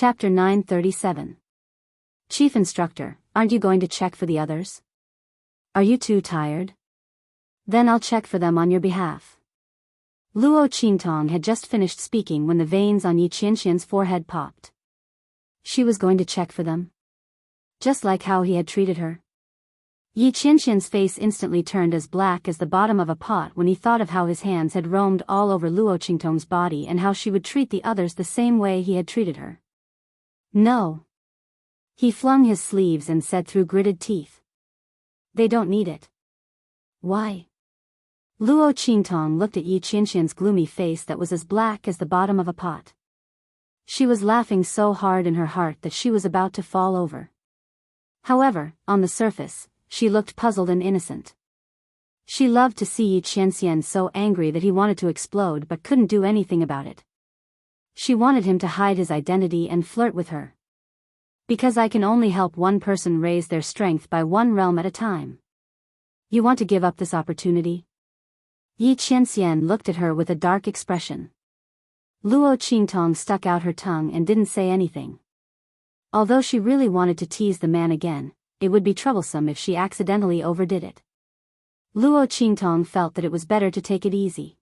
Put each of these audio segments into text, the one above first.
Chapter 937. Chief Instructor, aren't you going to check for the others? Are you too tired? Then I'll check for them on your behalf. Luo Qingtong had just finished speaking when the veins on Yi Qianxian's forehead popped. She was going to check for them? Just like how he had treated her? Yi Qianxian's face instantly turned as black as the bottom of a pot when he thought of how his hands had roamed all over Luo Qingtong's body and how she would treat the others the same way he had treated her. No. He flung his sleeves and said through gritted teeth. They don't need it. Why? Luo Qingtong looked at Yi Qianxian's gloomy face that was as black as the bottom of a pot. She was laughing so hard in her heart that she was about to fall over. However, on the surface, she looked puzzled and innocent. She loved to see Yi Qianxian so angry that he wanted to explode but couldn't do anything about it. She wanted him to hide his identity and flirt with her. Because I can only help one person raise their strength by one realm at a time. You want to give up this opportunity? Yi Qianxian looked at her with a dark expression. Luo Qingtong stuck out her tongue and didn't say anything. Although she really wanted to tease the man again, it would be troublesome if she accidentally overdid it. Luo Qingtong felt that it was better to take it easy.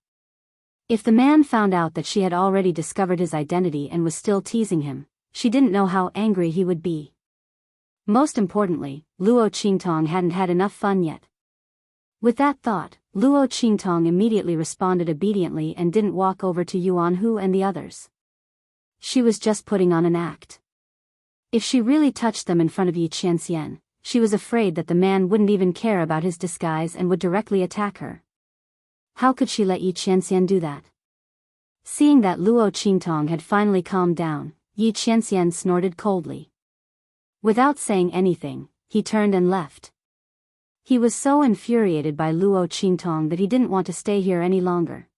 If the man found out that she had already discovered his identity and was still teasing him, she didn't know how angry he would be. Most importantly, Luo Qingtong hadn't had enough fun yet. With that thought, Luo Qingtong immediately responded obediently and didn't walk over to Yuanhu and the others. She was just putting on an act. If she really touched them in front of Yi Qianxian, she was afraid that the man wouldn't even care about his disguise and would directly attack her. How could she let Yi Qianxian do that? Seeing that Luo Qingtong had finally calmed down, Yi Qianxian snorted coldly. Without saying anything, he turned and left. He was so infuriated by Luo Qingtong that he didn't want to stay here any longer.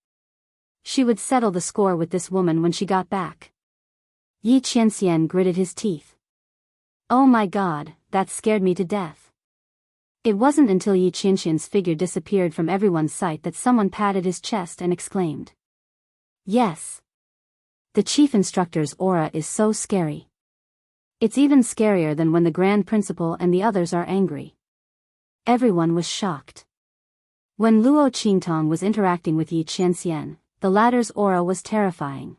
She would settle the score with this woman when she got back. Yi Qianxian gritted his teeth. Oh my God, that scared me to death. It wasn't until Yi Qianxian's figure disappeared from everyone's sight that someone patted his chest and exclaimed. Yes. The chief instructor's aura is so scary. It's even scarier than when the grand principal and the others are angry. Everyone was shocked. When Luo Qingtong was interacting with Yi Qianxian, the latter's aura was terrifying.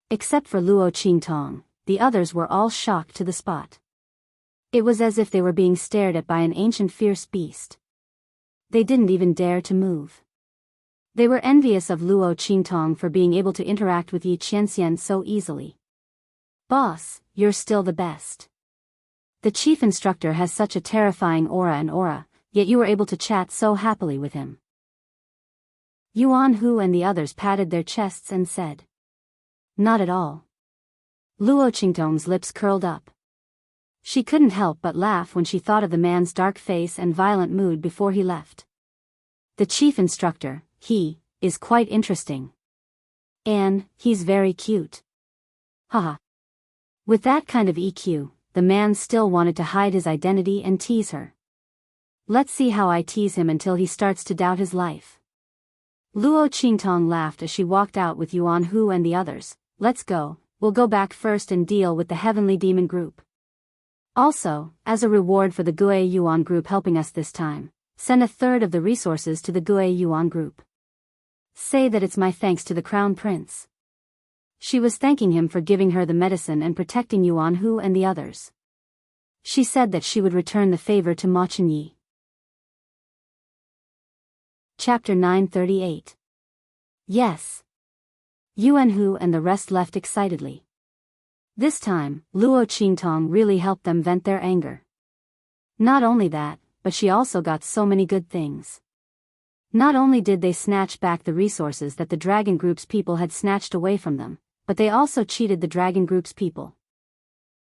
Except for Luo Qingtong, the others were all shocked to the spot. It was as if they were being stared at by an ancient fierce beast. They didn't even dare to move. They were envious of Luo Qingtong for being able to interact with Yi Qianxian so easily. Boss, you're still the best. The chief instructor has such a terrifying aura, yet you were able to chat so happily with him. Yuanhu and the others patted their chests and said. Not at all. Luo Qingtong's lips curled up. She couldn't help but laugh when she thought of the man's dark face and violent mood before he left. The chief instructor, he, is quite interesting. And, he's very cute. Haha. With that kind of EQ, the man still wanted to hide his identity and tease her. Let's see how I tease him until he starts to doubt his life. Luo Qingtong laughed as she walked out with Yuanhu and the others. Let's go, we'll go back first and deal with the Heavenly Demon group. Also, as a reward for the Gue Yuan group helping us this time, send a third of the resources to the Gue Yuan group. Say that it's my thanks to the Crown Prince. She was thanking him for giving her the medicine and protecting Yuanhu and the others. She said that she would return the favor to Ma Chenyi. Chapter 938. Yes. Yuanhu and the rest left excitedly. This time, Luo Qingtong really helped them vent their anger. Not only that, but she also got so many good things. Not only did they snatch back the resources that the Dragon Group's people had snatched away from them, but they also cheated the Dragon Group's people.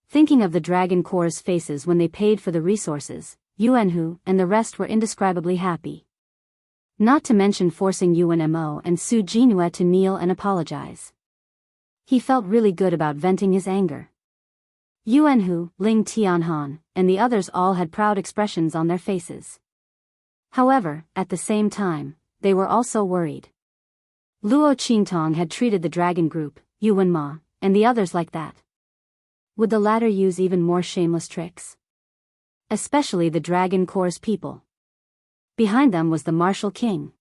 Thinking of the Dragon Corps' faces when they paid for the resources, Yuanhu and the rest were indescribably happy. Not to mention forcing Yuan Mo and Su Jinhua to kneel and apologize. He felt really good about venting his anger. Yuanhu, Ling Tianhan, and the others all had proud expressions on their faces. However, at the same time, they were also worried. Luo Qingtong had treated the Dragon Group, Yuan Ma, and the others like that. Would the latter use even more shameless tricks? Especially the Dragon Corps people. Behind them was the martial king.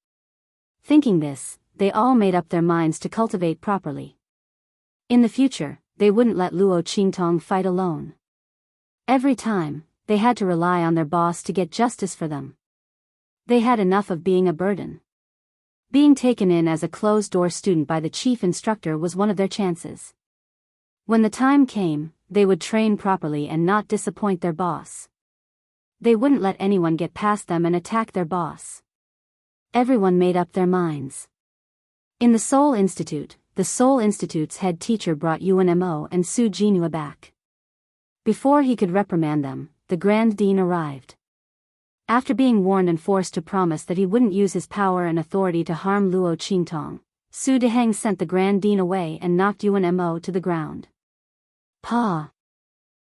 Thinking this, they all made up their minds to cultivate properly. In the future, they wouldn't let Luo Qingtong fight alone. Every time, they had to rely on their boss to get justice for them. They had enough of being a burden. Being taken in as a closed-door student by the chief instructor was one of their chances. When the time came, they would train properly and not disappoint their boss. They wouldn't let anyone get past them and attack their boss. Everyone made up their minds. In the Seoul Institute, the Seoul Institute's head teacher brought Yuan Mo and Su Jinhua back. Before he could reprimand them, the Grand Dean arrived. After being warned and forced to promise that he wouldn't use his power and authority to harm Luo Qingtong, Su Deheng sent the Grand Dean away and knocked Yuan Mo to the ground. Pa!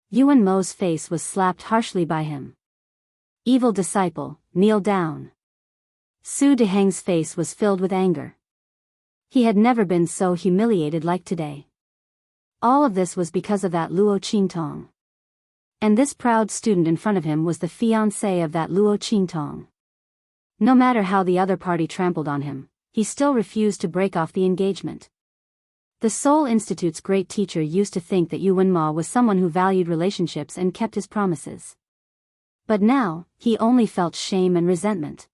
Yuan Mo's face was slapped harshly by him. Evil disciple, kneel down. Su Deheng's face was filled with anger. He had never been so humiliated like today. All of this was because of that Luo Qingtong. And this proud student in front of him was the fiancé of that Luo Qingtong. No matter how the other party trampled on him, he still refused to break off the engagement. The Seoul Institute's great teacher used to think that Yuan Ma was someone who valued relationships and kept his promises. But now, he only felt shame and resentment.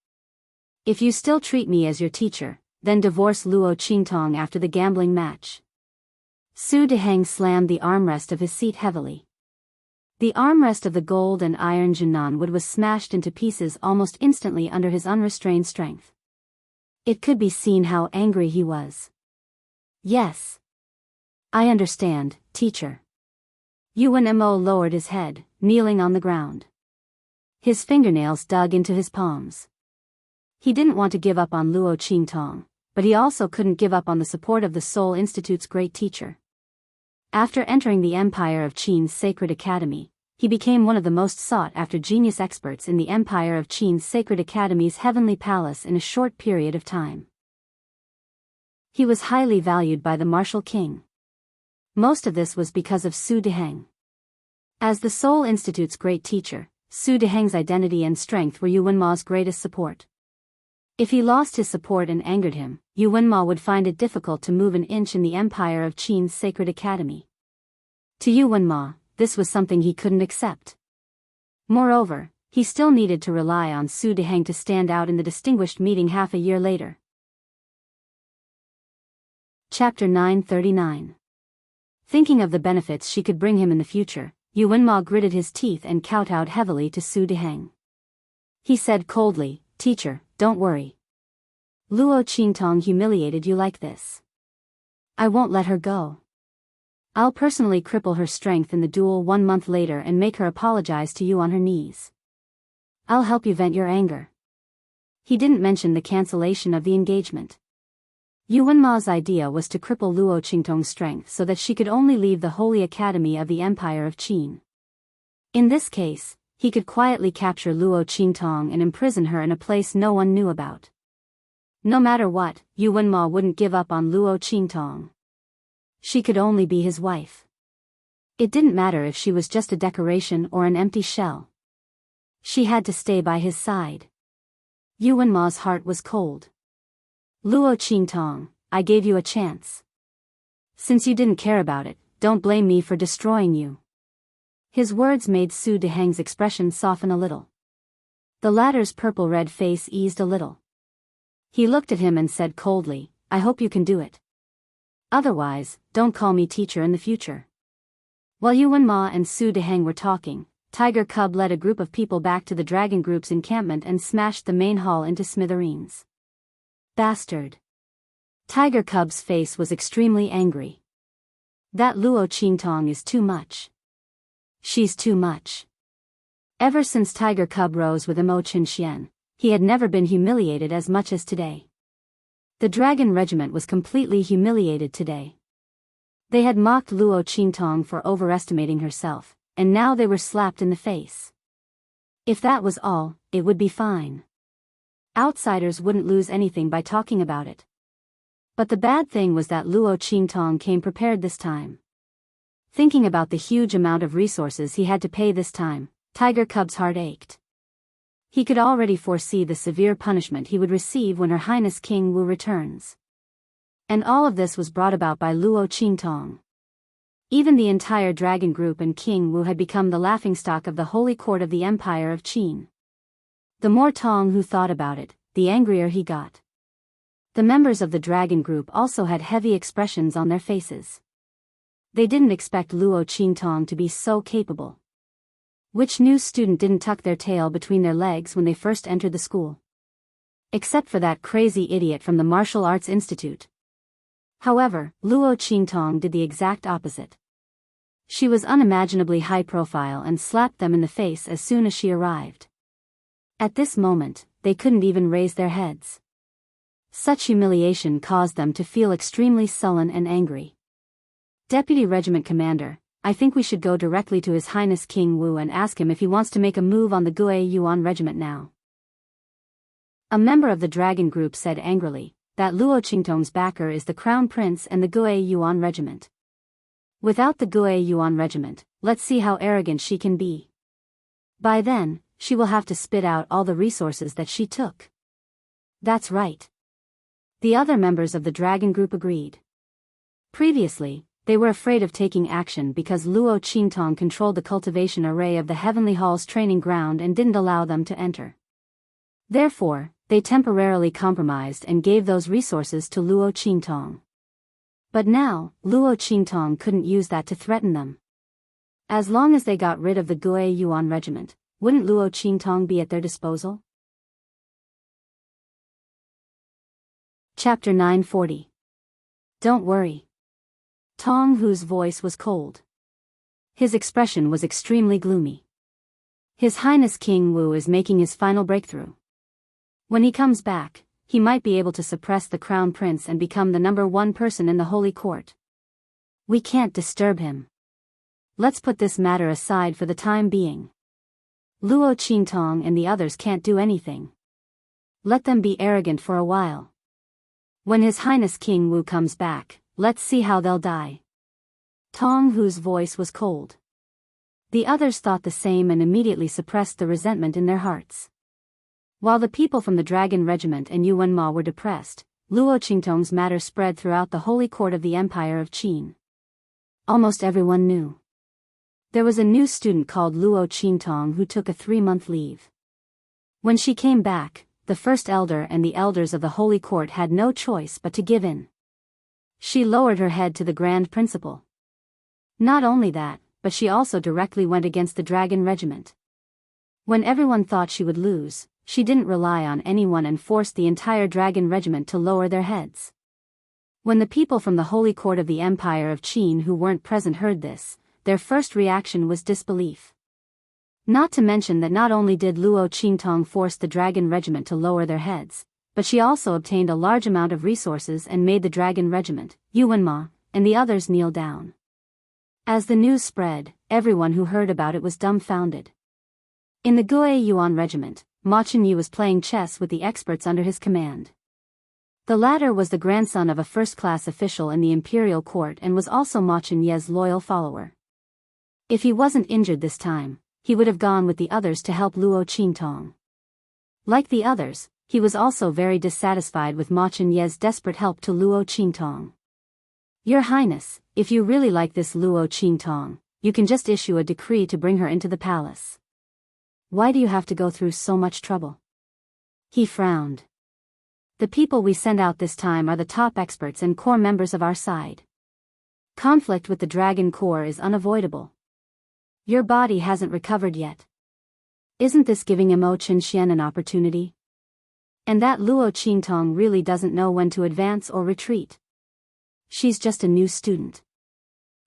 If you still treat me as your teacher, then divorce Luo Qingtong after the gambling match. Su Deheng slammed the armrest of his seat heavily. The armrest of the gold and iron Jinan wood was smashed into pieces almost instantly under his unrestrained strength. It could be seen how angry he was. Yes. I understand, teacher. Yuan Mo lowered his head, kneeling on the ground. His fingernails dug into his palms. He didn't want to give up on Luo Qingtong, but he also couldn't give up on the support of the Seoul Institute's great teacher. After entering the Empire of Qin's Sacred Academy, he became one of the most sought-after genius experts in the Empire of Qin's Sacred Academy's heavenly palace in a short period of time. He was highly valued by the martial king. Most of this was because of Su Deheng. As the Seoul Institute's great teacher, Su Deheng's identity and strength were Yuan Ma's greatest support. If he lost his support and angered him, Yuan Ma would find it difficult to move an inch in the Empire of Qin's Sacred Academy. To Yuan Ma, this was something he couldn't accept. Moreover, he still needed to rely on Su Deheng to stand out in the distinguished meeting half a year later. Chapter 939. Thinking of the benefits she could bring him in the future, Yuan Ma gritted his teeth and kowtowed heavily to Su Deheng. He said coldly, "Teacher, don't worry. Luo Qingtong humiliated you like this. I won't let her go. I'll personally cripple her strength in the duel 1 month later and make her apologize to you on her knees. I'll help you vent your anger." He didn't mention the cancellation of the engagement. Yuan Ma's idea was to cripple Luo Qingtong's strength so that she could only leave the Holy Academy of the Empire of Qin. In this case, he could quietly capture Luo Qingtong and imprison her in a place no one knew about. No matter what, Yuan Ma wouldn't give up on Luo Qingtong. She could only be his wife. It didn't matter if she was just a decoration or an empty shell. She had to stay by his side. Yuan Ma's heart was cold. "Luo Qingtong, I gave you a chance. Since you didn't care about it, don't blame me for destroying you." His words made Su Deheng's expression soften a little. The latter's purple-red face eased a little. He looked at him and said coldly, "I hope you can do it. Otherwise, don't call me teacher in the future." While Yuan Ma and Su Deheng were talking, Tiger Cub led a group of people back to the Dragon Group's encampment and smashed the main hall into smithereens. Bastard. Tiger Cub's face was extremely angry. That Luo Qingtong is too much. She's too much. Ever since Tiger Cub rose with Mo Qinxian, he had never been humiliated as much as today. The Dragon Regiment was completely humiliated today. They had mocked Luo Qingtong for overestimating herself, and now they were slapped in the face. If that was all, it would be fine. Outsiders wouldn't lose anything by talking about it. But the bad thing was that Luo Qingtong came prepared this time. Thinking about the huge amount of resources he had to pay this time, Tiger Cub's heart ached. He could already foresee the severe punishment he would receive when Her Highness King Wu returns. And all of this was brought about by Luo Qingtong. Even the entire dragon group and King Wu had become the laughingstock of the holy court of the Empire of Qin. The more Tong Hu thought about it, the angrier he got. The members of the dragon group also had heavy expressions on their faces. They didn't expect Luo Qingtong to be so capable. Which new student didn't tuck their tail between their legs when they first entered the school? Except for that crazy idiot from the Martial Arts Institute. However, Luo Qingtong did the exact opposite. She was unimaginably high profile and slapped them in the face as soon as she arrived. At this moment, they couldn't even raise their heads. Such humiliation caused them to feel extremely sullen and angry. Deputy Regiment Commander, I think we should go directly to His Highness King Wu and ask him if he wants to make a move on the Gue Yuan Regiment now. A member of the dragon group said angrily that Luo Qingtong's backer is the Crown Prince and the Gue Yuan Regiment. Without the Gue Yuan Regiment, let's see how arrogant she can be. By then, she will have to spit out all the resources that she took. That's right. The other members of the dragon group agreed. Previously, they were afraid of taking action because Luo Qingtong controlled the cultivation array of the Heavenly Hall's training ground and didn't allow them to enter. Therefore, they temporarily compromised and gave those resources to Luo Qingtong. But now, Luo Qingtong couldn't use that to threaten them. As long as they got rid of the Gue Yuan Regiment, wouldn't Luo Qingtong be at their disposal? Chapter 940. Don't worry. Tong Hu's voice was cold. His expression was extremely gloomy. His Highness King Wu is making his final breakthrough. When he comes back, he might be able to suppress the Crown Prince and become the #1 person in the Holy Court. We can't disturb him. Let's put this matter aside for the time being. Luo Qingtong and the others can't do anything. Let them be arrogant for a while. When His Highness King Wu comes back, let's see how they'll die. Tong Hu's voice was cold. The others thought the same and immediately suppressed the resentment in their hearts. While the people from the Dragon Regiment and Yuan Ma were depressed, Luo Qingtong's matter spread throughout the holy court of the Empire of Qin. Almost everyone knew. There was a new student called Luo Qingtong who took a 3-month leave. When she came back, the first elder and the elders of the holy court had no choice but to give in. She lowered her head to the Grand Principal. Not only that, but she also directly went against the Dragon Regiment. When everyone thought she would lose, she didn't rely on anyone and forced the entire Dragon Regiment to lower their heads. When the people from the holy court of the Empire of Qin who weren't present heard this, their first reaction was disbelief. Not to mention that not only did Luo Qingtong force the Dragon Regiment to lower their heads, but she also obtained a large amount of resources and made the Dragon Regiment, Yuan Ma, and the others kneel down. As the news spread, everyone who heard about it was dumbfounded. In the Gue Yuan Regiment, Ma Chenyi was playing chess with the experts under his command. The latter was the grandson of a first-class official in the imperial court and was also Ma Chenyi's loyal follower. If he wasn't injured this time, he would have gone with the others to help Luo Qingtong. Like the others, he was also very dissatisfied with Ma Chenyi's desperate help to Luo Qingtong. Your Highness, if you really like this Luo Qingtong, you can just issue a decree to bring her into the palace. Why do you have to go through so much trouble? He frowned. The people we send out this time are the top experts and core members of our side. Conflict with the Dragon Corps is unavoidable. Your body hasn't recovered yet. Isn't this giving Mo Chenxian an opportunity? And that Luo Qingtong really doesn't know when to advance or retreat. She's just a new student.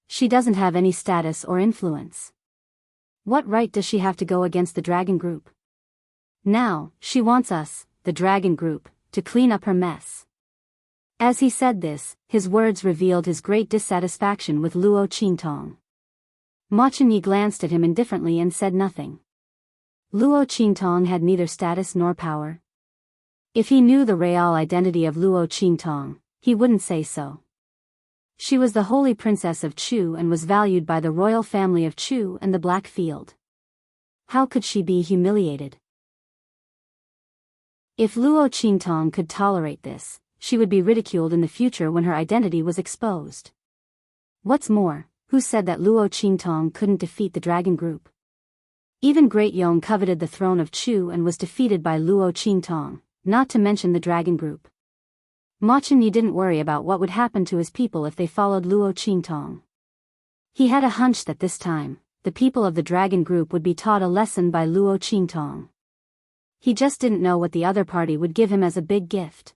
She doesn't have any status or influence. What right does she have to go against the Dragon Group? Now, she wants us, the Dragon Group, to clean up her mess. As he said this, his words revealed his great dissatisfaction with Luo Qingtong. Ma Chenyi glanced at him indifferently and said nothing. Luo Qingtong had neither status nor power. If he knew the real identity of Luo Qingtong, he wouldn't say so. She was the holy princess of Chu and was valued by the royal family of Chu and the Black Field. How could she be humiliated? If Luo Qingtong could tolerate this, she would be ridiculed in the future when her identity was exposed. What's more, who said that Luo Qingtong couldn't defeat the dragon group? Even Great Yong coveted the throne of Chu and was defeated by Luo Qingtong, not to mention the dragon group. Ma Chenyi didn't worry about what would happen to his people if they followed Luo Qingtong. He had a hunch that this time, the people of the dragon group would be taught a lesson by Luo Qingtong. He just didn't know what the other party would give him as a big gift.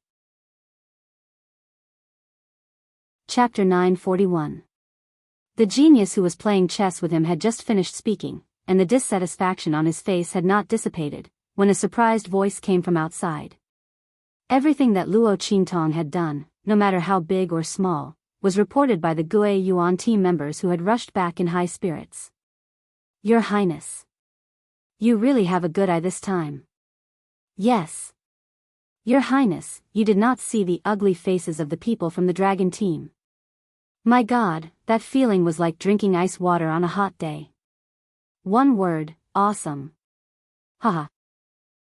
Chapter 941. The genius who was playing chess with him had just finished speaking, and the dissatisfaction on his face had not dissipated, when a surprised voice came from outside. Everything that Luo Qingtong had done, no matter how big or small, was reported by the Gui Yuan team members who had rushed back in high spirits. Your Highness. You really have a good eye this time. Yes. Your Highness, you did not see the ugly faces of the people from the dragon team. My God, that feeling was like drinking ice water on a hot day. One word, awesome. Haha.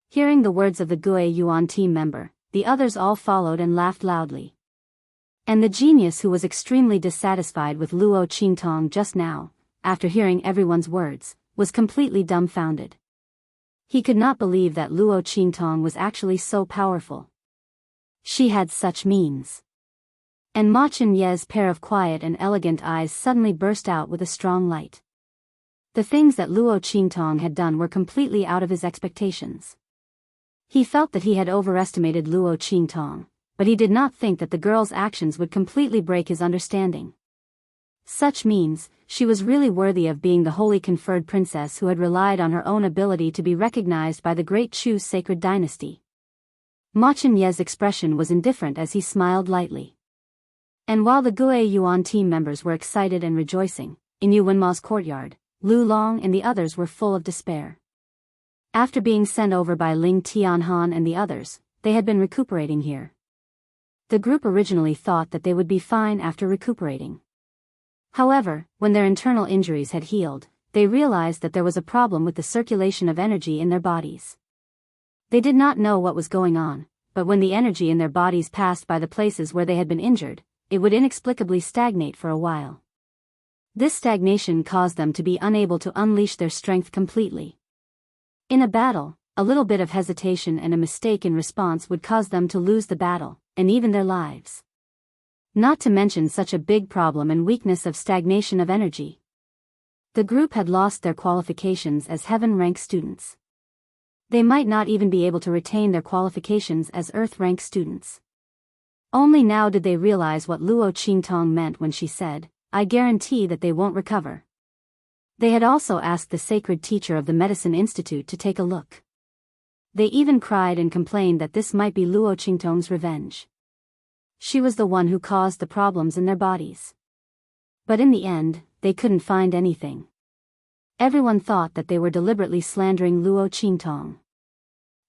Hearing the words of the Gui Yuan team member, the others all followed and laughed loudly. And the genius who was extremely dissatisfied with Luo Qingtong just now, after hearing everyone's words, was completely dumbfounded. He could not believe that Luo Qingtong was actually so powerful. She had such means. And Ma Chenyi's pair of quiet and elegant eyes suddenly burst out with a strong light. The things that Luo Qingtong had done were completely out of his expectations. He felt that he had overestimated Luo Qingtong, but he did not think that the girl's actions would completely break his understanding. Such means, she was really worthy of being the holy conferred princess who had relied on her own ability to be recognized by the great Chu sacred dynasty. Ma Chenyi's expression was indifferent as he smiled lightly. And while the Gui Yuan team members were excited and rejoicing, in Yu Wenma's courtyard, Lu Long and the others were full of despair. After being sent over by Ling Tianhan and the others, they had been recuperating here. The group originally thought that they would be fine after recuperating. However, when their internal injuries had healed, they realized that there was a problem with the circulation of energy in their bodies. They did not know what was going on, but when the energy in their bodies passed by the places where they had been injured, it would inexplicably stagnate for a while. This stagnation caused them to be unable to unleash their strength completely. In a battle, a little bit of hesitation and a mistake in response would cause them to lose the battle, and even their lives. Not to mention such a big problem and weakness of stagnation of energy. The group had lost their qualifications as heaven-rank students. They might not even be able to retain their qualifications as earth-rank students. Only now did they realize what Luo Qingtong meant when she said, I guarantee that they won't recover. They had also asked the sacred teacher of the Medicine Institute to take a look. They even cried and complained that this might be Luo Qingtong's revenge. She was the one who caused the problems in their bodies. But in the end, they couldn't find anything. Everyone thought that they were deliberately slandering Luo Qingtong.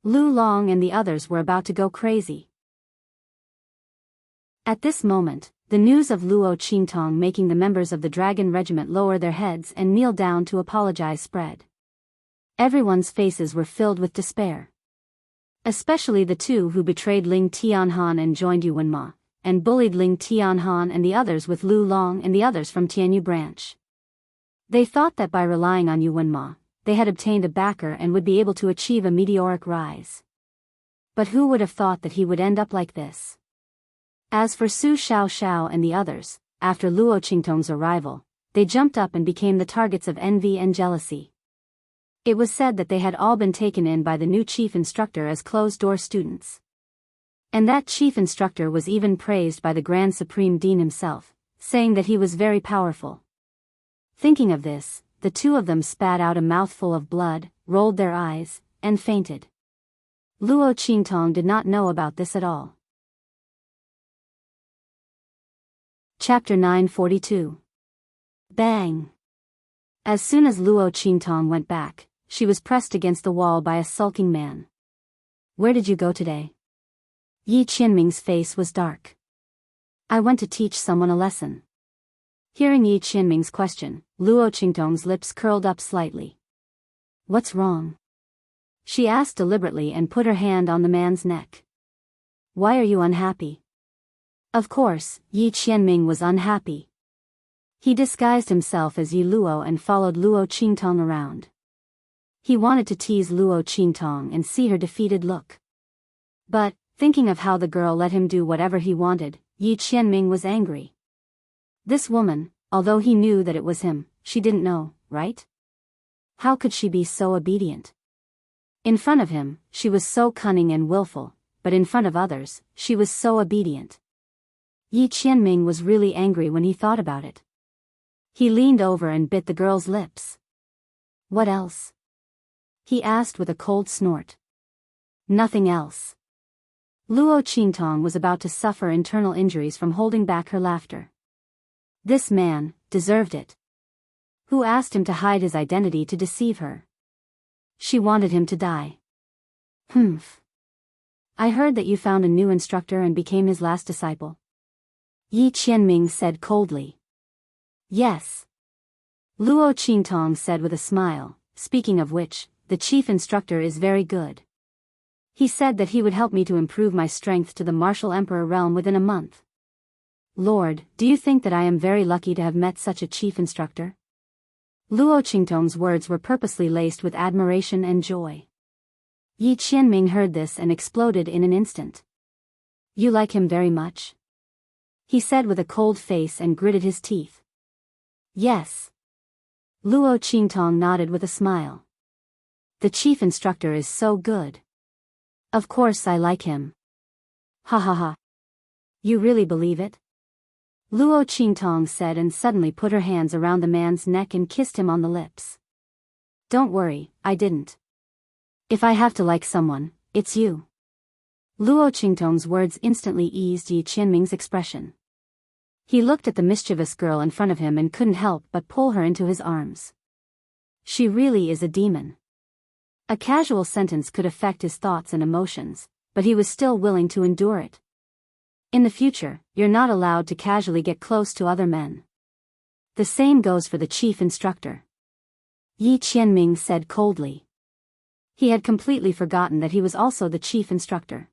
Lu Long and the others were about to go crazy. At this moment, the news of Luo Qingtong making the members of the Dragon Regiment lower their heads and kneel down to apologize spread. Everyone's faces were filled with despair. Especially the two who betrayed Ling Tianhan and joined Yu Wenma, and bullied Ling Tianhan and the others with Lu Long and the others from Tianyu branch. They thought that by relying on Yu Wenma, they had obtained a backer and would be able to achieve a meteoric rise. But who would have thought that he would end up like this? As for Su Xiao and the others, after Luo Qingtong's arrival, they jumped up and became the targets of envy and jealousy. It was said that they had all been taken in by the new chief instructor as closed-door students. And that chief instructor was even praised by the Grand Supreme Dean himself, saying that he was very powerful. Thinking of this, the two of them spat out a mouthful of blood, rolled their eyes, and fainted. Luo Qingtong did not know about this at all. Chapter 942. Bang! As soon as Luo Qingtong went back, she was pressed against the wall by a sulking man. Where did you go today? Yi Qianming's face was dark. I went to teach someone a lesson. Hearing Yi Qianming's question, Luo Qingtong's lips curled up slightly. What's wrong? She asked deliberately and put her hand on the man's neck. Why are you unhappy? Of course, Yi Qianming was unhappy. He disguised himself as Yi Luo and followed Luo Qingtong around. He wanted to tease Luo Qingtong and see her defeated look. But, thinking of how the girl let him do whatever he wanted, Yi Qianming was angry. This woman, although he knew that it was him, she didn't know, right? How could she be so obedient? In front of him, she was so cunning and willful, but in front of others, she was so obedient. Yi Qianming was really angry when he thought about it. He leaned over and bit the girl's lips. What else? He asked with a cold snort. Nothing else. Luo Qingtong was about to suffer internal injuries from holding back her laughter. This man deserved it. Who asked him to hide his identity to deceive her? She wanted him to die. Humph. I heard that you found a new instructor and became his last disciple. Yi Qianming said coldly. Yes. Luo Qingtong said with a smile, speaking of which, the chief instructor is very good. He said that he would help me to improve my strength to the martial emperor realm within a month. Lord, do you think that I am very lucky to have met such a chief instructor? Luo Qingtong's words were purposely laced with admiration and joy. Yi Qianming heard this and exploded in an instant. You like him very much? He said with a cold face and gritted his teeth. Yes. Luo Qingtong nodded with a smile. The chief instructor is so good. Of course I like him. Ha ha ha. You really believe it? Luo Qingtong said and suddenly put her hands around the man's neck and kissed him on the lips. Don't worry, I didn't. If I have to like someone, it's you. Luo Qingtong's words instantly eased Yi Qianming's expression. He looked at the mischievous girl in front of him and couldn't help but pull her into his arms. She really is a demon. A casual sentence could affect his thoughts and emotions, but he was still willing to endure it. In the future, you're not allowed to casually get close to other men. The same goes for the chief instructor. Yi Qianming said coldly. He had completely forgotten that he was also the chief instructor.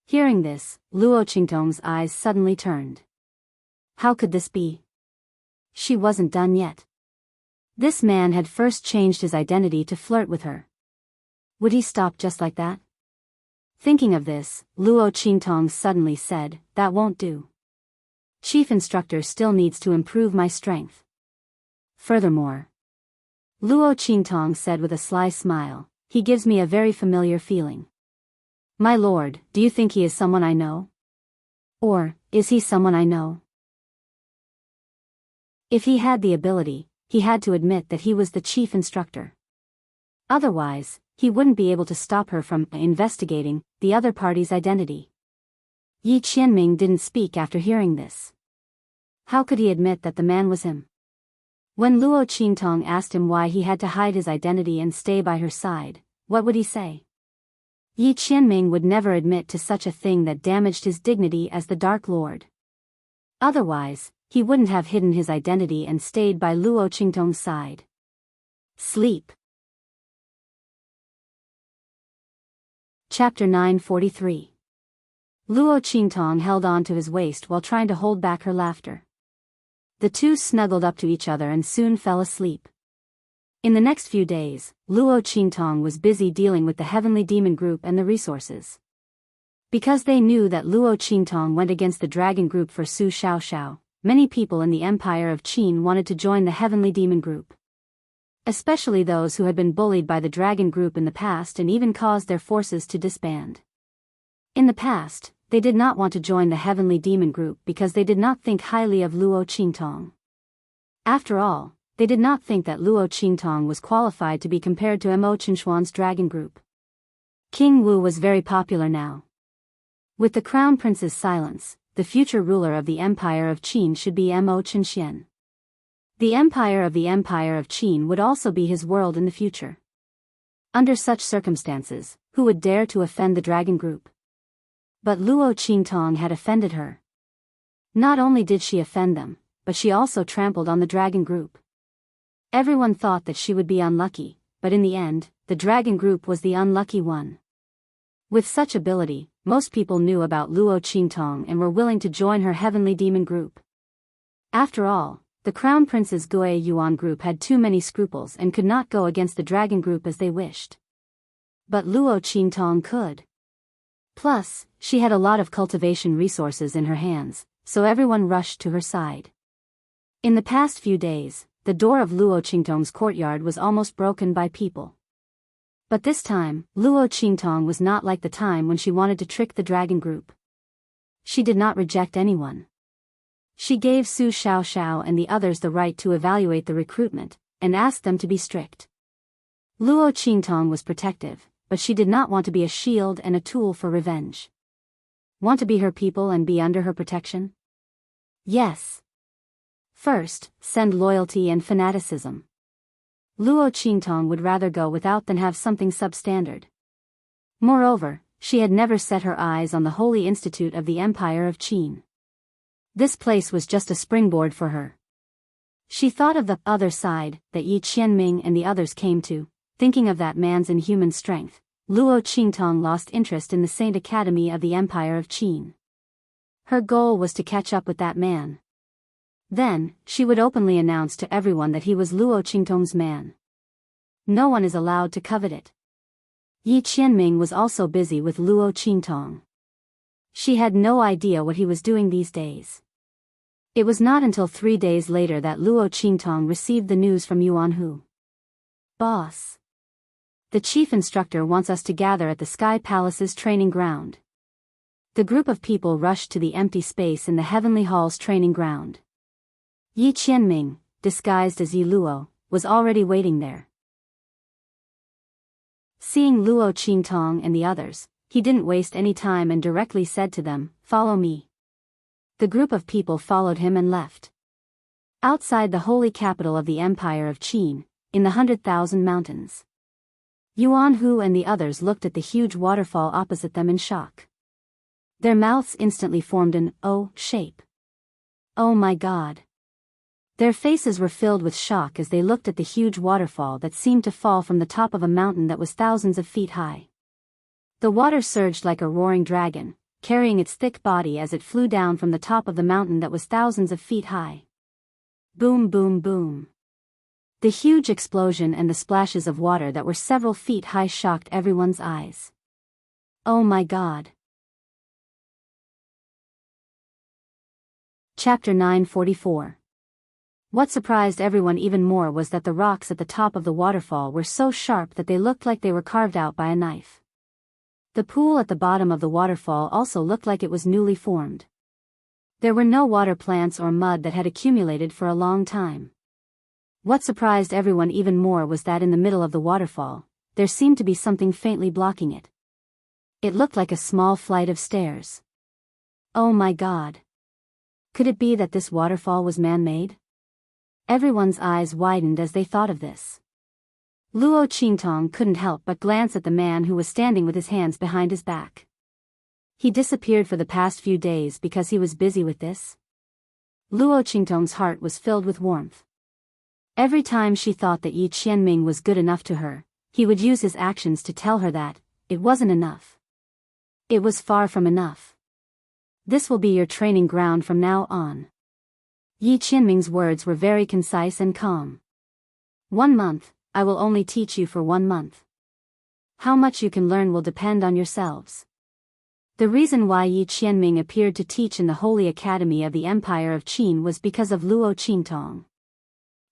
Hearing this, Luo Qingtong's eyes suddenly turned. How could this be? She wasn't done yet. This man had first changed his identity to flirt with her. Would he stop just like that? Thinking of this, Luo Qingtong suddenly said, that won't do. Chief instructor still needs to improve my strength. Furthermore, Luo Qingtong said with a sly smile, he gives me a very familiar feeling. My lord, do you think he is someone I know? Or, is he someone I know? If he had the ability, he had to admit that he was the chief instructor. Otherwise, he wouldn't be able to stop her from investigating the other party's identity. Yi Qianming didn't speak after hearing this. How could he admit that the man was him? When Luo Qingtong asked him why he had to hide his identity and stay by her side, what would he say? Yi Qianming would never admit to such a thing that damaged his dignity as the Dark Lord. Otherwise, he wouldn't have hidden his identity and stayed by Luo Qingtong's side. Sleep. Chapter 943. Luo Qingtong held on to his waist while trying to hold back her laughter. The two snuggled up to each other and soon fell asleep. In the next few days, Luo Qingtong was busy dealing with the Heavenly Demon Group and the resources. Because they knew that Luo Qingtong went against the Dragon Group for Su Xiaoxiao, many people in the Empire of Qin wanted to join the Heavenly Demon Group. Especially those who had been bullied by the Dragon Group in the past and even caused their forces to disband. In the past, they did not want to join the Heavenly Demon Group because they did not think highly of Luo Qingtong. After all, they did not think that Luo Qingtong was qualified to be compared to Mo Qinshuan's Dragon Group. King Wu was very popular now. With the Crown Prince's silence, the future ruler of the Empire of Qin should be Mo Qinshian. The Empire of Qin would also be his world in the future. Under such circumstances, who would dare to offend the Dragon Group? But Luo Qingtong had offended her. Not only did she offend them, but she also trampled on the dragon group. Everyone thought that she would be unlucky, but in the end, the dragon group was the unlucky one. With such ability, most people knew about Luo Qingtong and were willing to join her heavenly demon group. After all, the Crown Prince's Gui Yuan group had too many scruples and could not go against the dragon group as they wished. But Luo Qingtong could. Plus, she had a lot of cultivation resources in her hands, so everyone rushed to her side. In the past few days, the door of Luo Qingtong's courtyard was almost broken by people. But this time, Luo Qingtong was not like the time when she wanted to trick the dragon group. She did not reject anyone. She gave Su Xiaoxiao and the others the right to evaluate the recruitment, and asked them to be strict. Luo Qingtong was protective, but she did not want to be a shield and a tool for revenge. Want to be her people and be under her protection? Yes. First, send loyalty and fanaticism. Luo Qingtong would rather go without than have something substandard. Moreover, she had never set her eyes on the Holy Institute of the Empire of Qin. This place was just a springboard for her. She thought of the other side that Yi Qianming and the others came to. Thinking of that man's inhuman strength, Luo Qingtong lost interest in the Saint Academy of the Empire of Qin. Her goal was to catch up with that man. Then, she would openly announce to everyone that he was Luo Qingtong's man. No one is allowed to covet it. Yi Qianming was also busy with Luo Qingtong. She had no idea what he was doing these days. It was not until 3 days later that Luo Qingtong received the news from Yuanhu. Boss. The chief instructor wants us to gather at the Sky Palace's training ground. The group of people rushed to the empty space in the Heavenly Hall's training ground. Yi Qianming, disguised as Yi Luo, was already waiting there. Seeing Luo Qingtong and the others, he didn't waste any time and directly said to them, "Follow me." The group of people followed him and left. Outside the holy capital of the Empire of Qin, in the 100,000 mountains, Yuanhu and the others looked at the huge waterfall opposite them in shock. Their mouths instantly formed an O shape. Oh my God! Their faces were filled with shock as they looked at the huge waterfall that seemed to fall from the top of a mountain that was thousands of feet high. The water surged like a roaring dragon, carrying its thick body as it flew down from the top of the mountain that was thousands of feet high. Boom, boom, boom. The huge explosion and the splashes of water that were several feet high shocked everyone's eyes. Oh my God! Chapter 944. What surprised everyone even more was that the rocks at the top of the waterfall were so sharp that they looked like they were carved out by a knife. The pool at the bottom of the waterfall also looked like it was newly formed. There were no water plants or mud that had accumulated for a long time. What surprised everyone even more was that in the middle of the waterfall, there seemed to be something faintly blocking it. It looked like a small flight of stairs. Oh my God! Could it be that this waterfall was man-made? Everyone's eyes widened as they thought of this. Luo Qingtong couldn't help but glance at the man who was standing with his hands behind his back. He disappeared for the past few days because he was busy with this. Luo Qingtong's heart was filled with warmth. Every time she thought that Yi Qianming was good enough to her, he would use his actions to tell her that it wasn't enough. It was far from enough. This will be your training ground from now on. Yi Qianming's words were very concise and calm. 1 month, I will only teach you for 1 month. How much you can learn will depend on yourselves. The reason why Yi Qianming appeared to teach in the Holy Academy of the Empire of Qin was because of Luo Qingtong.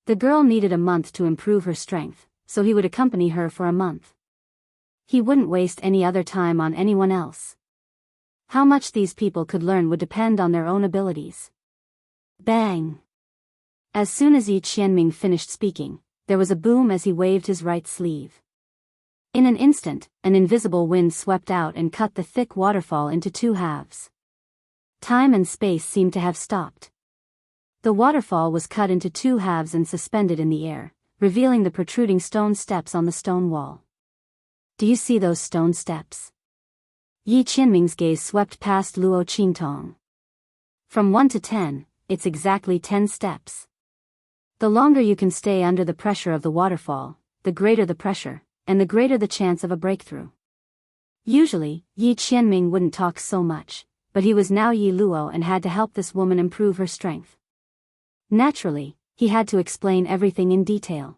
The girl needed a month to improve her strength, so he would accompany her for a month. He wouldn't waste any other time on anyone else. How much these people could learn would depend on their own abilities. Bang! As soon as Yi Qianming finished speaking, there was a boom as he waved his right sleeve. In an instant, an invisible wind swept out and cut the thick waterfall into 2 halves. Time and space seemed to have stopped. The waterfall was cut into 2 halves and suspended in the air, revealing the protruding stone steps on the stone wall. Do you see those stone steps? Yi Qianming's gaze swept past Luo Qingtong. From 1 to 10, it's exactly 10 steps. The longer you can stay under the pressure of the waterfall, the greater the pressure, and the greater the chance of a breakthrough. Usually, Yi Qianming wouldn't talk so much, but he was now Yi Luo and had to help this woman improve her strength. Naturally, he had to explain everything in detail.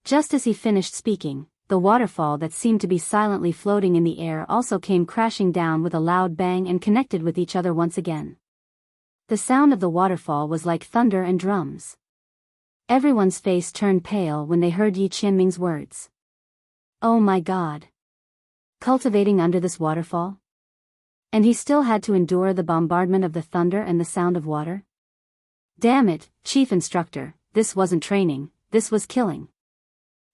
Just as he finished speaking, the waterfall that seemed to be silently floating in the air also came crashing down with a loud bang and connected with each other once again. The sound of the waterfall was like thunder and drums. Everyone's face turned pale when they heard Yi Qianming's words. Oh my God! Cultivating under this waterfall? And he still had to endure the bombardment of the thunder and the sound of water? Damn it, Chief Instructor, this wasn't training, this was killing.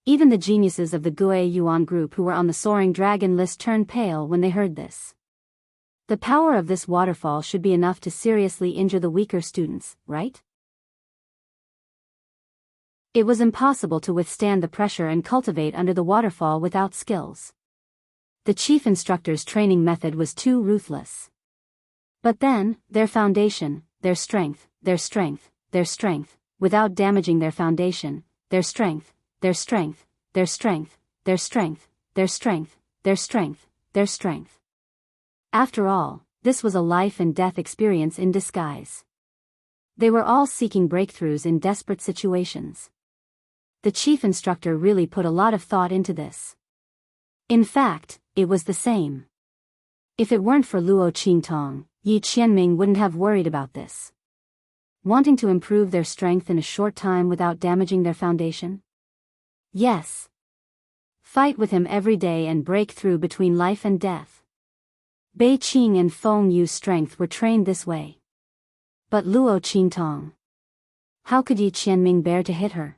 Even the geniuses of the Gue Yuan group who were on the Soaring Dragon list turned pale when they heard this. The power of this waterfall should be enough to seriously injure the weaker students, right? It was impossible to withstand the pressure and cultivate under the waterfall without skills. The chief instructor's training method was too ruthless. But then, their foundation, their strength, without damaging their foundation, their strength. After all, this was a life and death experience in disguise. They were all seeking breakthroughs in desperate situations. The chief instructor really put a lot of thought into this. In fact, it was the same. If it weren't for Luo Qingtong, Yi Qianming wouldn't have worried about this. Wanting to improve their strength in a short time without damaging their foundation? Yes. Fight with him every day and break through between life and death. Bei Qing and Feng Yu's strength were trained this way. But Luo Qingtong. How could Yi Qianming bear to hit her?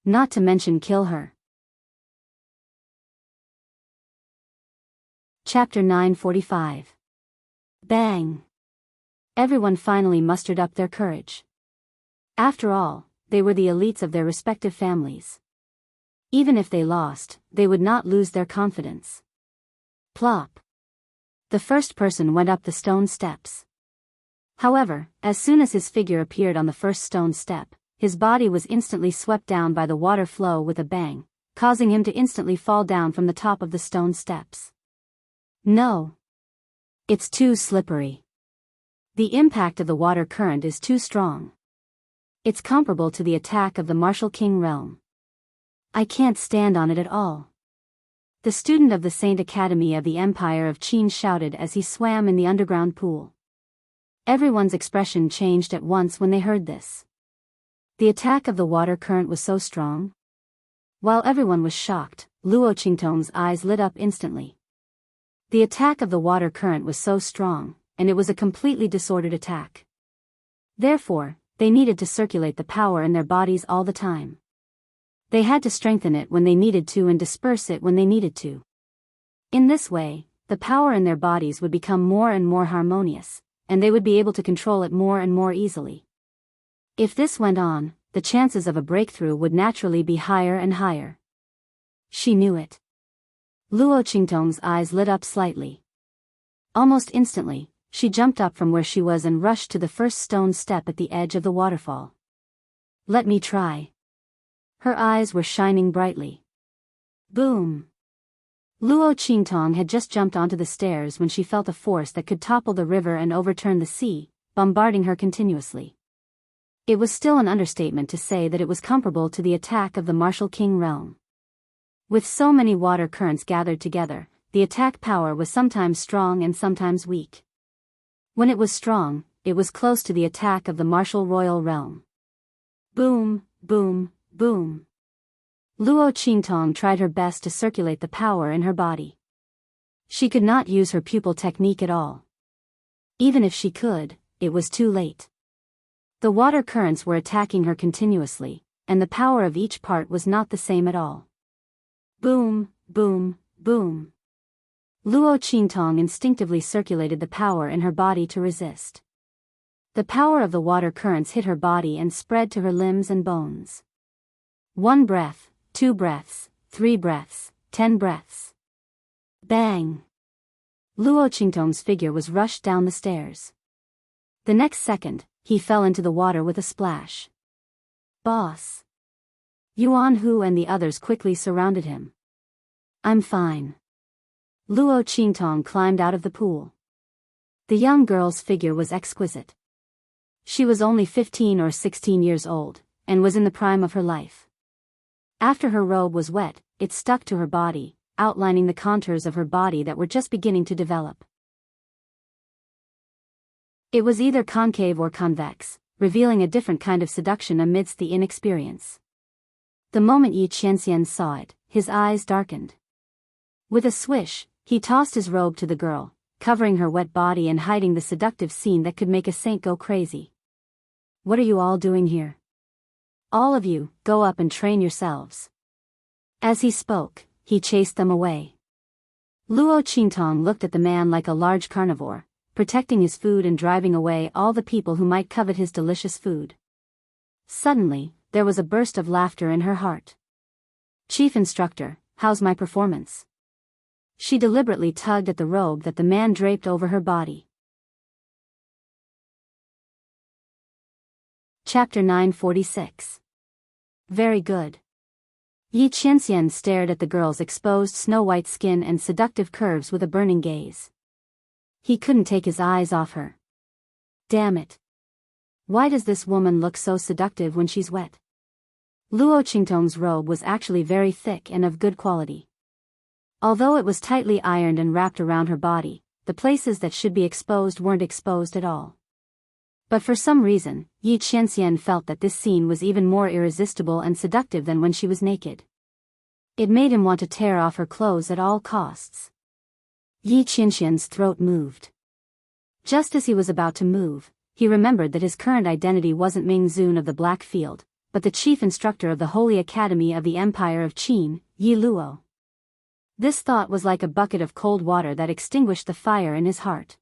Not to mention kill her. Chapter 945. Bang! Everyone finally mustered up their courage. After all, they were the elites of their respective families. Even if they lost, they would not lose their confidence. Plop! The first person went up the stone steps. However, as soon as his figure appeared on the first stone step, his body was instantly swept down by the water flow with a bang, causing him to instantly fall down from the top of the stone steps. No. It's too slippery. The impact of the water current is too strong. It's comparable to the attack of the Martial King realm. I can't stand on it at all. The student of the Saint Academy of the Empire of Qin shouted as he swam in the underground pool. Everyone's expression changed at once when they heard this. The attack of the water current was so strong. While everyone was shocked, Luo Qingtong's eyes lit up instantly. The attack of the water current was so strong, and it was a completely disordered attack. Therefore, they needed to circulate the power in their bodies all the time. They had to strengthen it when they needed to and disperse it when they needed to. In this way, the power in their bodies would become more and more harmonious, and they would be able to control it more and more easily. If this went on, the chances of a breakthrough would naturally be higher and higher. She knew it. Luo Qingtong's eyes lit up slightly. Almost instantly, she jumped up from where she was and rushed to the first stone step at the edge of the waterfall. Let me try. Her eyes were shining brightly. Boom! Luo Qingtong had just jumped onto the stairs when she felt a force that could topple the river and overturn the sea, bombarding her continuously. It was still an understatement to say that it was comparable to the attack of the Martial King realm. With so many water currents gathered together, the attack power was sometimes strong and sometimes weak. When it was strong, it was close to the attack of the Martial Royal realm. Boom, boom, boom. Luo Qingtong tried her best to circulate the power in her body. She could not use her pupil technique at all. Even if she could, it was too late. The water currents were attacking her continuously, and the power of each part was not the same at all. Boom, boom, boom. Luo Qingtong instinctively circulated the power in her body to resist. The power of the water currents hit her body and spread to her limbs and bones. 1 breath, 2 breaths, 3 breaths, 10 breaths. Bang! Luo Qingtong's figure was rushed down the stairs. The next second, he fell into the water with a splash. Boss! Yuan Hu and the others quickly surrounded him. I'm fine. Luo Qingtong climbed out of the pool. The young girl's figure was exquisite. She was only 15 or 16 years old, and was in the prime of her life. After her robe was wet, it stuck to her body, outlining the contours of her body that were just beginning to develop. It was either concave or convex, revealing a different kind of seduction amidst the inexperience. The moment Yi Qianxian saw it, his eyes darkened. With a swish, he tossed his robe to the girl, covering her wet body and hiding the seductive scene that could make a saint go crazy. What are you all doing here? All of you, go up and train yourselves. As he spoke, he chased them away. Luo Qingtong looked at the man like a large carnivore, protecting his food and driving away all the people who might covet his delicious food. Suddenly, there was a burst of laughter in her heart. Chief Instructor, how's my performance? She deliberately tugged at the robe that the man draped over her body. Chapter 946. Very good. Yi Qianxian stared at the girl's exposed snow-white skin and seductive curves with a burning gaze. He couldn't take his eyes off her. Damn it. Why does this woman look so seductive when she's wet? Luo Qingtong's robe was actually very thick and of good quality. Although it was tightly ironed and wrapped around her body, the places that should be exposed weren't exposed at all. But for some reason, Yi Qianxian felt that this scene was even more irresistible and seductive than when she was naked. It made him want to tear off her clothes at all costs. Yi Qianxian's throat moved. Just as he was about to move, he remembered that his current identity wasn't Ming Zun of the Black Field, but the chief instructor of the Holy Academy of the Empire of Qin, Yi Luo. This thought was like a bucket of cold water that extinguished the fire in his heart.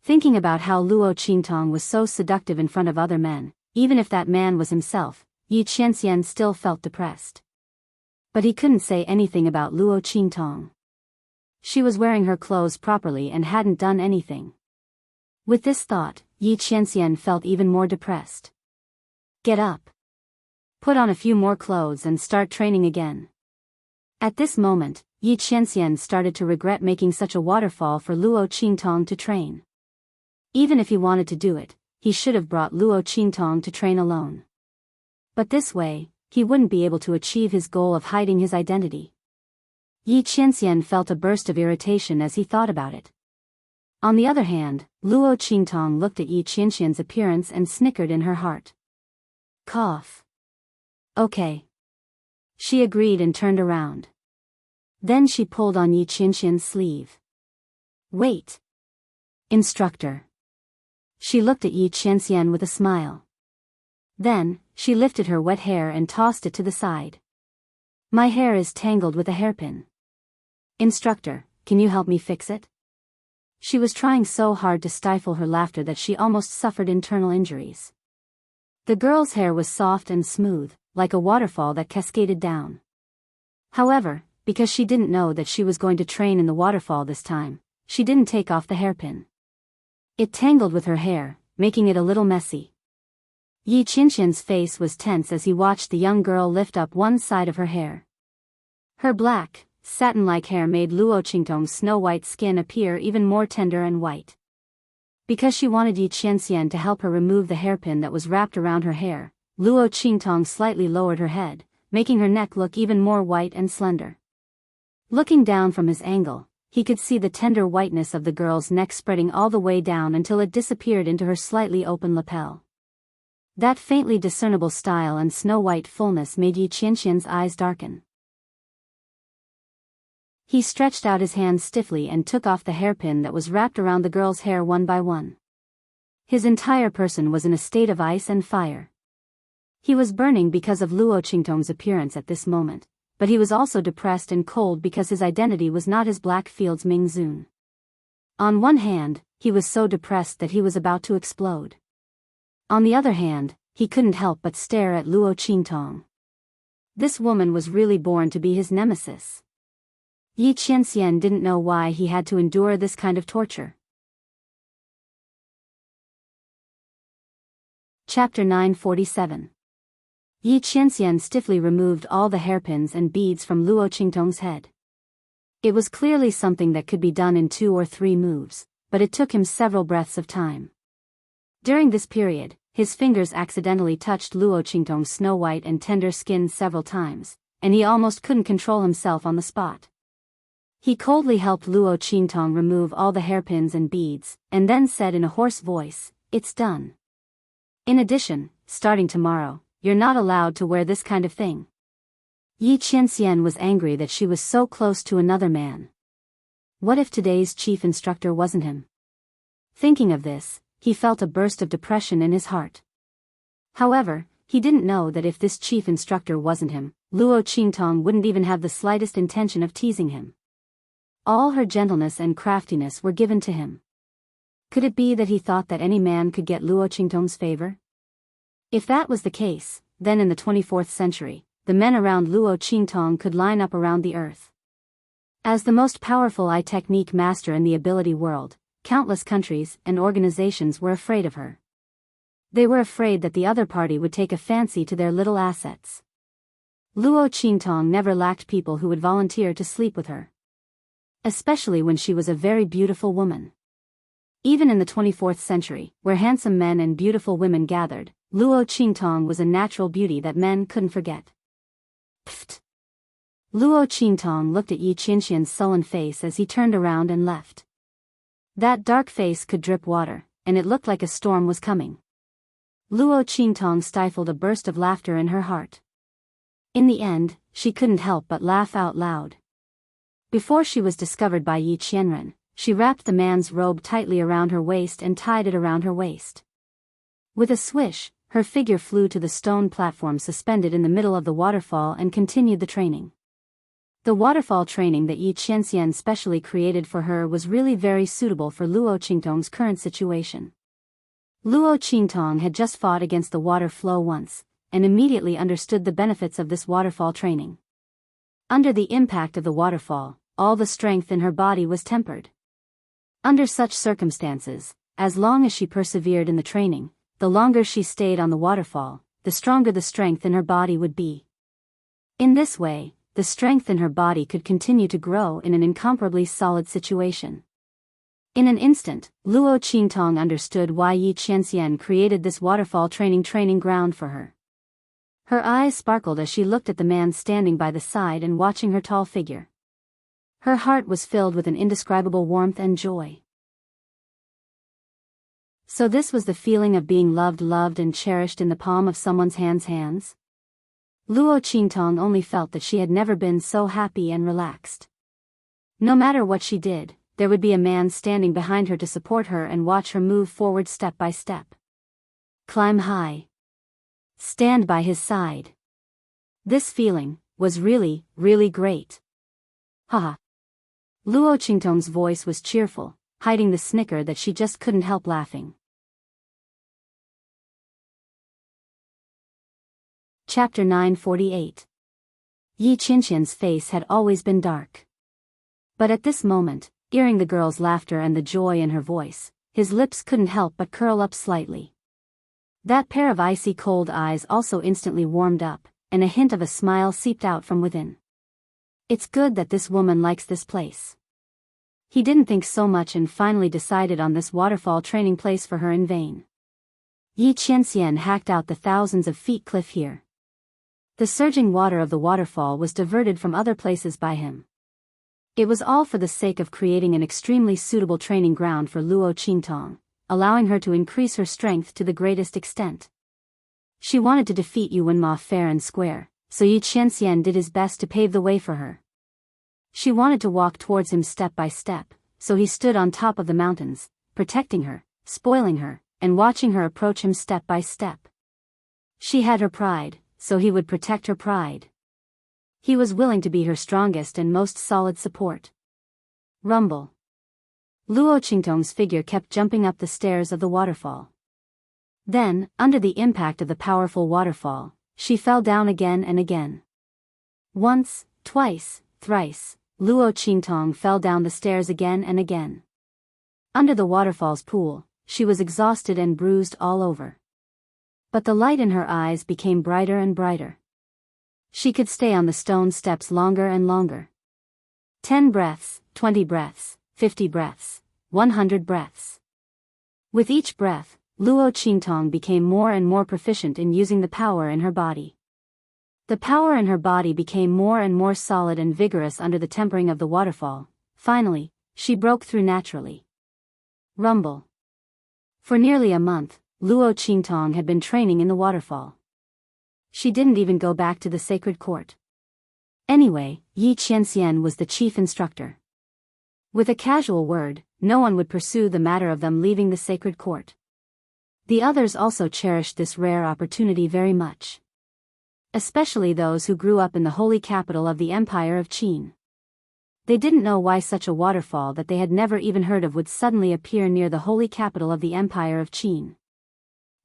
Thinking about how Luo Qingtong was so seductive in front of other men, even if that man was himself, Yi Qianxian still felt depressed. But he couldn't say anything about Luo Qingtong. She was wearing her clothes properly and hadn't done anything. With this thought, Yi Qianxian felt even more depressed. Get up. Put on a few more clothes and start training again. At this moment, Yi Qianxian started to regret making such a waterfall for Luo Qingtong to train. Even if he wanted to do it, he should have brought Luo Qingtong to train alone. But this way, he wouldn't be able to achieve his goal of hiding his identity. Yi Qianxian felt a burst of irritation as he thought about it. On the other hand, Luo Qingtong looked at Yi Qianxian's appearance and snickered in her heart. Cough. Okay. She agreed and turned around. Then she pulled on Yi Qianxian's sleeve. Wait. Instructor. She looked at Yi Qianxian with a smile. Then, she lifted her wet hair and tossed it to the side. My hair is tangled with a hairpin. Instructor, can you help me fix it? She was trying so hard to stifle her laughter that she almost suffered internal injuries. The girl's hair was soft and smooth, like a waterfall that cascaded down. However, because she didn't know that she was going to train in the waterfall this time, she didn't take off the hairpin. It tangled with her hair, making it a little messy. Yi Qianxian's face was tense as he watched the young girl lift up one side of her hair. Her black, satin-like hair made Luo Qingtong's snow-white skin appear even more tender and white. Because she wanted Yi Qianxian to help her remove the hairpin that was wrapped around her hair, Luo Qingtong slightly lowered her head, making her neck look even more white and slender. Looking down from his angle, he could see the tender whiteness of the girl's neck spreading all the way down until it disappeared into her slightly open lapel. That faintly discernible style and snow-white fullness made Yi Qianxian's eyes darken. He stretched out his hands stiffly and took off the hairpin that was wrapped around the girl's hair one by one. His entire person was in a state of ice and fire. He was burning because of Luo Qingtong's appearance at this moment, but he was also depressed and cold because his identity was not his Black Field's Ming Zun. On one hand, he was so depressed that he was about to explode. On the other hand, he couldn't help but stare at Luo Qingtong. This woman was really born to be his nemesis. Yi Qianxian didn't know why he had to endure this kind of torture. Chapter 947. Yi Qianxian stiffly removed all the hairpins and beads from Luo Qingtong's head. It was clearly something that could be done in 2 or 3 moves, but it took him several breaths of time. During this period, his fingers accidentally touched Luo Qingtong's snow-white and tender skin several times, and he almost couldn't control himself on the spot. He coldly helped Luo Qingtong remove all the hairpins and beads, and then said in a hoarse voice, "It's done. In addition, starting tomorrow, you're not allowed to wear this kind of thing." Yi Qianxian was angry that she was so close to another man. What if today's chief instructor wasn't him? Thinking of this, he felt a burst of depression in his heart. However, he didn't know that if this chief instructor wasn't him, Luo Qingtong wouldn't even have the slightest intention of teasing him. All her gentleness and craftiness were given to him. Could it be that he thought that any man could get Luo Qingtong's favor? If that was the case, then in the 24th century, the men around Luo Qingtong could line up around the earth. As the most powerful eye technique master in the ability world, countless countries and organizations were afraid of her. They were afraid that the other party would take a fancy to their little assets. Luo Qingtong never lacked people who would volunteer to sleep with her. Especially when she was a very beautiful woman. Even in the 24th century, where handsome men and beautiful women gathered, Luo Qingtong was a natural beauty that men couldn't forget. Pfft! Luo Qingtong looked at Yi Qianxian's sullen face as he turned around and left. That dark face could drip water, and it looked like a storm was coming. Luo Qingtong stifled a burst of laughter in her heart. In the end, she couldn't help but laugh out loud. Before she was discovered by Yi Qianren, she wrapped the man's robe tightly around her waist and tied it around her waist. With a swish, her figure flew to the stone platform suspended in the middle of the waterfall and continued the training. The waterfall training that Yi Qianxian specially created for her was really very suitable for Luo Qingtong's current situation. Luo Qingtong had just fought against the water flow once, and immediately understood the benefits of this waterfall training. Under the impact of the waterfall, all the strength in her body was tempered. Under such circumstances, as long as she persevered in the training, the longer she stayed on the waterfall, the stronger the strength in her body would be. In this way, the strength in her body could continue to grow in an incomparably solid situation. In an instant, Luo Qingtong understood why Yi Qianxian created this waterfall training ground for her. Her eyes sparkled as she looked at the man standing by the side and watching her tall figure. Her heart was filled with an indescribable warmth and joy. So this was the feeling of being loved and cherished in the palm of someone's hands? Luo Qingtong only felt that she had never been so happy and relaxed. No matter what she did, there would be a man standing behind her to support her and watch her move forward step by step. Climb high. Stand by his side. This feeling was really, really great. Haha. Luo Qingtong's voice was cheerful, hiding the snicker that she just couldn't help laughing. Chapter 948. Yi Qianxian's face had always been dark. But at this moment, hearing the girl's laughter and the joy in her voice, his lips couldn't help but curl up slightly. That pair of icy cold eyes also instantly warmed up, and a hint of a smile seeped out from within. It's good that this woman likes this place. He didn't think so much and finally decided on this waterfall training place for her in vain. Yi Qianxian hacked out the thousands of feet cliff here. The surging water of the waterfall was diverted from other places by him. It was all for the sake of creating an extremely suitable training ground for Luo Qingtong, allowing her to increase her strength to the greatest extent. She wanted to defeat Yuan Ma fair and square, so Yi Qianxian did his best to pave the way for her. She wanted to walk towards him step by step, so he stood on top of the mountains, protecting her, spoiling her, and watching her approach him step by step. She had her pride, so he would protect her pride. He was willing to be her strongest and most solid support. Rumble. Luo Qingtong's figure kept jumping up the stairs of the waterfall. Then, under the impact of the powerful waterfall, she fell down again and again. Once, twice, thrice, Luo Qingtong fell down the stairs again and again. Under the waterfall's pool, she was exhausted and bruised all over. But the light in her eyes became brighter and brighter. She could stay on the stone steps longer and longer. 10 breaths, 20 breaths, 50 breaths, 100 breaths. With each breath, Luo Qingtong became more and more proficient in using the power in her body. The power in her body became more and more solid and vigorous under the tempering of the waterfall. Finally, she broke through naturally. Rumble. For nearly a month, Luo Qingtong had been training in the waterfall. She didn't even go back to the sacred court. Anyway, Yi Qianxian was the chief instructor. With a casual word, no one would pursue the matter of them leaving the sacred court. The others also cherished this rare opportunity very much. Especially those who grew up in the holy capital of the Empire of Qin. They didn't know why such a waterfall that they had never even heard of would suddenly appear near the holy capital of the Empire of Qin.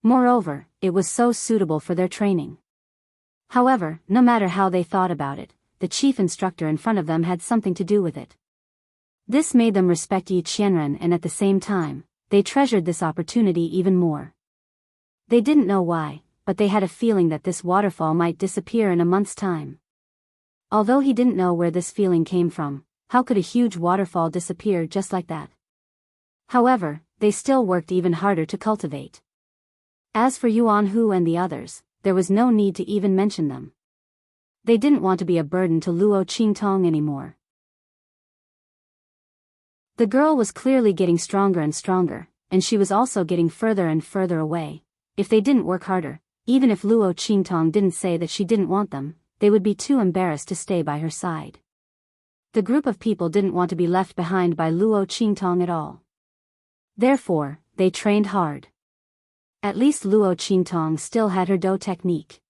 Moreover, it was so suitable for their training. However, no matter how they thought about it, the chief instructor in front of them had something to do with it. This made them respect Yi Qianren, and at the same time, they treasured this opportunity even more. They didn't know why, but they had a feeling that this waterfall might disappear in a month's time. Although he didn't know where this feeling came from, how could a huge waterfall disappear just like that? However, they still worked even harder to cultivate. As for Yuan Hu and the others, there was no need to even mention them. They didn't want to be a burden to Luo Qingtong anymore. The girl was clearly getting stronger and stronger, and she was also getting further and further away. If they didn't work harder, even if Luo Qingtong didn't say that she didn't want them, they would be too embarrassed to stay by her side. The group of people didn't want to be left behind by Luo Qingtong at all. Therefore, they trained hard. At least Luo Qingtong still had her Do technique.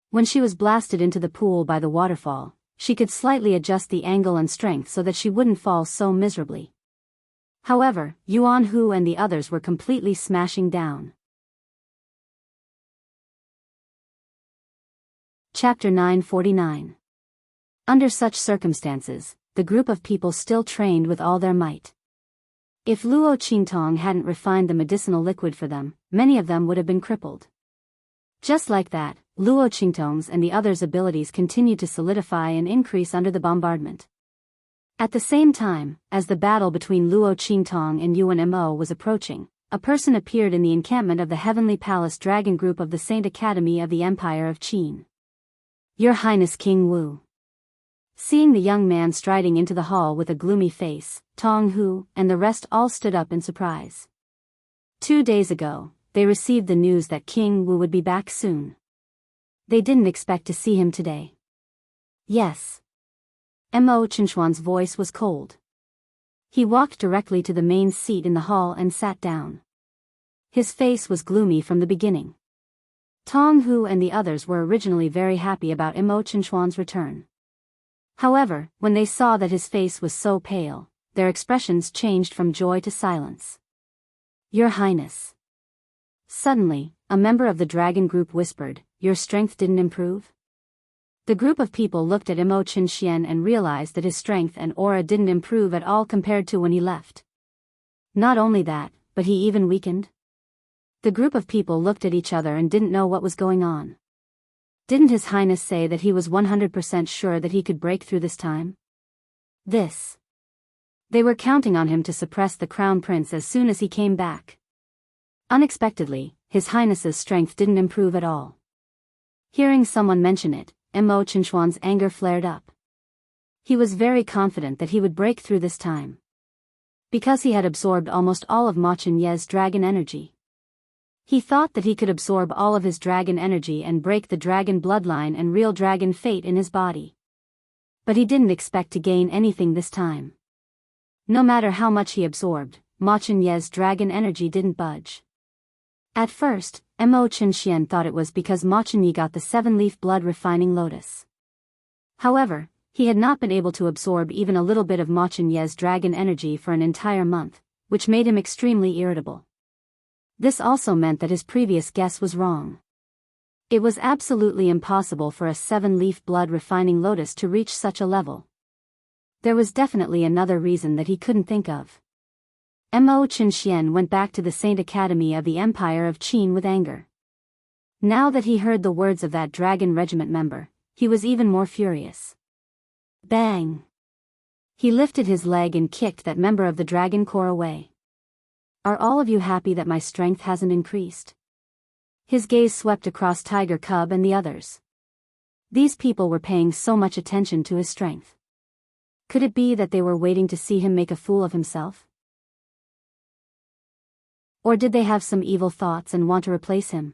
When she was blasted into the pool by the waterfall, she could slightly adjust the angle and strength so that she wouldn't fall so miserably. However, Yuan Hu and the others were completely smashing down. Chapter 949. Under such circumstances, the group of people still trained with all their might. If Luo Qingtong hadn't refined the medicinal liquid for them, many of them would have been crippled. Just like that, Luo Qingtong's and the others' abilities continued to solidify and increase under the bombardment. At the same time, as the battle between Luo Qingtong and Yuan Mo was approaching, a person appeared in the encampment of the Heavenly Palace Dragon Group of the Saint Academy of the Empire of Qin. Your Highness King Wu. Seeing the young man striding into the hall with a gloomy face, Tong Hu and the rest all stood up in surprise. 2 days ago, they received the news that King Wu would be back soon. They didn't expect to see him today. Yes. Mo Chenxuan's voice was cold. He walked directly to the main seat in the hall and sat down. His face was gloomy from the beginning. Tong Hu and the others were originally very happy about Mo Chenxuan's return. However, when they saw that his face was so pale, their expressions changed from joy to silence. Your Highness. Suddenly, a member of the dragon group whispered, your strength didn't improve? The group of people looked at Mo Chenxian and realized that his strength and aura didn't improve at all compared to when he left. Not only that, but he even weakened. The group of people looked at each other and didn't know what was going on. Didn't His Highness say that he was 100% sure that he could break through this time? They were counting on him to suppress the Crown Prince as soon as he came back. Unexpectedly, His Highness's strength didn't improve at all. Hearing someone mention it, Mo Chenxuan's anger flared up. He was very confident that he would break through this time. Because he had absorbed almost all of Ma Chenye's dragon energy. He thought that he could absorb all of his dragon energy and break the dragon bloodline and real dragon fate in his body. But he didn't expect to gain anything this time. No matter how much he absorbed, Ma Chenye's dragon energy didn't budge. At first, Mo Chenxian thought it was because Ma Chenye got the 7-leaf blood refining lotus. However, he had not been able to absorb even a little bit of Ma Chenye's dragon energy for an entire month, which made him extremely irritable. This also meant that his previous guess was wrong. It was absolutely impossible for a 7-leaf blood refining lotus to reach such a level. There was definitely another reason that he couldn't think of. Mo Chenxian went back to the Saint Academy of the Empire of Qin with anger. Now that he heard the words of that dragon regiment member, he was even more furious. Bang! He lifted his leg and kicked that member of the dragon corps away. Are all of you happy that my strength hasn't increased? His gaze swept across Tiger Cub and the others. These people were paying so much attention to his strength. Could it be that they were waiting to see him make a fool of himself? Or did they have some evil thoughts and want to replace him?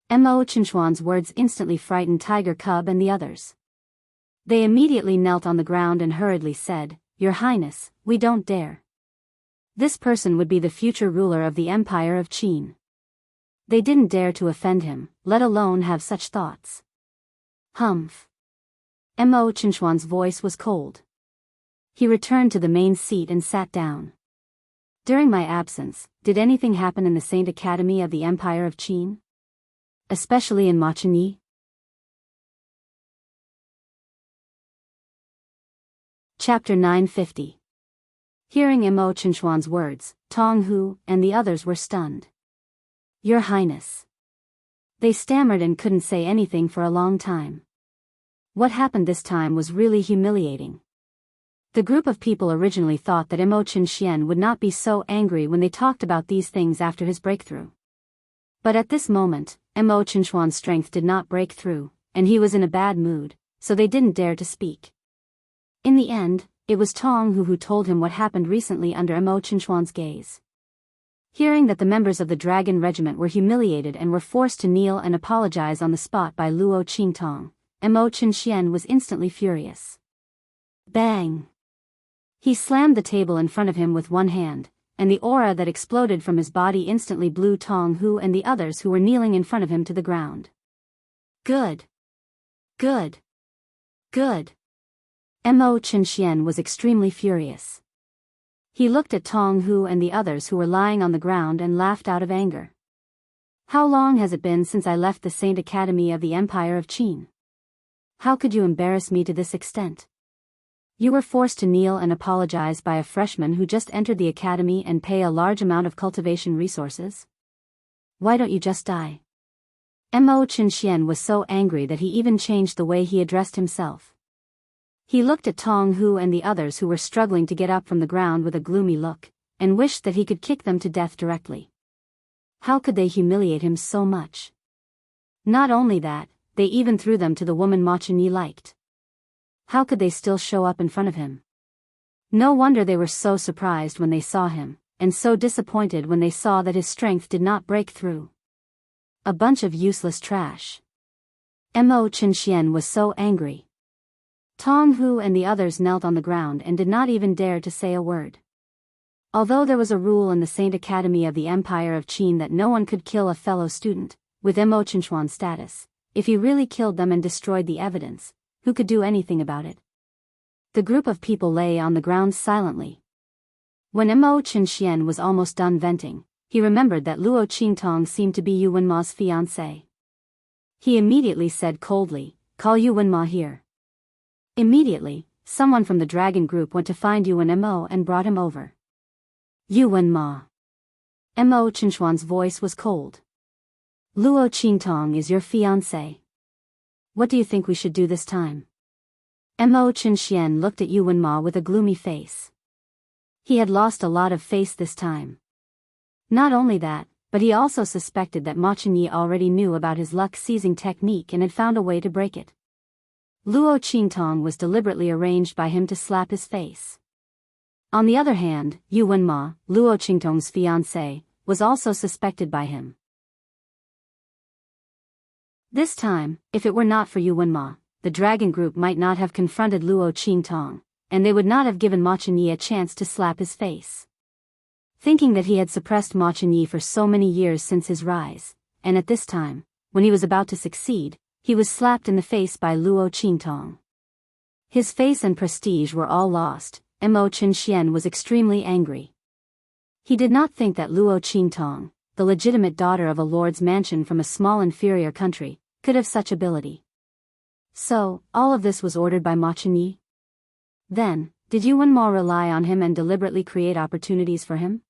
Mo Chinchuan's words instantly frightened Tiger Cub and the others. They immediately knelt on the ground and hurriedly said, "Your Highness, we don't dare." This person would be the future ruler of the Empire of Qin. They didn't dare to offend him, let alone have such thoughts. Humph. Mo Chinchuan's voice was cold. He returned to the main seat and sat down. During my absence, did anything happen in the Saint Academy of the Empire of Qin? Especially in Machinyi? Chapter 950. Hearing Mo Chinchuan's words, Tong Hu and the others were stunned. Your Highness. They stammered and couldn't say anything for a long time. What happened this time was really humiliating. The group of people originally thought that Mo Chinxian would not be so angry when they talked about these things after his breakthrough. But at this moment, Mo Chinchuan's strength did not break through, and he was in a bad mood, so they didn't dare to speak. In the end, it was Tong Hu who told him what happened recently under Mo Chinchuan's gaze. Hearing that the members of the Dragon Regiment were humiliated and were forced to kneel and apologize on the spot by Luo Qingtong, Mo Chinxian was instantly furious. Bang! He slammed the table in front of him with one hand, and the aura that exploded from his body instantly blew Tong Hu and the others who were kneeling in front of him to the ground. Good! Good! Good! Mo Chinxian was extremely furious. He looked at Tong Hu and the others who were lying on the ground and laughed out of anger. How long has it been since I left the Saint Academy of the Empire of Qin? How could you embarrass me to this extent? You were forced to kneel and apologize by a freshman who just entered the academy and pay a large amount of cultivation resources? Why don't you just die? Mo Chinxian was so angry that he even changed the way he addressed himself. He looked at Tong Hu and the others who were struggling to get up from the ground with a gloomy look, and wished that he could kick them to death directly. How could they humiliate him so much? Not only that, they even threw them to the woman Machinyi liked. How could they still show up in front of him? No wonder they were so surprised when they saw him, and so disappointed when they saw that his strength did not break through. A bunch of useless trash. Mo Chinxian was so angry. Tong Hu and the others knelt on the ground and did not even dare to say a word. Although there was a rule in the Saint Academy of the Empire of Qin that no one could kill a fellow student, with Mo Chinchuan's status, if he really killed them and destroyed the evidence, who could do anything about it? The group of people lay on the ground silently. When Mo Chinxian was almost done venting, he remembered that Luo Qingtong seemed to be Yu Wenma's fiancé. He immediately said coldly, "Call Yu Wenma here." Immediately, someone from the dragon group went to find Yu Wenmo and brought him over. Yu Wenma. Mo Chinchuan's voice was cold. Luo Qingtong is your fiancé. What do you think we should do this time? Mo Chinxian looked at Yu Wenma with a gloomy face. He had lost a lot of face this time. Not only that, but he also suspected that Machinyi already knew about his luck-seizing technique and had found a way to break it. Luo Qingtong was deliberately arranged by him to slap his face. On the other hand, Yu Wenma, Luo Qingtong's fiancé, was also suspected by him. This time, if it were not for Yu Wenma, the dragon group might not have confronted Luo Qingtong, and they would not have given Machinyi a chance to slap his face. Thinking that he had suppressed Machinyi for so many years since his rise, and at this time, when he was about to succeed, he was slapped in the face by Luo Qingtong. His face and prestige were all lost, and Mo Chinxian was extremely angry. He did not think that Luo Qingtong, the legitimate daughter of a lord's mansion from a small inferior country, could have such ability. So, all of this was ordered by Machinyi? Then, did Yu Wenma rely on him and deliberately create opportunities for him?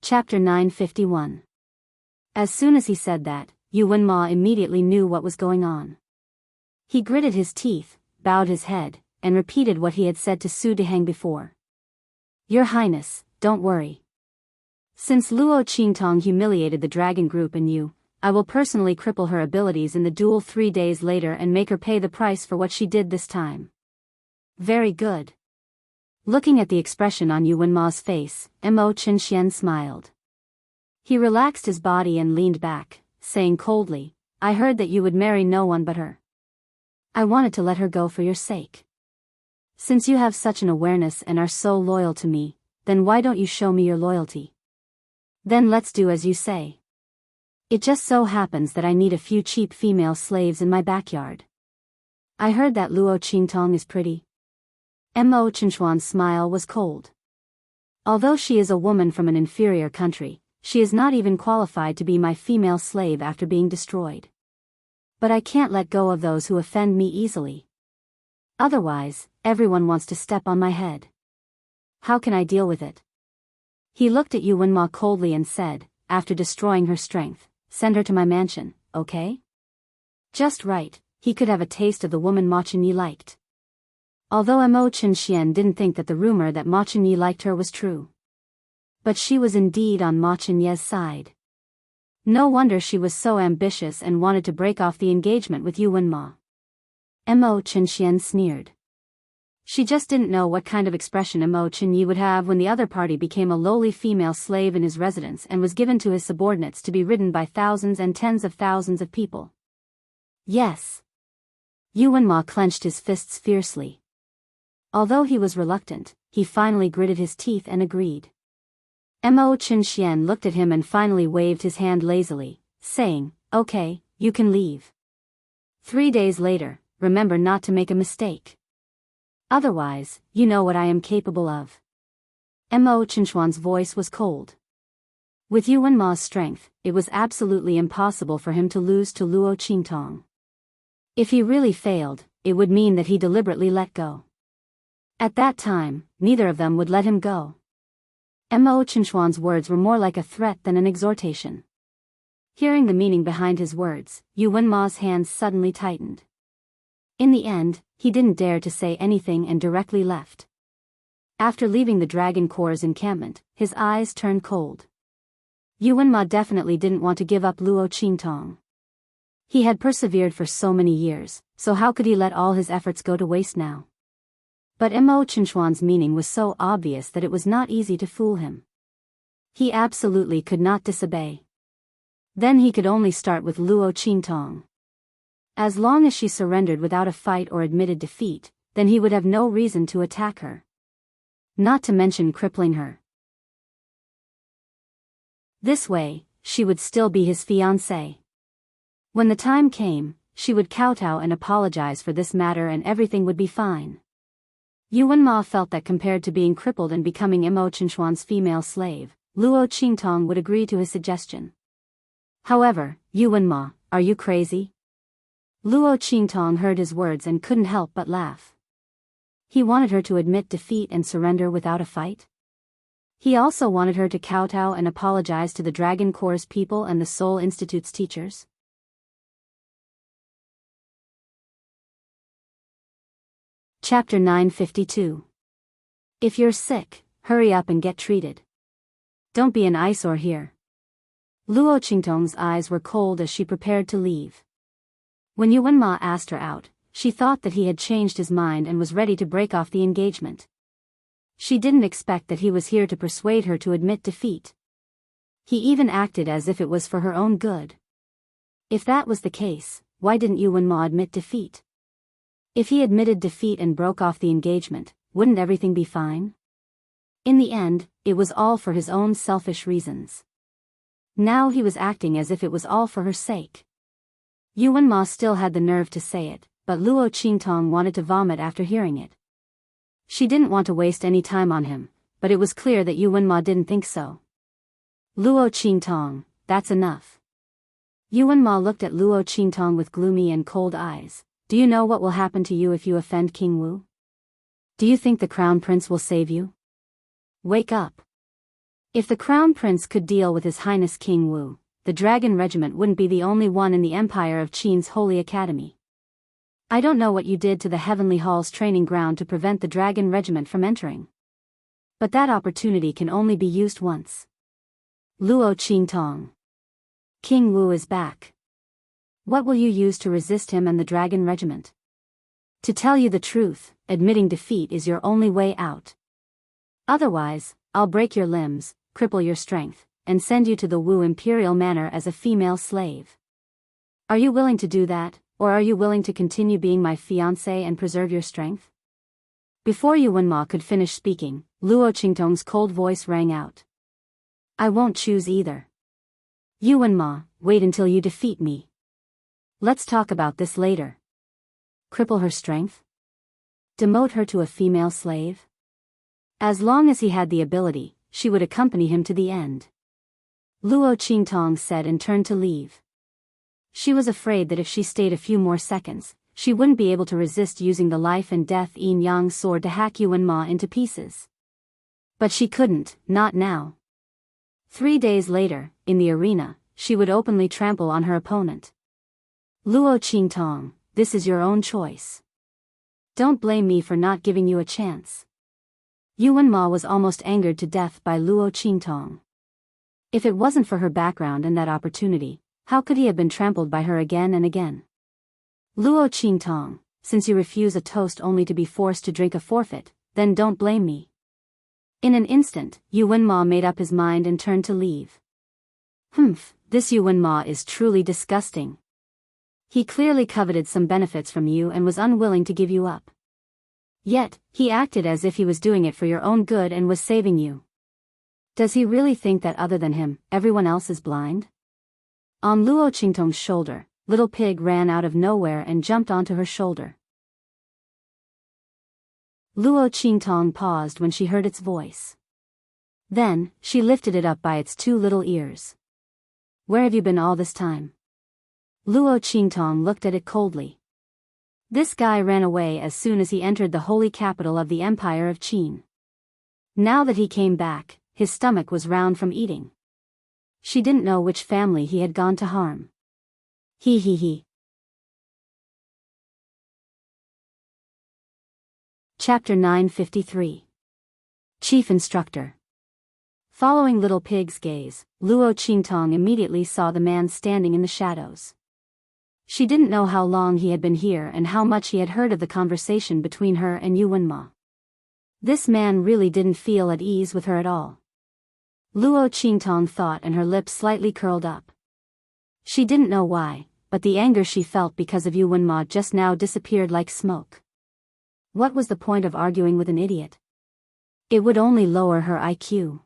Chapter 951. As soon as he said that, Yu Wenma immediately knew what was going on. He gritted his teeth, bowed his head, and repeated what he had said to Su Deheng before. Your Highness, don't worry. Since Luo Qingtong humiliated the dragon group and you, I will personally cripple her abilities in the duel 3 days later and make her pay the price for what she did this time. Very good. Looking at the expression on Yu Wenma's face, Mo Qinxian smiled. He relaxed his body and leaned back, saying coldly, I heard that you would marry no one but her. I wanted to let her go for your sake. Since you have such an awareness and are so loyal to me, then why don't you show me your loyalty? Then let's do as you say. It just so happens that I need a few cheap female slaves in my backyard. I heard that Luo Qingtong is pretty. Mo Qinchuan's smile was cold. Although she is a woman from an inferior country, she is not even qualified to be my female slave after being destroyed. But I can't let go of those who offend me easily. Otherwise, everyone wants to step on my head. How can I deal with it? He looked at Yu Wenma coldly and said, after destroying her strength, send her to my mansion, okay? Just right, he could have a taste of the woman Ma Chenyi liked. Although Mo Qinxian didn't think that the rumor that Ma Chenyi liked her was true. But she was indeed on Ma Chenyi's side. No wonder she was so ambitious and wanted to break off the engagement with Yu Wenma. Mo Qinxian sneered. She just didn't know what kind of expression Mo Chenyi would have when the other party became a lowly female slave in his residence and was given to his subordinates to be ridden by thousands and tens of thousands of people. Yes. Yu Wenma clenched his fists fiercely. Although he was reluctant, he finally gritted his teeth and agreed. Mo Qinxian looked at him and finally waved his hand lazily, saying, okay, you can leave. 3 days later, remember not to make a mistake. Otherwise, you know what I am capable of. Mo Qinchuan's voice was cold. With Yu Wenma's strength, it was absolutely impossible for him to lose to Luo Qingtong. If he really failed, it would mean that he deliberately let go. At that time, neither of them would let him go. Mo Qinchuan's words were more like a threat than an exhortation. Hearing the meaning behind his words, Yu Wenma's hands suddenly tightened. In the end, he didn't dare to say anything and directly left. After leaving the Dragon Corps' encampment, his eyes turned cold. Yu Wenma definitely didn't want to give up Luo Qingtong. He had persevered for so many years, so how could he let all his efforts go to waste now? But Mo Qinchuan's meaning was so obvious that it was not easy to fool him. He absolutely could not disobey. Then he could only start with Luo Qingtong. As long as she surrendered without a fight or admitted defeat, then he would have no reason to attack her. Not to mention crippling her. This way, she would still be his fiancée. When the time came, she would kowtow and apologize for this matter and everything would be fine. Yu Wenma felt that compared to being crippled and becoming Mo Qinchuan's female slave, Luo Qingtong would agree to his suggestion. However, Yu Wenma, are you crazy? Luo Qingtong heard his words and couldn't help but laugh. He wanted her to admit defeat and surrender without a fight. He also wanted her to kowtow and apologize to the Dragon Corps' people and the Seoul Institute's teachers. Chapter 952. If you're sick, hurry up and get treated. Don't be an eyesore here. Luo Qingtong's eyes were cold as she prepared to leave. When Yu Wenma asked her out, she thought that he had changed his mind and was ready to break off the engagement. She didn't expect that he was here to persuade her to admit defeat. He even acted as if it was for her own good. If that was the case, why didn't Yu Wenma admit defeat? If he admitted defeat and broke off the engagement, wouldn't everything be fine? In the end, it was all for his own selfish reasons. Now he was acting as if it was all for her sake. Yu Wenma still had the nerve to say it, but Luo Qingtong wanted to vomit after hearing it. She didn't want to waste any time on him, but it was clear that Yu Wenma didn't think so. Luo Qingtong, that's enough. Yu Wenma looked at Luo Qingtong with gloomy and cold eyes. Do you know what will happen to you if you offend King Wu? Do you think the Crown Prince will save you? Wake up. If the Crown Prince could deal with His Highness King Wu, the Dragon Regiment wouldn't be the only one in the Empire of Qin's Holy Academy. I don't know what you did to the Heavenly Hall's training ground to prevent the Dragon Regiment from entering. But that opportunity can only be used once. Luo Qingtong. King Wu is back. What will you use to resist him and the Dragon Regiment? To tell you the truth, admitting defeat is your only way out. Otherwise, I'll break your limbs, cripple your strength, and send you to the Wu Imperial Manor as a female slave. Are you willing to do that, or are you willing to continue being my fiancé and preserve your strength? Before Yu Wenma could finish speaking, Luo Qingtong's cold voice rang out. I won't choose either. Yu Wenma, wait until you defeat me. Let's talk about this later. Cripple her strength? Demote her to a female slave? As long as he had the ability, she would accompany him to the end. Luo Qingtong said and turned to leave. She was afraid that if she stayed a few more seconds, she wouldn't be able to resist using the life and death yin yang sword to hack Yu Wenma into pieces. But she couldn't, not now. 3 days later, in the arena, she would openly trample on her opponent. Luo Qingtong, this is your own choice. Don't blame me for not giving you a chance. Yu Wenma was almost angered to death by Luo Qingtong. If it wasn't for her background and that opportunity, how could he have been trampled by her again and again? Luo Qingtong, since you refuse a toast only to be forced to drink a forfeit, then don't blame me. In an instant, Yu Wenma made up his mind and turned to leave. This Yu Wenma is truly disgusting. He clearly coveted some benefits from you and was unwilling to give you up. Yet, he acted as if he was doing it for your own good and was saving you. Does he really think that other than him, everyone else is blind? On Luo Qingtong's shoulder, Little Pig ran out of nowhere and jumped onto her shoulder. Luo Qingtong paused when she heard its voice. Then, she lifted it up by its 2 little ears. Where have you been all this time? Luo Qingtong looked at it coldly. This guy ran away as soon as he entered the holy capital of the Empire of Qin. Now that he came back, his stomach was round from eating. She didn't know which family he had gone to harm. He. Chapter 953. Chief Instructor. Following Little Pig's gaze, Luo Qingtong immediately saw the man standing in the shadows. She didn't know how long he had been here and how much he had heard of the conversation between her and Yu Wenma. This man really didn't feel at ease with her at all. Luo Qingtong thought, and her lips slightly curled up. She didn't know why, but the anger she felt because of Yu Wenma just now disappeared like smoke. What was the point of arguing with an idiot? It would only lower her IQ.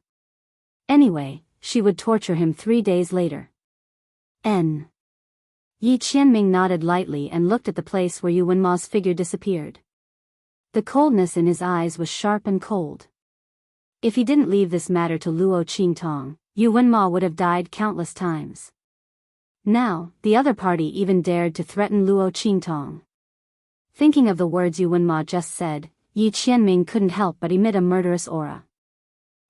Anyway, she would torture him 3 days later. Yi Qianming nodded lightly and looked at the place where Yu Wenma's figure disappeared. The coldness in his eyes was sharp and cold. If he didn't leave this matter to Luo Qingtong, Yu Wenma would have died countless times. Now, the other party even dared to threaten Luo Qingtong. Thinking of the words Yu Wenma just said, Yi Qianming couldn't help but emit a murderous aura.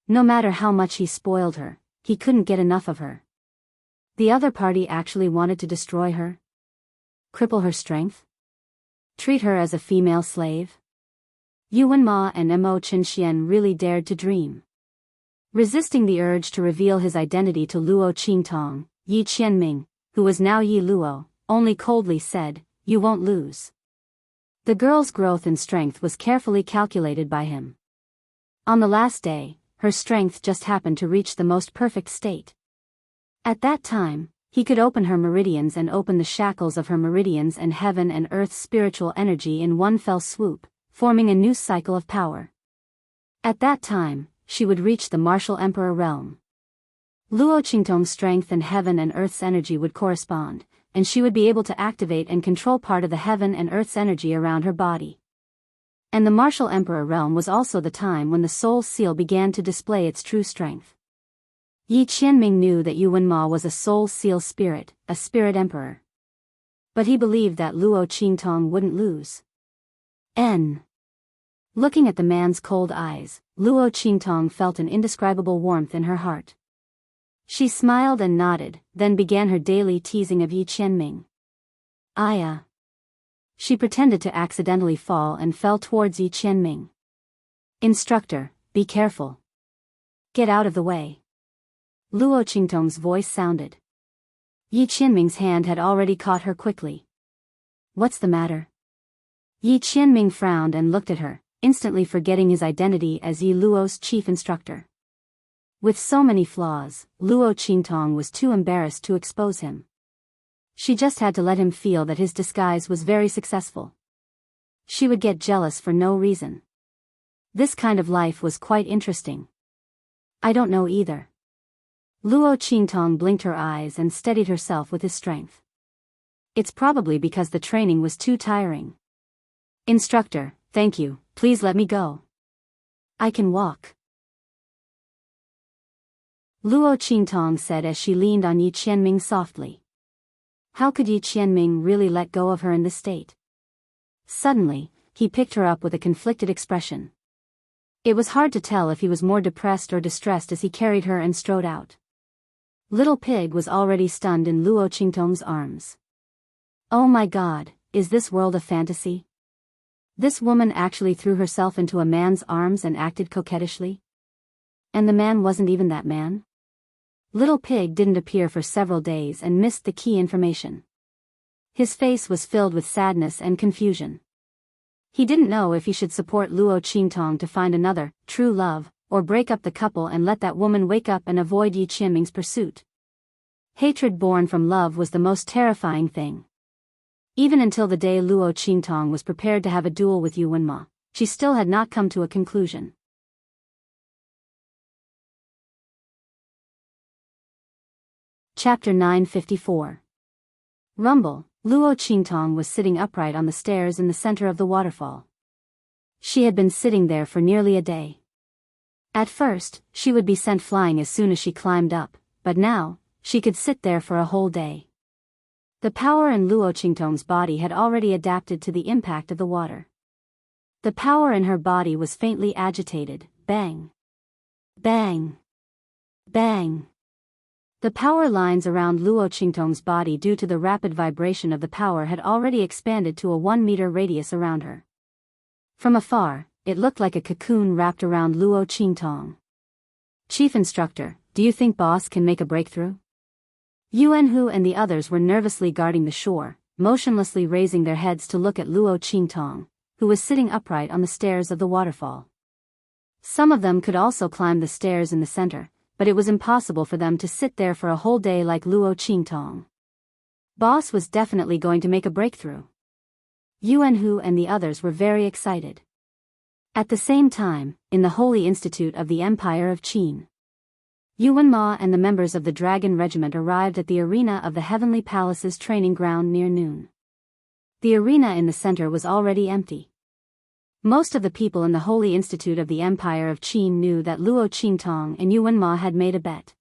No matter how much he spoiled her, he couldn't get enough of her. The other party actually wanted to destroy her? Cripple her strength? Treat her as a female slave? Yu Wenma and Mo Qinxian really dared to dream. Resisting the urge to reveal his identity to Luo Qingtong, Yi Qianming, who was now Yi Luo, only coldly said, "You won't lose." The girl's growth in strength was carefully calculated by him. On the last day, her strength just happened to reach the most perfect state. At that time, he could open her meridians and open the shackles of her meridians and heaven and earth's spiritual energy in one fell swoop, forming a new cycle of power. At that time, she would reach the martial emperor realm. Luo Qingtong's strength and heaven and earth's energy would correspond, and she would be able to activate and control part of the heaven and earth's energy around her body. And the martial emperor realm was also the time when the soul seal began to display its true strength. Yi Qianming knew that Yu Wenma was a soul seal spirit, a spirit emperor. But he believed that Luo Qingtong wouldn't lose. Luo Looking at the man's cold eyes, Luo Qingtong felt an indescribable warmth in her heart. She smiled and nodded, then began her daily teasing of Yi Qianming. Aya. She pretended to accidentally fall and fell towards Yi Qianming. Instructor, be careful. Get out of the way. Luo Qingtong's voice sounded. Yi Qianming's hand had already caught her quickly. What's the matter? Yi Qianming frowned and looked at her, instantly forgetting his identity as Yi Luo's chief instructor. With so many flaws, Luo Qingtong was too embarrassed to expose him. She just had to let him feel that his disguise was very successful. She would get jealous for no reason. This kind of life was quite interesting. I don't know either. Luo Qingtong blinked her eyes and steadied herself with his strength. It's probably because the training was too tiring. Instructor, thank you, please let me go. I can walk. Luo Qingtong said as she leaned on Yi Qianming softly. How could Yi Qianming really let go of her in this state? Suddenly, he picked her up with a conflicted expression. It was hard to tell if he was more depressed or distressed as he carried her and strode out. Little Pig was already stunned in Luo Qingtong's arms. Oh my God, is this world a fantasy? This woman actually threw herself into a man's arms and acted coquettishly? And the man wasn't even that man? Little Pig didn't appear for several days and missed the key information. His face was filled with sadness and confusion. He didn't know if he should support Luo Qingtong to find another, true love, or break up the couple and let that woman wake up and avoid Yi Qianming's pursuit. Hatred born from love was the most terrifying thing. Even until the day Luo Qingtong was prepared to have a duel with Yu Wenma, she still had not come to a conclusion. Chapter 954. Rumble. Luo Qingtong was sitting upright on the stairs in the center of the waterfall. She had been sitting there for nearly a day. At first, she would be sent flying as soon as she climbed up, but now, she could sit there for a whole day. The power in Luo Qingtong's body had already adapted to the impact of the water. The power in her body was faintly agitated. Bang. Bang. Bang. The power lines around Luo Qingtong's body due to the rapid vibration of the power had already expanded to a 1-meter radius around her. From afar, it looked like a cocoon wrapped around Luo Qingtong. Chief Instructor, do you think boss can make a breakthrough? Yuanhu and the others were nervously guarding the shore, motionlessly raising their heads to look at Luo Qingtong, who was sitting upright on the stairs of the waterfall. Some of them could also climb the stairs in the center, but it was impossible for them to sit there for a whole day like Luo Qingtong. Boss was definitely going to make a breakthrough. Yuanhu and the others were very excited. At the same time, in the Holy Institute of the Empire of Qin, Yu Wenma and the members of the Dragon Regiment arrived at the arena of the Heavenly Palace's training ground near noon. The arena in the center was already empty. Most of the people in the Holy Institute of the Empire of Qin knew that Luo Qingtong and Yu Wenma had made a bet.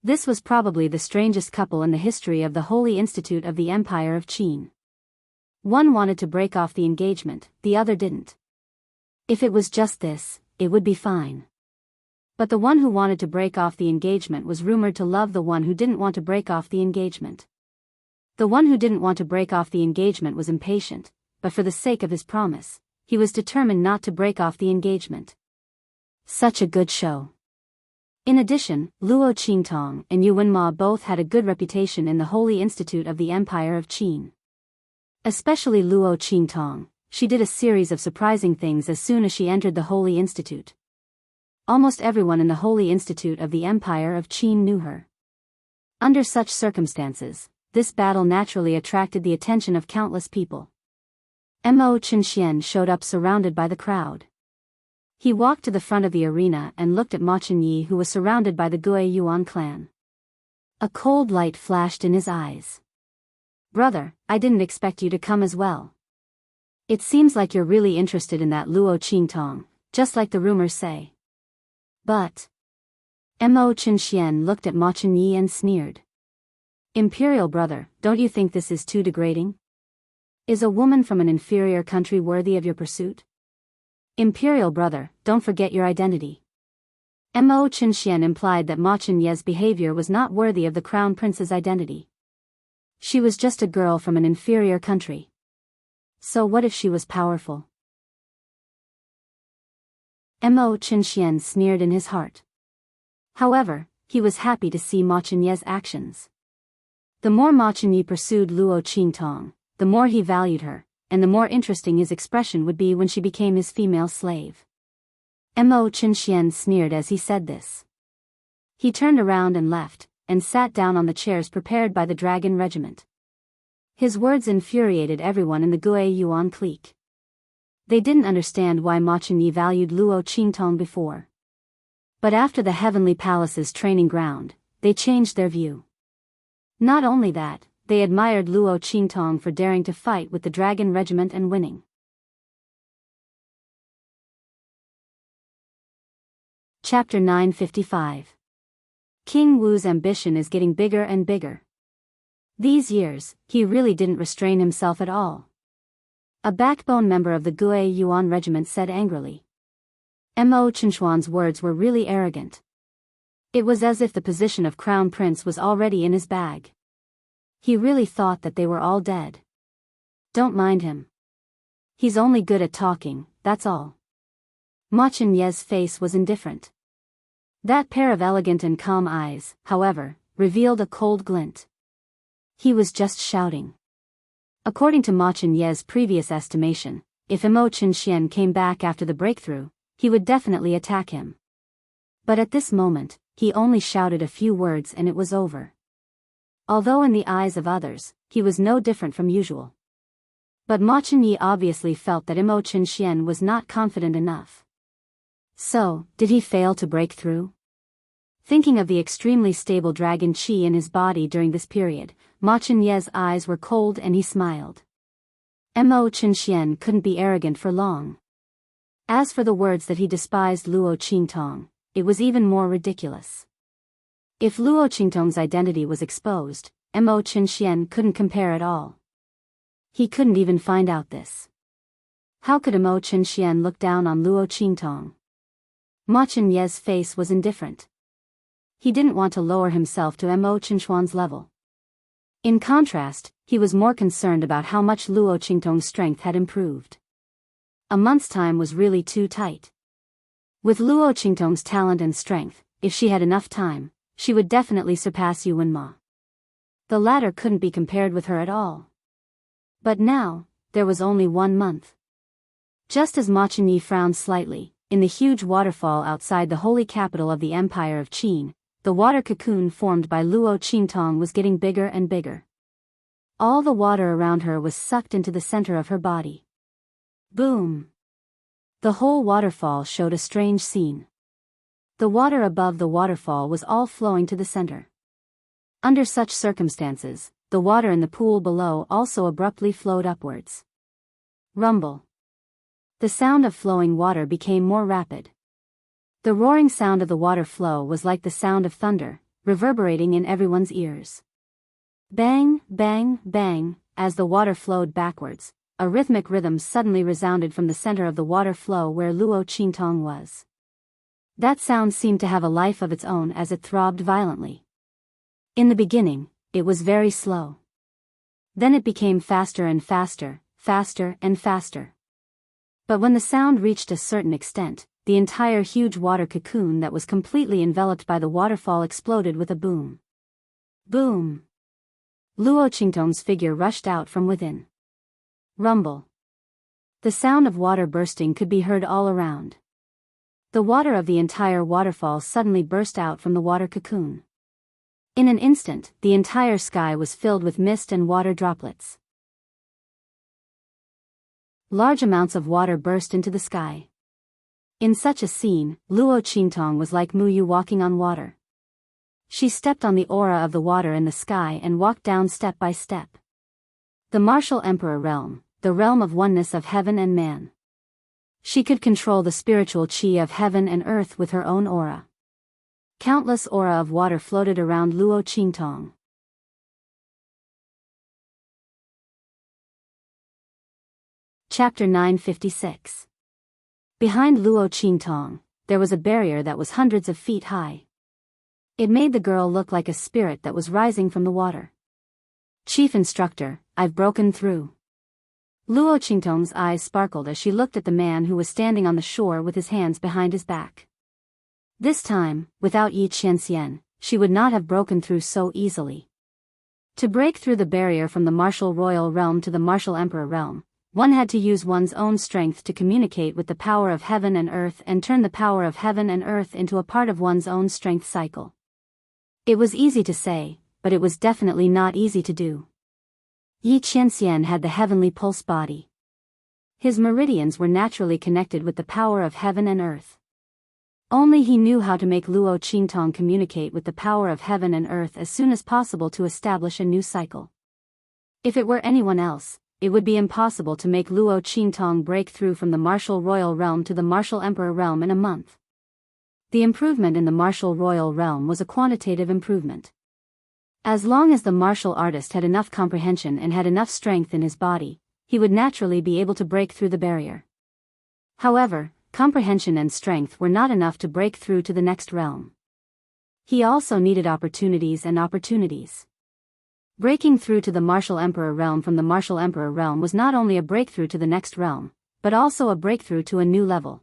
This was probably the strangest couple in the history of the Holy Institute of the Empire of Qin. One wanted to break off the engagement, the other didn't. If it was just this, it would be fine. But the one who wanted to break off the engagement was rumored to love the one who didn't want to break off the engagement. The one who didn't want to break off the engagement was impatient, but for the sake of his promise, he was determined not to break off the engagement. Such a good show. In addition, Luo Qingtong and Yu Wenma both had a good reputation in the Holy Institute of the Empire of Qin. Especially Luo Qingtong, she did a series of surprising things as soon as she entered the Holy Institute. Almost everyone in the Holy Institute of the Empire of Qin knew her. Under such circumstances, this battle naturally attracted the attention of countless people. Mo Chenxian showed up surrounded by the crowd. He walked to the front of the arena and looked at Ma Chenyi, who was surrounded by the Gui Yuan clan. A cold light flashed in his eyes. Brother, I didn't expect you to come as well. It seems like you're really interested in that Luo Qingtong, just like the rumors say. But Mo Chenxian looked at Ma Chenyi and sneered. Imperial brother, don't you think this is too degrading? Is a woman from an inferior country worthy of your pursuit? Imperial brother, don't forget your identity. Mo Qinxian implied that Ma Qinye's behavior was not worthy of the crown prince's identity. She was just a girl from an inferior country. So what if she was powerful? Mo Qinxian sneered in his heart. However, he was happy to see Ma Qinye's actions. The more Ma Qinye pursued Luo Qingtong, the more he valued her, and the more interesting his expression would be when she became his female slave. Mo Qinxian sneered as he said this. He turned around and left, and sat down on the chairs prepared by the dragon regiment. His words infuriated everyone in the Gui Yuan clique. They didn't understand why Ma Qinye valued Luo Qingtong before. But after the Heavenly Palace's training ground, they changed their view. Not only that, they admired Luo Qingtong for daring to fight with the dragon regiment and winning. Chapter 955. King Wu's ambition is getting bigger and bigger. These years, he really didn't restrain himself at all. A backbone member of the Gui Yuan regiment said angrily. Mo Qinxuan's words were really arrogant. It was as if the position of crown prince was already in his bag. He really thought that they were all dead. Don't mind him. He's only good at talking, that's all. Ma Qinye's face was indifferent. That pair of elegant and calm eyes, however, revealed a cold glint. He was just shouting. According to Ma Qinye's previous estimation, if Mo Qinxian came back after the breakthrough, he would definitely attack him. But at this moment, he only shouted a few words and it was over. Although in the eyes of others, he was no different from usual. But Ma Qinye obviously felt that Mo Qinxian was not confident enough. So, did he fail to break through? Thinking of the extremely stable dragon qi in his body during this period, Ma Qinye's eyes were cold and he smiled. Mo Qinxian couldn't be arrogant for long. As for the words that he despised Luo Qingtong, it was even more ridiculous. If Luo Qingtong's identity was exposed, Mo Qinxian couldn't compare at all. He couldn't even find out this. How could Mo Qinxian look down on Luo Qingtong? Ma Qinye's face was indifferent. He didn't want to lower himself to Mo Qinxuan's level. In contrast, he was more concerned about how much Luo Qingtong's strength had improved. A month's time was really too tight. With Luo Qingtong's talent and strength, if she had enough time, she would definitely surpass Yuan Ma. The latter couldn't be compared with her at all. But now, there was only 1 month. Just as Ma Qinye frowned slightly, in the huge waterfall outside the holy capital of the Empire of Qin, the water cocoon formed by Luo Qingtong was getting bigger and bigger. All the water around her was sucked into the center of her body. Boom! The whole waterfall showed a strange scene. The water above the waterfall was all flowing to the center. Under such circumstances, the water in the pool below also abruptly flowed upwards. Rumble. The sound of flowing water became more rapid. The roaring sound of the water flow was like the sound of thunder, reverberating in everyone's ears. Bang, bang, bang, as the water flowed backwards, a rhythmic rhythm suddenly resounded from the center of the water flow where Luo Qingtong was. That sound seemed to have a life of its own as it throbbed violently. In the beginning, it was very slow. Then it became faster and faster, faster and faster. But when the sound reached a certain extent, the entire huge water cocoon that was completely enveloped by the waterfall exploded with a boom. Boom! Luo Qingtong's figure rushed out from within. Rumble. The sound of water bursting could be heard all around. The water of the entire waterfall suddenly burst out from the water cocoon. In an instant, the entire sky was filled with mist and water droplets. Large amounts of water burst into the sky. In such a scene, Luo Qingtong was like Muyu walking on water. She stepped on the aura of the water in the sky and walked down step by step. The martial emperor realm, the realm of oneness of heaven and man. She could control the spiritual qi of heaven and earth with her own aura. Countless aura of water floated around Luo Qingtong. Chapter 956. Behind Luo Qingtong, there was a barrier that was hundreds of feet high. It made the girl look like a spirit that was rising from the water. Chief Instructor, I've broken through. Luo Qingtong's eyes sparkled as she looked at the man who was standing on the shore with his hands behind his back. This time, without Yi Qianxian, she would not have broken through so easily. To break through the barrier from the martial royal realm to the martial emperor realm, one had to use one's own strength to communicate with the power of heaven and earth and turn the power of heaven and earth into a part of one's own strength cycle. It was easy to say, but it was definitely not easy to do. Yi Qianxian had the heavenly pulse body. His meridians were naturally connected with the power of heaven and earth. Only he knew how to make Luo Qingtong communicate with the power of heaven and earth as soon as possible to establish a new cycle. If it were anyone else, it would be impossible to make Luo Qingtong break through from the martial royal realm to the martial emperor realm in a month. The improvement in the martial royal realm was a quantitative improvement. As long as the martial artist had enough comprehension and had enough strength in his body, he would naturally be able to break through the barrier. However, comprehension and strength were not enough to break through to the next realm. He also needed opportunities and opportunities. Breaking through to the martial emperor realm from the martial emperor realm was not only a breakthrough to the next realm, but also a breakthrough to a new level.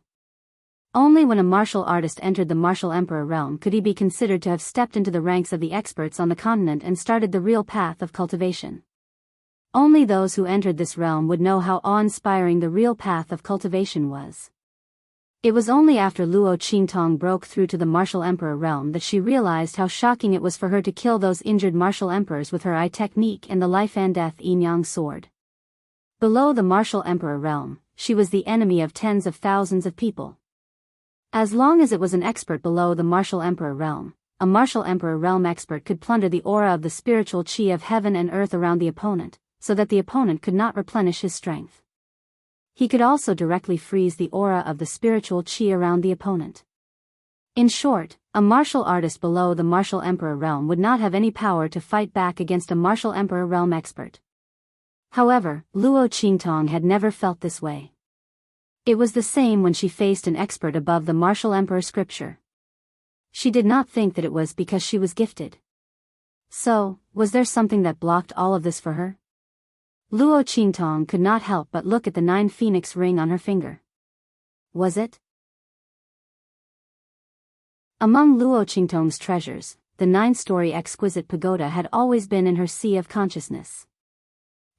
Only when a martial artist entered the martial emperor realm could he be considered to have stepped into the ranks of the experts on the continent and started the real path of cultivation. Only those who entered this realm would know how awe-inspiring the real path of cultivation was. It was only after Luo Qingtong broke through to the martial emperor realm that she realized how shocking it was for her to kill those injured martial emperors with her eye technique and the life and death yin-yang sword. Below the martial emperor realm, she was the enemy of tens of thousands of people. As long as it was an expert below the martial emperor realm, a martial emperor realm expert could plunder the aura of the spiritual chi of heaven and earth around the opponent, so that the opponent could not replenish his strength. He could also directly freeze the aura of the spiritual chi around the opponent. In short, a martial artist below the martial emperor realm would not have any power to fight back against a martial emperor realm expert. However, Luo Qingtong had never felt this way. It was the same when she faced an expert above the martial emperor scripture. She did not think that it was because she was gifted. So, was there something that blocked all of this for her? Luo Qingtong could not help but look at the 9 phoenix ring on her finger. Was it? Among Luo Qingtong's treasures, the 9-story exquisite pagoda had always been in her sea of consciousness.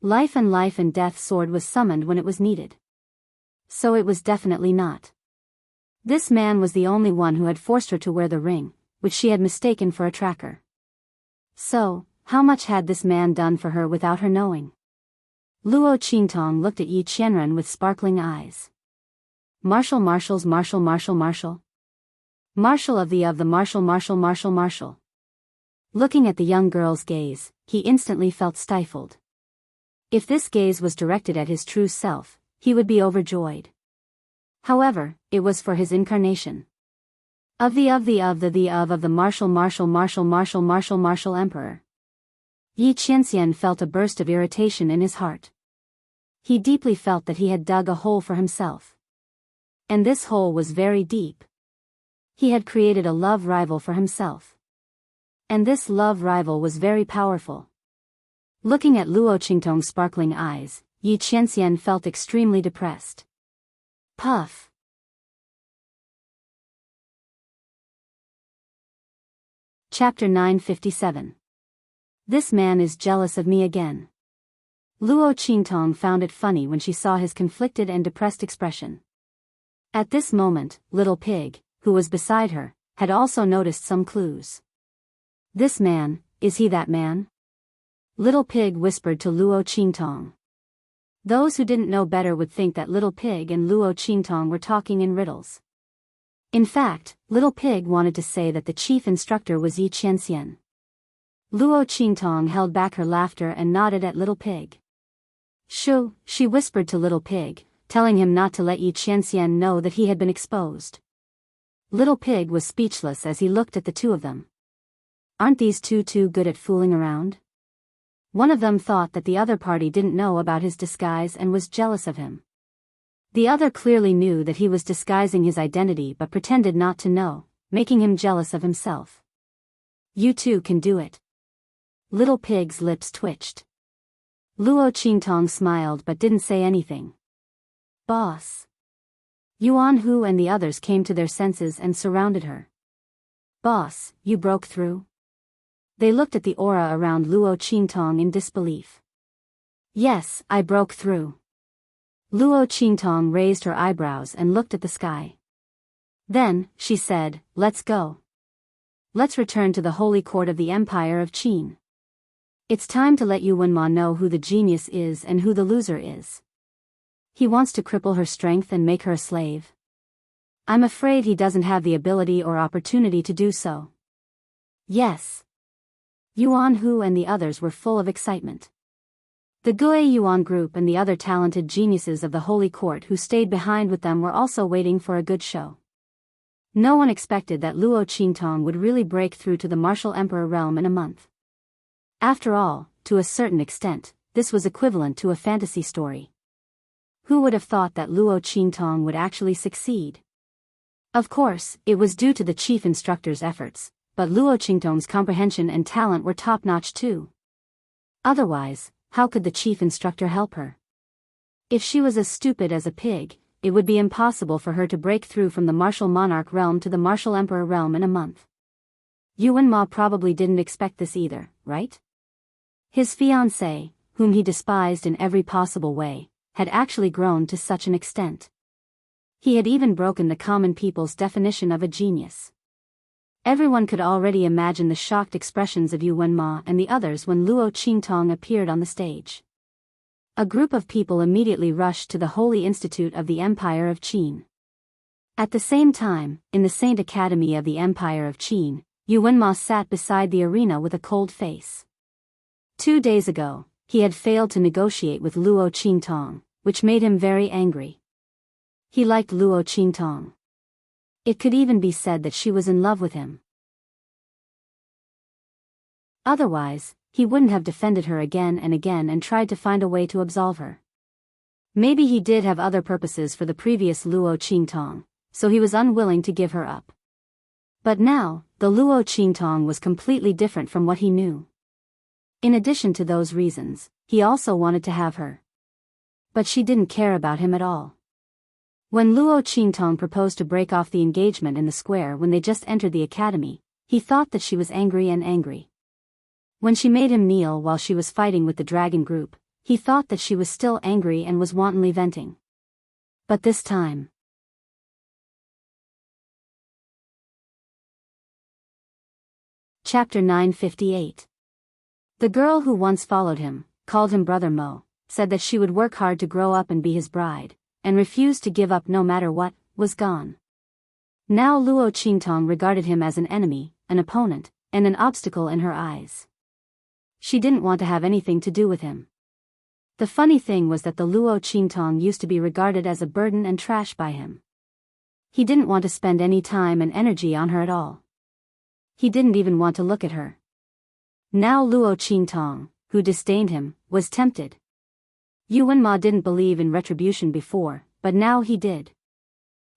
Life and death sword was summoned when it was needed. So it was definitely not. This man was the only one who had forced her to wear the ring, which she had mistaken for a tracker. So, how much had this man done for her without her knowing? Luo Qingtong looked at Yi Qianren with sparkling eyes. Martial of the martial. Looking at the young girl's gaze, he instantly felt stifled. If this gaze was directed at his true self, he would be overjoyed. However, it was for his incarnation. Of the martial emperor. Yi Qianxian felt a burst of irritation in his heart. He deeply felt that he had dug a hole for himself. And this hole was very deep. He had created a love rival for himself. And this love rival was very powerful. Looking at Luo Qingtong's sparkling eyes, Yi Qianxian felt extremely depressed. Puff. Chapter 957. This man is jealous of me again. Luo Qingtong found it funny when she saw his conflicted and depressed expression. At this moment, Little Pig, who was beside her, had also noticed some clues. This man, is he that man? Little Pig whispered to Luo Qingtong. Those who didn't know better would think that Little Pig and Luo Qingtong were talking in riddles. In fact, Little Pig wanted to say that the chief instructor was Yi Qianxian. Luo Qingtong held back her laughter and nodded at Little Pig. Shoo, she whispered to Little Pig, telling him not to let Yi Qianxian know that he had been exposed. Little Pig was speechless as he looked at the two of them. Aren't these two too good at fooling around? One of them thought that the other party didn't know about his disguise and was jealous of him. The other clearly knew that he was disguising his identity but pretended not to know, making him jealous of himself. You too can do it. Little Pig's lips twitched. Luo Qingtong smiled but didn't say anything. Boss. Yuan Hu and the others came to their senses and surrounded her. Boss, you broke through? They looked at the aura around Luo Qingtong in disbelief. Yes, I broke through. Luo Qingtong raised her eyebrows and looked at the sky. Then, she said, let's go. Let's return to the holy court of the Empire of Qin. It's time to let Yu Wenma know who the genius is and who the loser is. He wants to cripple her strength and make her a slave. I'm afraid he doesn't have the ability or opportunity to do so. Yes. Yuan Hu and the others were full of excitement. The Gue Yuan group and the other talented geniuses of the Holy Court who stayed behind with them were also waiting for a good show. No one expected that Luo Qingtong would really break through to the martial emperor realm in a month. After all, to a certain extent, this was equivalent to a fantasy story. Who would have thought that Luo Qingtong would actually succeed? Of course, it was due to the chief instructor's efforts, but Luo Qingtong's comprehension and talent were top-notch too. Otherwise, how could the chief instructor help her? If she was as stupid as a pig, it would be impossible for her to break through from the martial monarch realm to the martial emperor realm in a month. Yu Wenma probably didn't expect this either, right? His fiancée, whom he despised in every possible way, had actually grown to such an extent. He had even broken the common people's definition of a genius. Everyone could already imagine the shocked expressions of Yu Wenma and the others when Luo Qingtong appeared on the stage. A group of people immediately rushed to the Holy Institute of the Empire of Qin. At the same time, in the Saint Academy of the Empire of Qin, Yu Wenma sat beside the arena with a cold face. 2 days ago, he had failed to negotiate with Luo Qingtong, which made him very angry. He liked Luo Qingtong. It could even be said that she was in love with him. Otherwise, he wouldn't have defended her again and again and tried to find a way to absolve her. Maybe he did have other purposes for the previous Luo Qingtong, so he was unwilling to give her up. But now, the Luo Qingtong was completely different from what he knew. In addition to those reasons, he also wanted to have her. But she didn't care about him at all. When Luo Qingtong proposed to break off the engagement in the square when they just entered the academy, he thought that she was angry. When she made him kneel while she was fighting with the dragon group, he thought that she was still angry and was wantonly venting. But this time. Chapter 958. The girl who once followed him, called him Brother Mo, said that she would work hard to grow up and be his bride, and refused to give up no matter what, was gone. Now Luo Qingtong regarded him as an enemy, an opponent, and an obstacle in her eyes. She didn't want to have anything to do with him. The funny thing was that the Luo Qingtong used to be regarded as a burden and trash by him. He didn't want to spend any time and energy on her at all. He didn't even want to look at her. Now Luo Qingtong, who disdained him, was tempted. Yu Wenma didn't believe in retribution before, but now he did.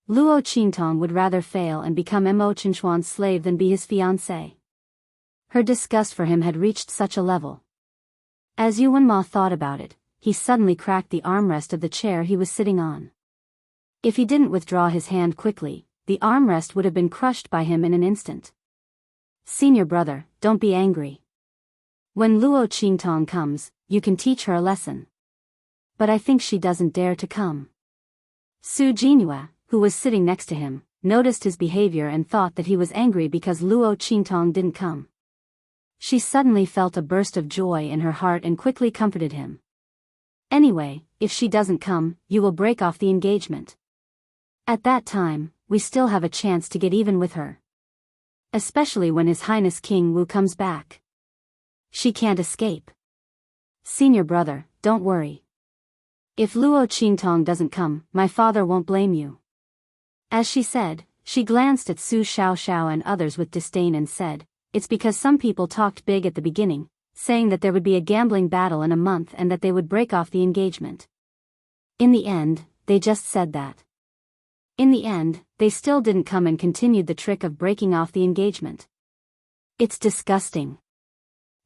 Luo Qingtong would rather fail and become Mo Qinchuan's slave than be his fiancée. Her disgust for him had reached such a level. As Yu Wenma thought about it, he suddenly cracked the armrest of the chair he was sitting on. If he didn't withdraw his hand quickly, the armrest would have been crushed by him in an instant. Senior brother, don't be angry. When Luo Qingtong comes, you can teach her a lesson. But I think she doesn't dare to come. Su Jinhua, who was sitting next to him, noticed his behavior and thought that he was angry because Luo Qingtong didn't come. She suddenly felt a burst of joy in her heart and quickly comforted him. Anyway, if she doesn't come, you will break off the engagement. At that time, we still have a chance to get even with her. Especially when His Highness King Wu comes back. She can't escape. Senior brother, don't worry. If Luo Qingtong doesn't come, my father won't blame you. As she said, she glanced at Su Xiaoxiao and others with disdain and said, it's because some people talked big at the beginning, saying that there would be a gambling battle in a month and that they would break off the engagement. In the end, they just said that. In the end, they still didn't come and continued the trick of breaking off the engagement. It's disgusting.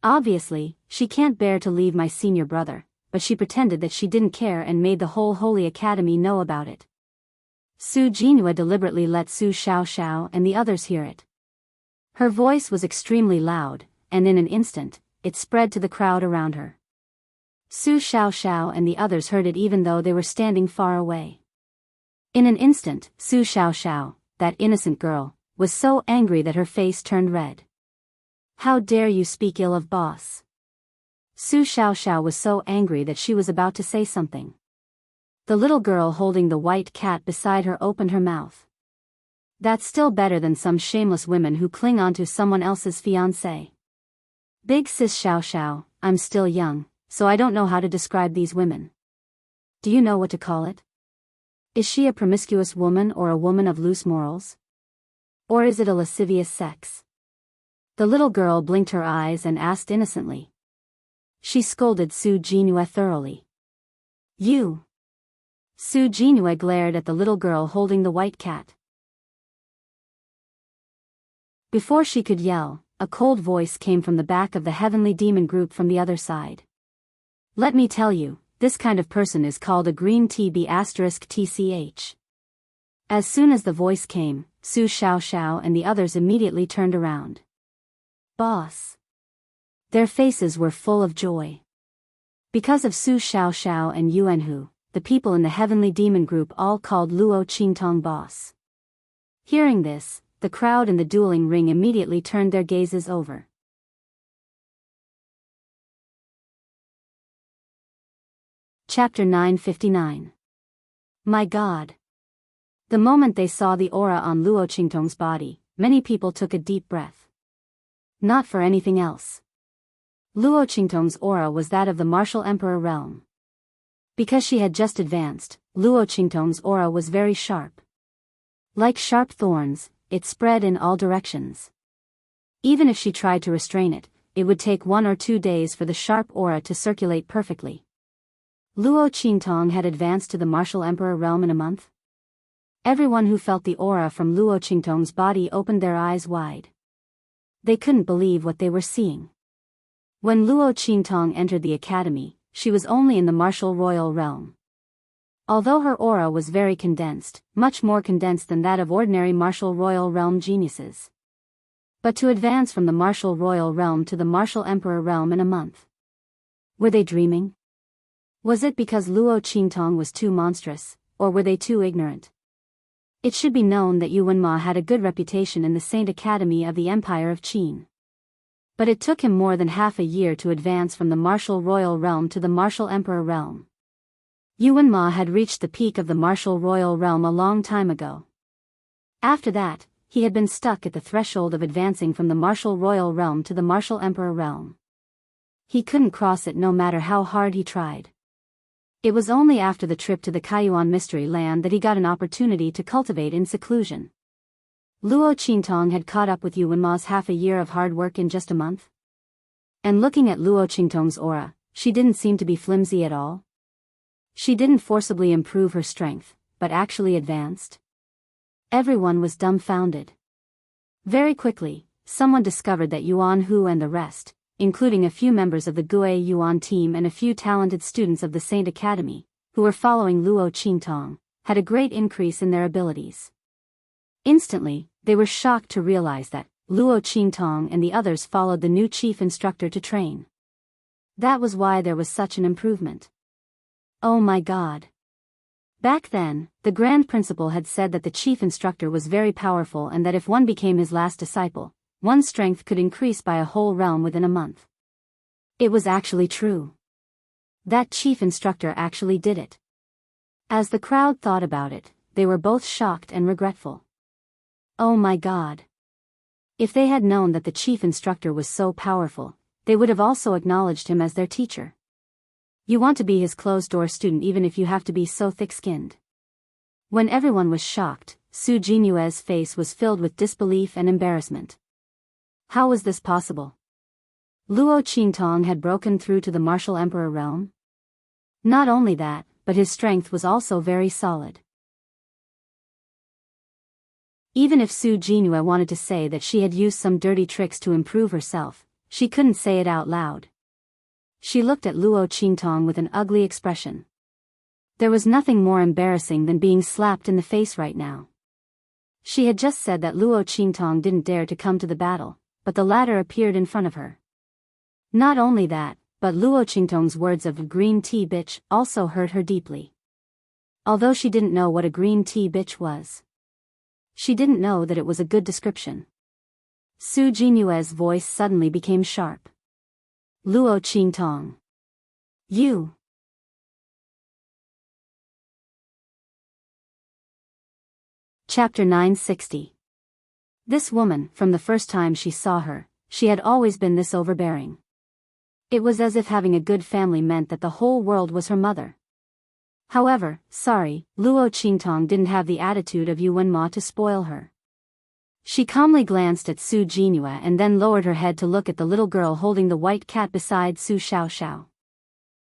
Obviously, she can't bear to leave my senior brother, but she pretended that she didn't care and made the whole Holy Academy know about it. Su Jinhua deliberately let Su Xiaoxiao and the others hear it. Her voice was extremely loud, and in an instant, it spread to the crowd around her. Su Xiaoxiao and the others heard it even though they were standing far away. In an instant, Su Xiaoxiao, that innocent girl, was so angry that her face turned red. How dare you speak ill of boss? Su Xiaoxiao was so angry that she was about to say something. The little girl holding the white cat beside her opened her mouth. That's still better than some shameless women who cling onto someone else's fiancé. Big sis Xiaoxiao, I'm still young, so I don't know how to describe these women. Do you know what to call it? Is she a promiscuous woman or a woman of loose morals? Or is it a lascivious sex? The little girl blinked her eyes and asked innocently. She scolded Su Jinhua thoroughly. You! Su Jinhua glared at the little girl holding the white cat. Before she could yell, a cold voice came from the back of the heavenly demon group from the other side. Let me tell you, this kind of person is called a green TB*TCH. As soon as the voice came, Su Xiaoxiao and the others immediately turned around. Boss! Their faces were full of joy. Because of Su Xiaoxiao and Yuanhu, the people in the heavenly demon group all called Luo Qingtong boss. Hearing this, the crowd in the dueling ring immediately turned their gazes over. Chapter 959. My God! The moment they saw the aura on Luo Qingtong's body, many people took a deep breath. Not for anything else. Luo Qingtong's aura was that of the martial emperor realm. Because she had just advanced, Luo Qingtong's aura was very sharp. Like sharp thorns, it spread in all directions. Even if she tried to restrain it, it would take 1 or 2 days for the sharp aura to circulate perfectly. Luo Qingtong had advanced to the martial emperor realm in a month. Everyone who felt the aura from Luo Qingtong's body opened their eyes wide. They couldn't believe what they were seeing. When Luo Qingtong entered the academy, she was only in the martial royal realm. Although her aura was very condensed, much more condensed than that of ordinary martial royal realm geniuses. But to advance from the martial royal realm to the martial emperor realm in a month. Were they dreaming? Was it because Luo Qingtong was too monstrous, or were they too ignorant? It should be known that Yuan Ma had a good reputation in the Saint Academy of the Empire of Qin. But it took him more than half a year to advance from the martial royal realm to the martial emperor realm. Yuan Ma had reached the peak of the martial royal realm a long time ago. After that, he had been stuck at the threshold of advancing from the martial royal realm to the martial emperor realm. He couldn't cross it no matter how hard he tried. It was only after the trip to the Kaiyuan Mystery Land that he got an opportunity to cultivate in seclusion. Luo Qingtong had caught up with Yuan Ma's half a year of hard work in just a month. And looking at Luo Qingtong's aura, she didn't seem to be flimsy at all. She didn't forcibly improve her strength, but actually advanced. Everyone was dumbfounded. Very quickly, someone discovered that Yuan Hu and the rest, including a few members of the Gue Yuan team and a few talented students of the Saint Academy, who were following Luo Qingtong, had a great increase in their abilities. Instantly, they were shocked to realize that Luo Qingtong and the others followed the new chief instructor to train. That was why there was such an improvement. Oh my God! Back then, the Grand Principal had said that the chief instructor was very powerful and that if one became his last disciple, one's strength could increase by a whole realm within a month. It was actually true. That chief instructor actually did it. As the crowd thought about it, they were both shocked and regretful. Oh my God! If they had known that the chief instructor was so powerful, they would have also acknowledged him as their teacher. You want to be his closed-door student even if you have to be so thick-skinned. When everyone was shocked, Su Jinyue's face was filled with disbelief and embarrassment. How was this possible? Luo Qingtong had broken through to the martial emperor realm? Not only that, but his strength was also very solid. Even if Su Jinhua wanted to say that she had used some dirty tricks to improve herself, she couldn't say it out loud. She looked at Luo Qingtong with an ugly expression. There was nothing more embarrassing than being slapped in the face right now. She had just said that Luo Qingtong didn't dare to come to the battle, but the latter appeared in front of her. Not only that, but Luo Qingtong's words of "green tea bitch" also hurt her deeply. Although she didn't know what a green tea bitch was, she didn't know that it was a good description. Su Jinyue's voice suddenly became sharp. Luo Qingtong. You. Chapter 960. This woman, from the first time she saw her, she had always been this overbearing. It was as if having a good family meant that the whole world was her mother. However, Luo Qingtong didn't have the attitude of Yu Wenma to spoil her. She calmly glanced at Su Jinyue and then lowered her head to look at the little girl holding the white cat beside Su Xiaoxiao.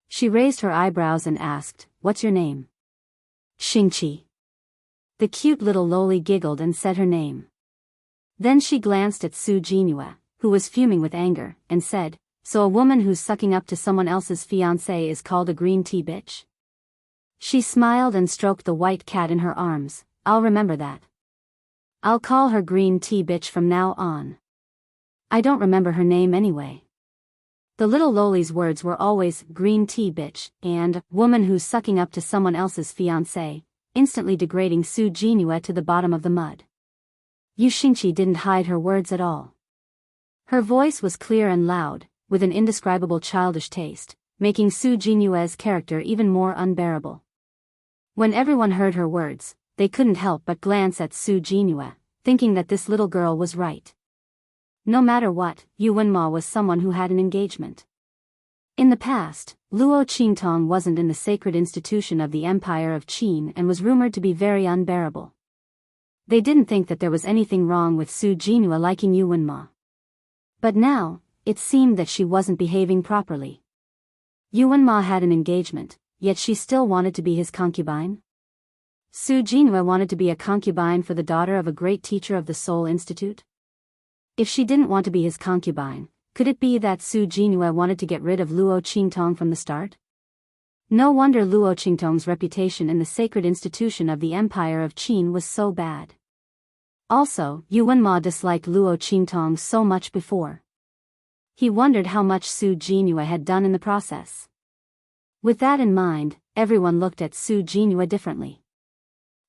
She raised her eyebrows and asked, "What's your name?" "Xingqi." The cute little loli giggled and said her name. Then she glanced at Su Jinyue, who was fuming with anger, and said, "So a woman who's sucking up to someone else's fiancé is called a green tea bitch?" She smiled and stroked the white cat in her arms. "I'll remember that. I'll call her green tea bitch from now on. I don't remember her name anyway." The little loli's words were always "green tea bitch" and "woman who's sucking up to someone else's fiancé," instantly degrading Su Jinyue to the bottom of the mud. Yu Xingqi didn't hide her words at all. Her voice was clear and loud, with an indescribable childish taste, making Su Jinyue's character even more unbearable. When everyone heard her words, they couldn't help but glance at Su Jinyue, thinking that this little girl was right. No matter what, Yu Wenma was someone who had an engagement. In the past, Luo Qingtong wasn't in the sacred institution of the Empire of Qin and was rumored to be very unbearable. They didn't think that there was anything wrong with Su Jinyue liking Yu Wenma. But now, it seemed that she wasn't behaving properly. Yu Wenma had an engagement, yet she still wanted to be his concubine? Su Jinyue wanted to be a concubine for the daughter of a great teacher of the Soul Institute? If she didn't want to be his concubine, could it be that Su Jinyue wanted to get rid of Luo Qingtong from the start? No wonder Luo Qingtong's reputation in the sacred institution of the Empire of Qin was so bad. Also, Yu Wenma disliked Luo Qingtong so much before. He wondered how much Su Jinyue had done in the process. With that in mind, everyone looked at Su Jinyue differently.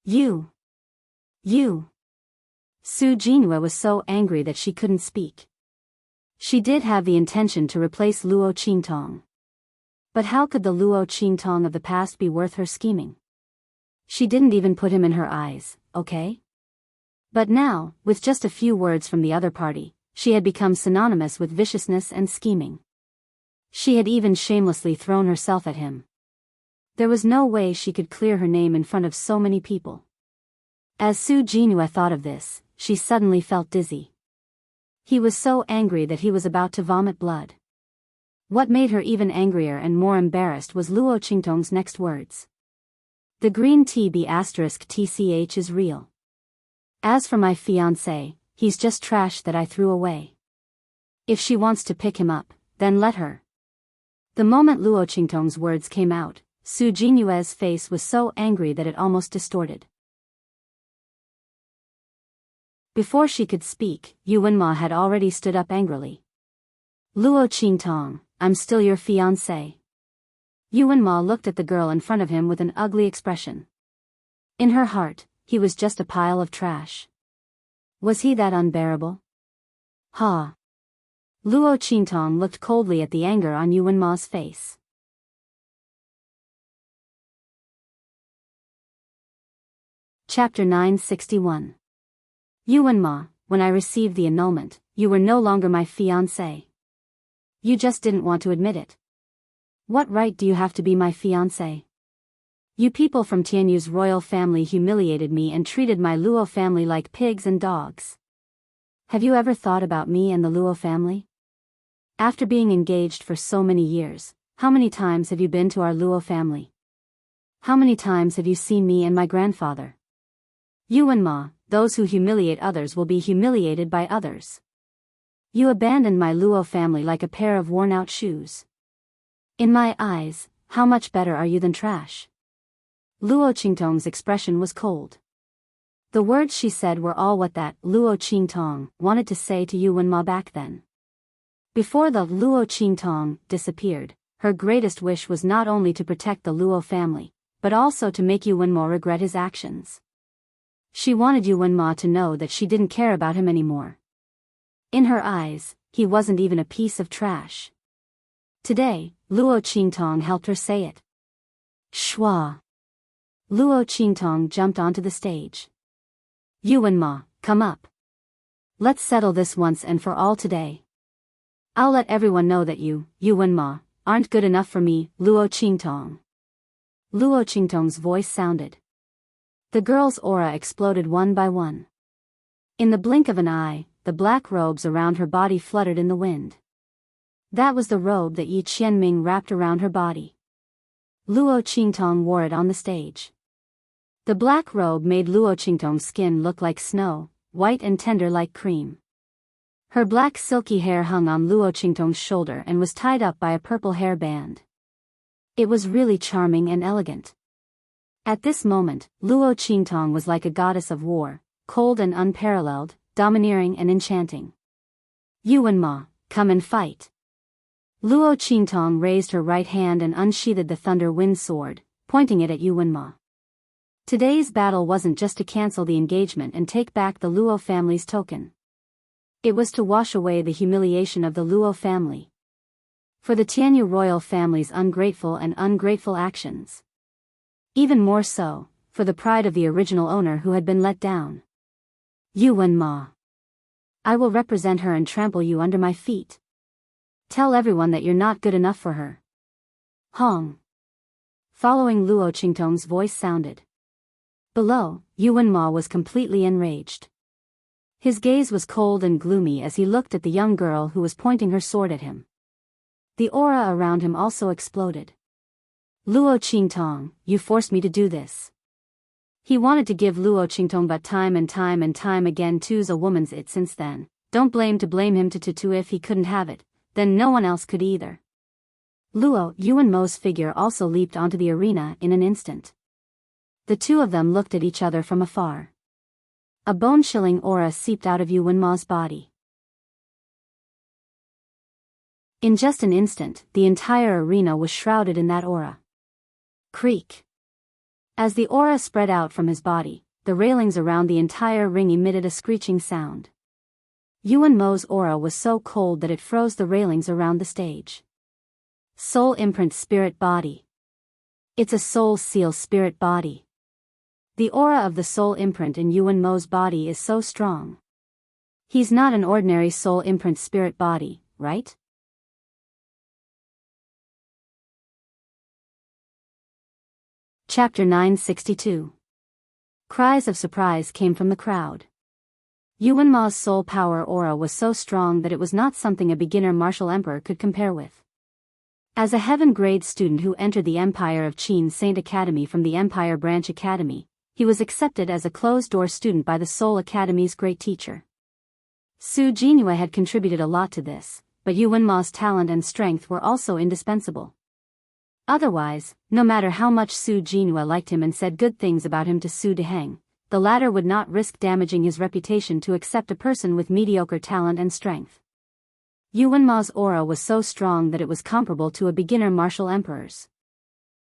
You. Su Jinyue was so angry that she couldn't speak. She did have the intention to replace Luo Qingtong. But how could the Luo Qingtong of the past be worth her scheming? She didn't even put him in her eyes, okay? But now, with just a few words from the other party, she had become synonymous with viciousness and scheming. She had even shamelessly thrown herself at him. There was no way she could clear her name in front of so many people. As Su Jinyue thought of this, she suddenly felt dizzy. He was so angry that he was about to vomit blood. What made her even angrier and more embarrassed was Luo Qingtong's next words. "The green tea B***TCH is real. As for my fiancé, he's just trash that I threw away. If she wants to pick him up, then let her." The moment Luo Qingtong's words came out, Su Jinyue's face was so angry that it almost distorted. Before she could speak, Yu Wenma had already stood up angrily. "Luo Qingtong, I'm still your fiancé." Yu Wenma looked at the girl in front of him with an ugly expression. In her heart, he was just a pile of trash. Was he that unbearable? Ha! Luo Qingtong looked coldly at the anger on Yu Wenma's face. Chapter 961. Yu Wenma, when I received the annulment, you were no longer my fiancé. You just didn't want to admit it. What right do you have to be my fiancé? You people from Tianyu's royal family humiliated me and treated my Luo family like pigs and dogs. Have you ever thought about me and the Luo family? After being engaged for so many years, how many times have you been to our Luo family? How many times have you seen me and my grandfather? Yuanma, those who humiliate others will be humiliated by others. You abandoned my Luo family like a pair of worn-out shoes. In my eyes, how much better are you than trash? Luo Qingtong's expression was cold. The words she said were all what that Luo Qingtong wanted to say to Yuanma back then. Before the Luo Qingtong disappeared, her greatest wish was not only to protect the Luo family, but also to make Yuanma regret his actions. She wanted Yuanma to know that she didn't care about him anymore. In her eyes, he wasn't even a piece of trash. Today, Luo Qingtong helped her say it. Shua. Luo Qingtong jumped onto the stage. Yuanma, come up. Let's settle this once and for all today. I'll let everyone know that you, Yuanma, aren't good enough for me, Luo Qingtong. Luo Qingtong's voice sounded. The girl's aura exploded one by one. In the blink of an eye, the black robes around her body fluttered in the wind. That was the robe that Yi Qianming wrapped around her body. Luo Qingtong wore it on the stage. The black robe made Luo Qingtong's skin look like snow, white and tender like cream. Her black silky hair hung on Luo Qingtong's shoulder and was tied up by a purple hair band. It was really charming and elegant. At this moment, Luo Qingtong was like a goddess of war, cold and unparalleled, domineering and enchanting. Yuanma, come and fight. Luo Qingtong raised her right hand and unsheathed the Thunder Wind sword, pointing it at Yuanma. Today's battle wasn't just to cancel the engagement and take back the Luo family's token. It was to wash away the humiliation of the Luo family. For the Tianyu royal family's ungrateful actions. Even more so, for the pride of the original owner who had been let down. Yuanma. I will represent her and trample you under my feet. Tell everyone that you're not good enough for her. Hong. Following Luo Qingtong's voice sounded. Below, Yuanma was completely enraged. His gaze was cold and gloomy as he looked at the young girl who was pointing her sword at him. The aura around him also exploded. Luo Qingtong, you forced me to do this. He wanted to give Luo Qingtong, but time and time again two's a woman's it since then. Don't blame him to if he couldn't have it, then no one else could either. Luo Yuanmo's figure also leaped onto the arena in an instant. The two of them looked at each other from afar. A bone-chilling aura seeped out of Yuanma's body. In just an instant, the entire arena was shrouded in that aura. Creak. As the aura spread out from his body, the railings around the entire ring emitted a screeching sound. Yuanmo's aura was so cold that it froze the railings around the stage. Soul imprint spirit body. It's a soul seal spirit body. The aura of the soul imprint in Yuanmo's body is so strong. He's not an ordinary soul imprint spirit body, right? Chapter 962. Cries of surprise came from the crowd. Yuanma's soul power aura was so strong that it was not something a beginner martial emperor could compare with. As a heaven-grade student who entered the Empire of Qin Saint Academy from the Empire Branch Academy, he was accepted as a closed-door student by the Soul Academy's great teacher. Su Jinhua had contributed a lot to this, but Yuanma's talent and strength were also indispensable. Otherwise, no matter how much Su Jinhua liked him and said good things about him to Su Deheng, the latter would not risk damaging his reputation to accept a person with mediocre talent and strength. Yuanma's aura was so strong that it was comparable to a beginner martial emperor's.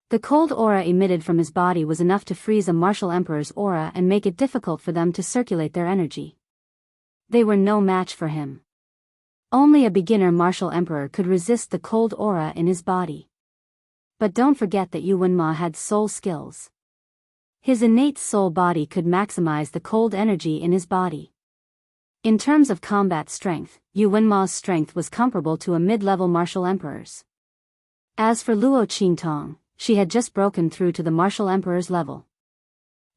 The cold aura emitted from his body was enough to freeze a martial emperor's aura and make it difficult for them to circulate their energy. They were no match for him. Only a beginner martial emperor could resist the cold aura in his body. But don't forget that Yuanma had soul skills. His innate soul body could maximize the cold energy in his body. In terms of combat strength, Yuanma's strength was comparable to a mid-level martial emperor's. As for Luo Qingtong, she had just broken through to the martial emperor's level.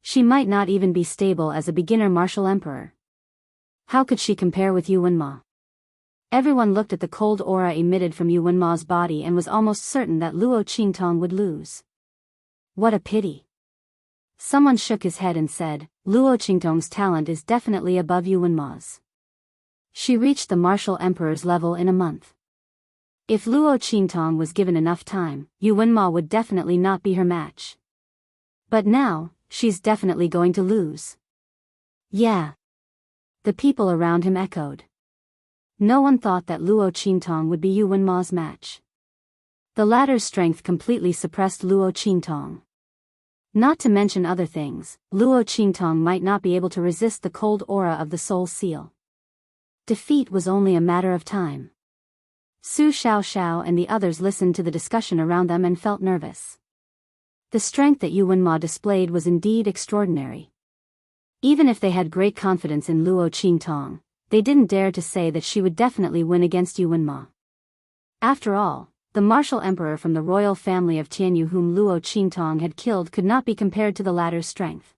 She might not even be stable as a beginner martial emperor. How could she compare with Yuanma? Everyone looked at the cold aura emitted from Yuanma's body and was almost certain that Luo Qingtong would lose. What a pity. Someone shook his head and said, Luo Qingtong's talent is definitely above Yuan Ma's. She reached the martial emperor's level in a month. If Luo Qingtong was given enough time, Yuan Ma would definitely not be her match. But now, she's definitely going to lose. Yeah. The people around him echoed. No one thought that Luo Qingtong would be Yuan Ma's match. The latter's strength completely suppressed Luo Qingtong. Not to mention other things, Luo Qingtong might not be able to resist the cold aura of the soul seal. Defeat was only a matter of time. Su Xiaoxiao and the others listened to the discussion around them and felt nervous. The strength that Yuan Ma displayed was indeed extraordinary. Even if they had great confidence in Luo Qingtong, they didn't dare to say that she would definitely win against Yuan Ma. After all, the martial emperor from the royal family of Tianyu whom Luo Qingtong had killed could not be compared to the latter's strength.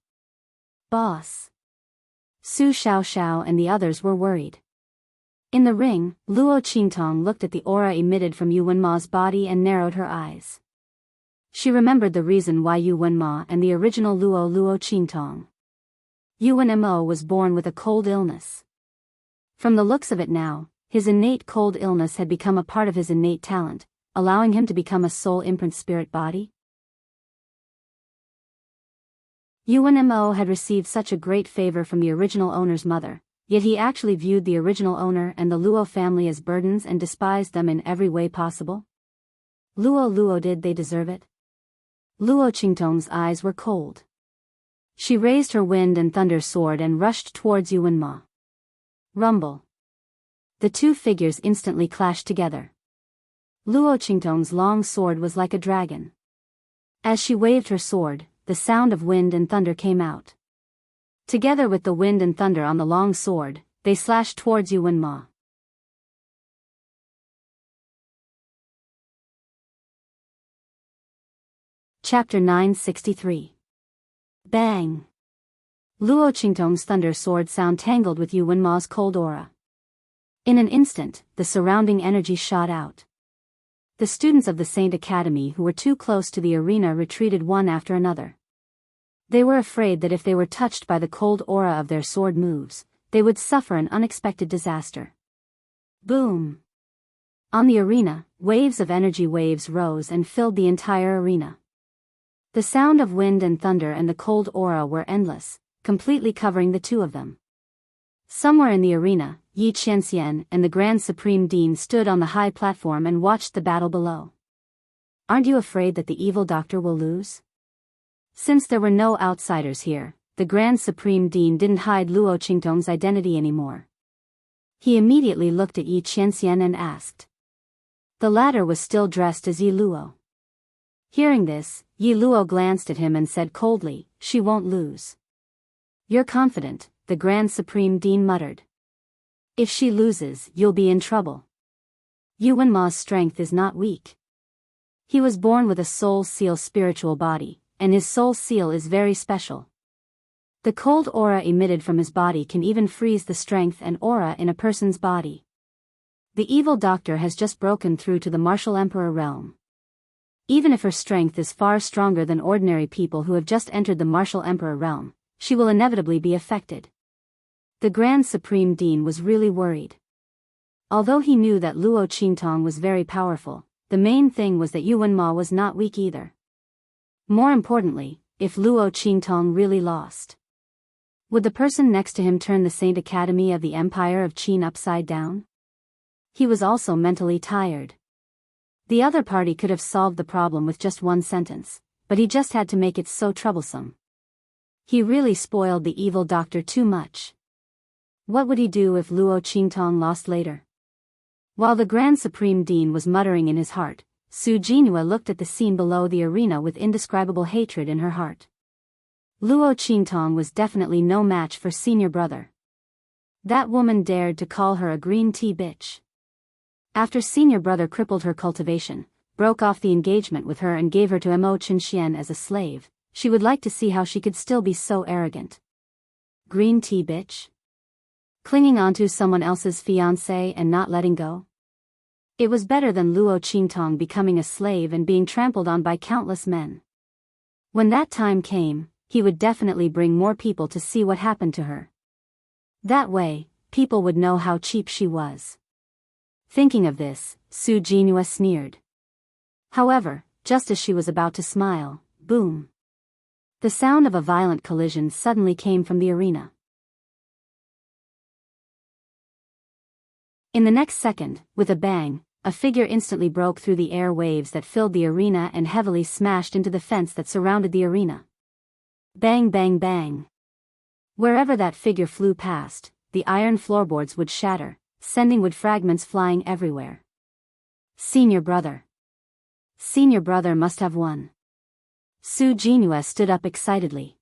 Boss. Su Xiaoxiao and the others were worried. In the ring, Luo Qingtong looked at the aura emitted from Yuan Ma's body and narrowed her eyes. She remembered the reason why Yuan Ma and the original Luo Qingtong. Yuan Mo was born with a cold illness. From the looks of it now, his innate cold illness had become a part of his innate talent, allowing him to become a soul imprint spirit body. Yuan Mo had received such a great favor from the original owner's mother, yet he actually viewed the original owner and the Luo family as burdens and despised them in every way possible. Luo did they deserve it? Luo Qingtong's eyes were cold. She raised her wind and thunder sword and rushed towards Yuan Ma. Rumble. The two figures instantly clashed together. Luo Qingtong's long sword was like a dragon. As she waved her sword, the sound of wind and thunder came out. Together with the wind and thunder on the long sword, they slashed towards Yuan Ma. Chapter 963. Bang! Luo Qingtong's thunder sword sound tangled with Yuan Ma's cold aura. In an instant, the surrounding energy shot out. The students of the Saint Academy who were too close to the arena retreated one after another. They were afraid that if they were touched by the cold aura of their sword moves, they would suffer an unexpected disaster. Boom! On the arena, waves of energy waves rose and filled the entire arena. The sound of wind and thunder and the cold aura were endless, completely covering the two of them. Somewhere in the arena, Yi Qianxian and the Grand Supreme Dean stood on the high platform and watched the battle below. Aren't you afraid that the evil doctor will lose? Since there were no outsiders here, the Grand Supreme Dean didn't hide Luo Qingtong's identity anymore. He immediately looked at Yi Qianxian and asked. The latter was still dressed as Yi Luo. Hearing this, Yi Luo glanced at him and said coldly, "She won't lose." "You're confident," the Grand Supreme Dean muttered. "If she loses, you'll be in trouble." Yuan Ma's strength is not weak. He was born with a soul seal spiritual body, and his soul seal is very special. The cold aura emitted from his body can even freeze the strength and aura in a person's body. The evil doctor has just broken through to the martial emperor realm. Even if her strength is far stronger than ordinary people who have just entered the martial emperor realm, she will inevitably be affected. The Grand Supreme Dean was really worried. Although he knew that Luo Qingtong was very powerful, the main thing was that Yuan Ma was not weak either. More importantly, if Luo Qingtong really lost, would the person next to him turn the Saint Academy of the Empire of Qin upside down? He was also mentally tired. The other party could have solved the problem with just one sentence, but he just had to make it so troublesome. He really spoiled the evil doctor too much. What would he do if Luo Qingtong lost later? While the Grand Supreme Dean was muttering in his heart, Su Jinhua looked at the scene below the arena with indescribable hatred in her heart. Luo Qingtong was definitely no match for senior brother. That woman dared to call her a green tea bitch. After senior brother crippled her cultivation, broke off the engagement with her and gave her to Mo Chinxian as a slave, she would like to see how she could still be so arrogant. Green tea bitch? Clinging onto someone else's fiancé and not letting go? It was better than Luo Qingtong becoming a slave and being trampled on by countless men. When that time came, he would definitely bring more people to see what happened to her. That way, people would know how cheap she was. Thinking of this, Su Jinhua sneered. However, just as she was about to smile, boom! The sound of a violent collision suddenly came from the arena. In the next second, with a bang, a figure instantly broke through the air waves that filled the arena and heavily smashed into the fence that surrounded the arena. Bang bang bang. Wherever that figure flew past, the iron floorboards would shatter, sending wood fragments flying everywhere. Senior brother. Senior brother must have won. Su Jinhua stood up excitedly.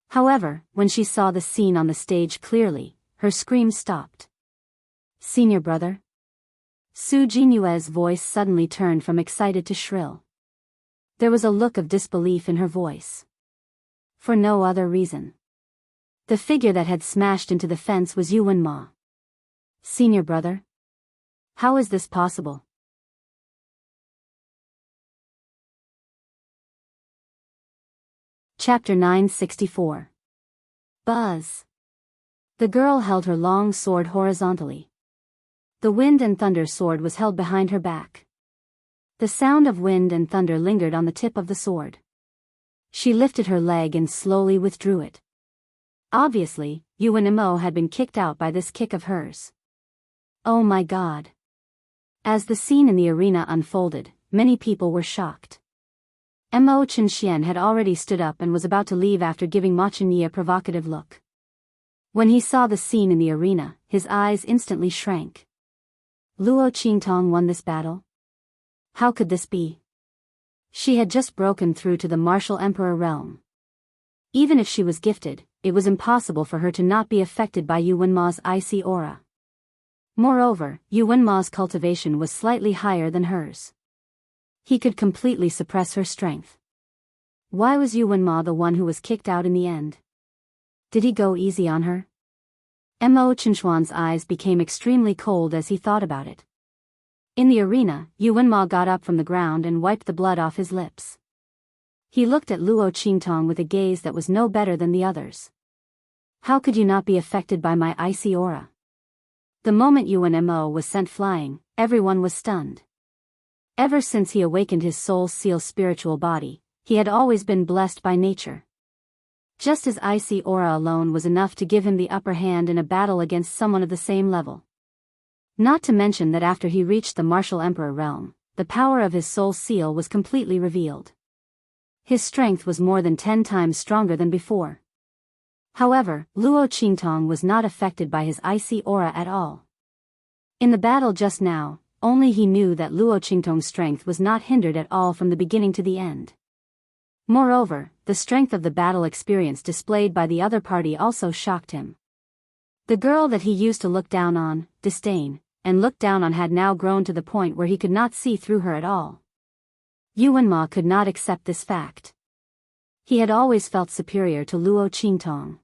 However, when she saw the scene on the stage clearly, her scream stopped. Senior brother? Su Jinhua's voice suddenly turned from excited to shrill. There was a look of disbelief in her voice. For no other reason. The figure that had smashed into the fence was Yuan Ma. Senior brother? How is this possible? Chapter 964. Buzz. The girl held her long sword horizontally. The wind and thunder sword was held behind her back. The sound of wind and thunder lingered on the tip of the sword. She lifted her leg and slowly withdrew it. Obviously, Yuan Mo had been kicked out by this kick of hers. Oh my god. As the scene in the arena unfolded, many people were shocked. Mo Chenxian had already stood up and was about to leave after giving Ma Chenyi a provocative look. When he saw the scene in the arena, his eyes instantly shrank. Luo Qingtong won this battle? How could this be? She had just broken through to the martial emperor realm. Even if she was gifted, it was impossible for her to not be affected by Yuan Ma's icy aura. Moreover, Yuan Ma's cultivation was slightly higher than hers. He could completely suppress her strength. Why was Yuan Ma the one who was kicked out in the end? Did he go easy on her? Mo Chenxuan's eyes became extremely cold as he thought about it. In the arena, Yuan Ma got up from the ground and wiped the blood off his lips. He looked at Luo Qingtong with a gaze that was no better than the others. How could you not be affected by my icy aura? The moment Yuan Mo was sent flying, everyone was stunned. Ever since he awakened his soul's seal spiritual body, he had always been blessed by nature. Just his icy aura alone was enough to give him the upper hand in a battle against someone of the same level. Not to mention that after he reached the martial emperor realm, the power of his soul seal was completely revealed. His strength was more than 10 times stronger than before. However, Luo Qingtong was not affected by his icy aura at all. In the battle just now, only he knew that Luo Qingtong's strength was not hindered at all from the beginning to the end. Moreover, the strength of the battle experience displayed by the other party also shocked him. The girl that he used to look down on, disdain, and look down on had now grown to the point where he could not see through her at all. Yuan Ma could not accept this fact. He had always felt superior to Luo Qingtong.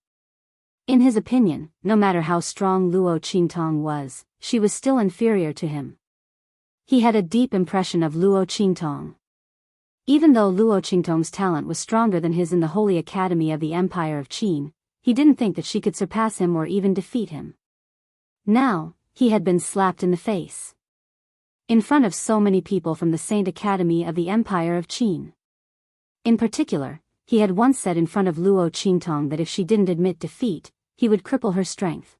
In his opinion, no matter how strong Luo Qingtong was, she was still inferior to him. He had a deep impression of Luo Qingtong. Even though Luo Qingtong's talent was stronger than his in the Holy Academy of the Empire of Qin, he didn't think that she could surpass him or even defeat him. Now, he had been slapped in the face. In front of so many people from the Saint Academy of the Empire of Qin. In particular, he had once said in front of Luo Qingtong that if she didn't admit defeat, he would cripple her strength.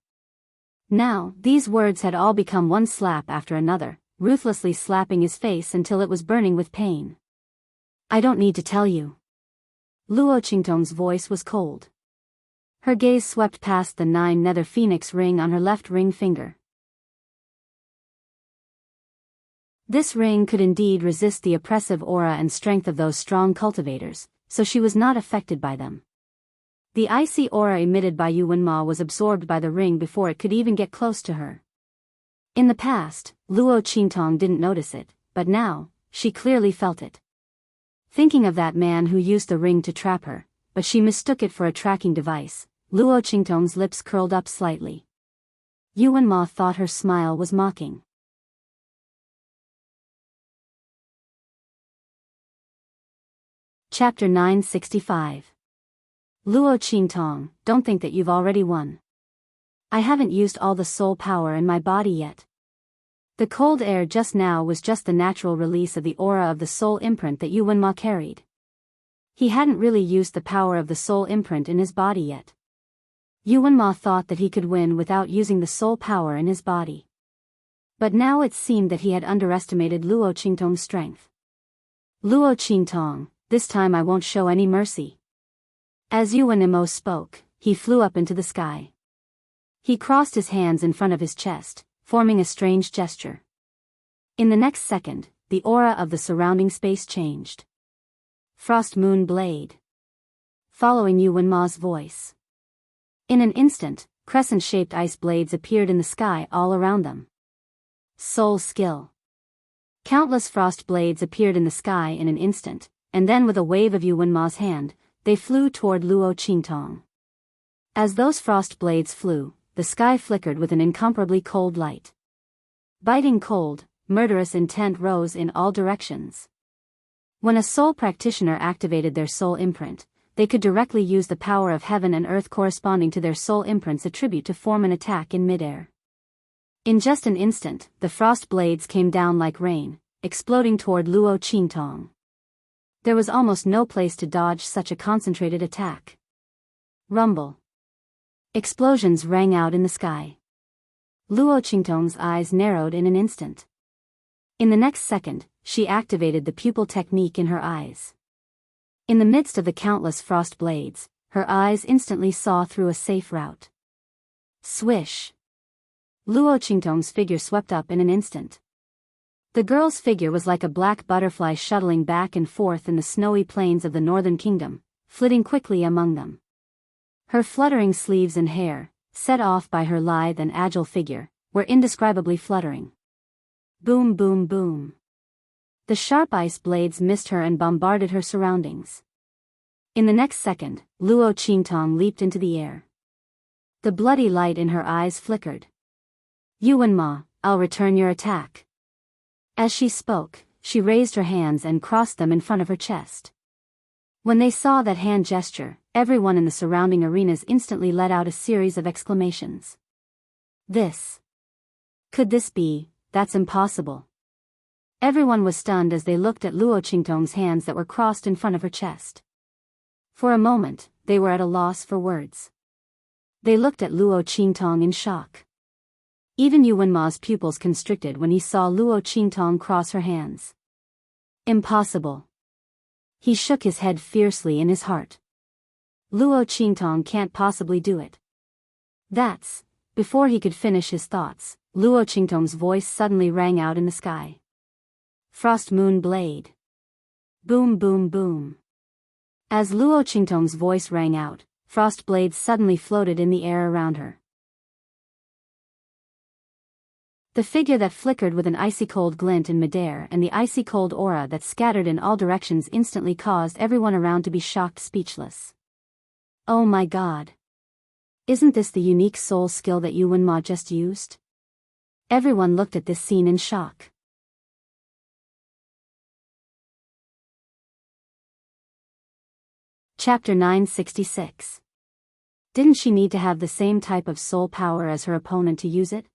Now, these words had all become one slap after another, ruthlessly slapping his face until it was burning with pain. I don't need to tell you. Luo Qingtong's voice was cold. Her gaze swept past the 9 nether phoenix ring on her left ring finger. This ring could indeed resist the oppressive aura and strength of those strong cultivators, so she was not affected by them. The icy aura emitted by Yuan Ma was absorbed by the ring before it could even get close to her. In the past, Luo Qingtong didn't notice it, but now, she clearly felt it. Thinking of that man who used the ring to trap her, but she mistook it for a tracking device, Luo Qingtong's lips curled up slightly. Yuan Ma thought her smile was mocking. Chapter 965. Luo Qingtong, don't think that you've already won. I haven't used all the soul power in my body yet. The cold air just now was just the natural release of the aura of the soul imprint that Yu Wenma carried. He hadn't really used the power of the soul imprint in his body yet. Yu Wenma thought that he could win without using the soul power in his body. But now it seemed that he had underestimated Luo Qingtong's strength. Luo Qingtong, this time I won't show any mercy. As Yu Wenmo spoke, he flew up into the sky. He crossed his hands in front of his chest, forming a strange gesture. In the next second, the aura of the surrounding space changed. Frost Moon Blade. Following Yu Wenma's voice. In an instant, crescent-shaped ice blades appeared in the sky all around them. Soul Skill. Countless frost blades appeared in the sky in an instant, and then with a wave of Yu Wenma's hand, they flew toward Luo Qingtong. As those frost blades flew, the sky flickered with an incomparably cold light. Biting cold, murderous intent rose in all directions. When a soul practitioner activated their soul imprint, they could directly use the power of heaven and earth corresponding to their soul imprint's attribute to form an attack in midair. In just an instant, the frost blades came down like rain, exploding toward Luo Qingtong. There was almost no place to dodge such a concentrated attack. Rumble. Explosions rang out in the sky. Luo Qingtong's eyes narrowed in an instant. In the next second, she activated the pupil technique in her eyes. In the midst of the countless frost blades, her eyes instantly saw through a safe route. Swish. Luo Qingtong's figure swept up in an instant. The girl's figure was like a black butterfly shuttling back and forth in the snowy plains of the northern kingdom, flitting quickly among them. Her fluttering sleeves and hair, set off by her lithe and agile figure, were indescribably fluttering. Boom boom boom. The sharp ice blades missed her and bombarded her surroundings. In the next second, Luo Qingtong leaped into the air. The bloody light in her eyes flickered. Yu Wenma, I'll return your attack. As she spoke, she raised her hands and crossed them in front of her chest. When they saw that hand gesture, everyone in the surrounding arenas instantly let out a series of exclamations. This. Could this be? That's impossible. Everyone was stunned as they looked at Luo Qingtong's hands that were crossed in front of her chest. For a moment, they were at a loss for words. They looked at Luo Qingtong in shock. Even Yu Wenma's pupils constricted when he saw Luo Qingtong cross her hands. Impossible. He shook his head fiercely in his heart. Luo Qingtong can't possibly do it. That's. Before he could finish his thoughts, Luo Qingtong's voice suddenly rang out in the sky. Frost Moon Blade. Boom boom boom. As Luo Qingtong's voice rang out, frost blades suddenly floated in the air around her. The figure that flickered with an icy-cold glint in midair and the icy-cold aura that scattered in all directions instantly caused everyone around to be shocked speechless. Oh my god. Isn't this the unique soul skill that Yu Wenma just used? Everyone looked at this scene in shock. Chapter 966. Didn't she need to have the same type of soul power as her opponent to use it?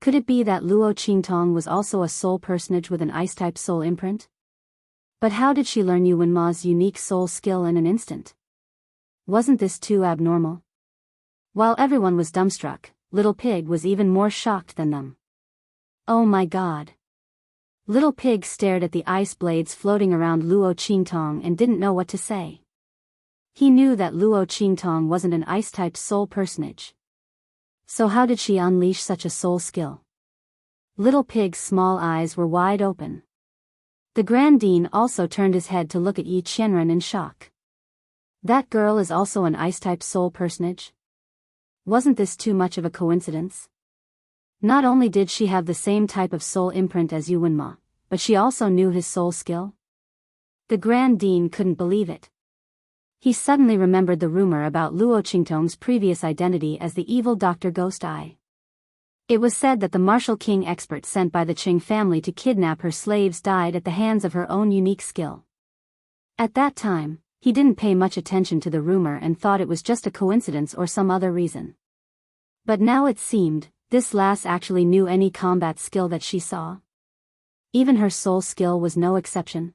Could it be that Luo Qingtong was also a soul personage with an ice-type soul imprint? But how did she learn Yu Wenma's unique soul skill in an instant? Wasn't this too abnormal? While everyone was dumbstruck, Little Pig was even more shocked than them. Oh my god. Little Pig stared at the ice blades floating around Luo Qingtong and didn't know what to say. He knew that Luo Qingtong wasn't an ice-type soul personage. So how did she unleash such a soul skill? Little Pig's small eyes were wide open. The Grand Dean also turned his head to look at Yi Qianren in shock. That girl is also an ice-type soul personage? Wasn't this too much of a coincidence? Not only did she have the same type of soul imprint as Yu Wenma, but she also knew his soul skill? The Grand Dean couldn't believe it. He suddenly remembered the rumor about Luo Qingtong's previous identity as the evil Dr. Ghost Eye. It was said that the martial king expert sent by the Qing family to kidnap her slaves died at the hands of her own unique skill. At that time, he didn't pay much attention to the rumor and thought it was just a coincidence or some other reason. But now it seemed, this lass actually knew any combat skill that she saw. Even her soul skill was no exception.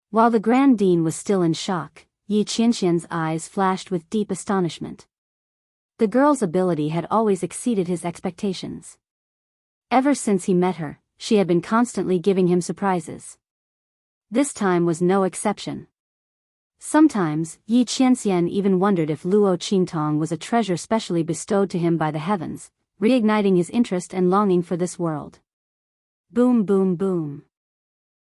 While the Grand Dean was still in shock, Yi Qianxian's eyes flashed with deep astonishment. The girl's ability had always exceeded his expectations. Ever since he met her, she had been constantly giving him surprises. This time was no exception. Sometimes, Yi Qianxian even wondered if Luo Qingtong was a treasure specially bestowed to him by the heavens, reigniting his interest and longing for this world. Boom boom boom.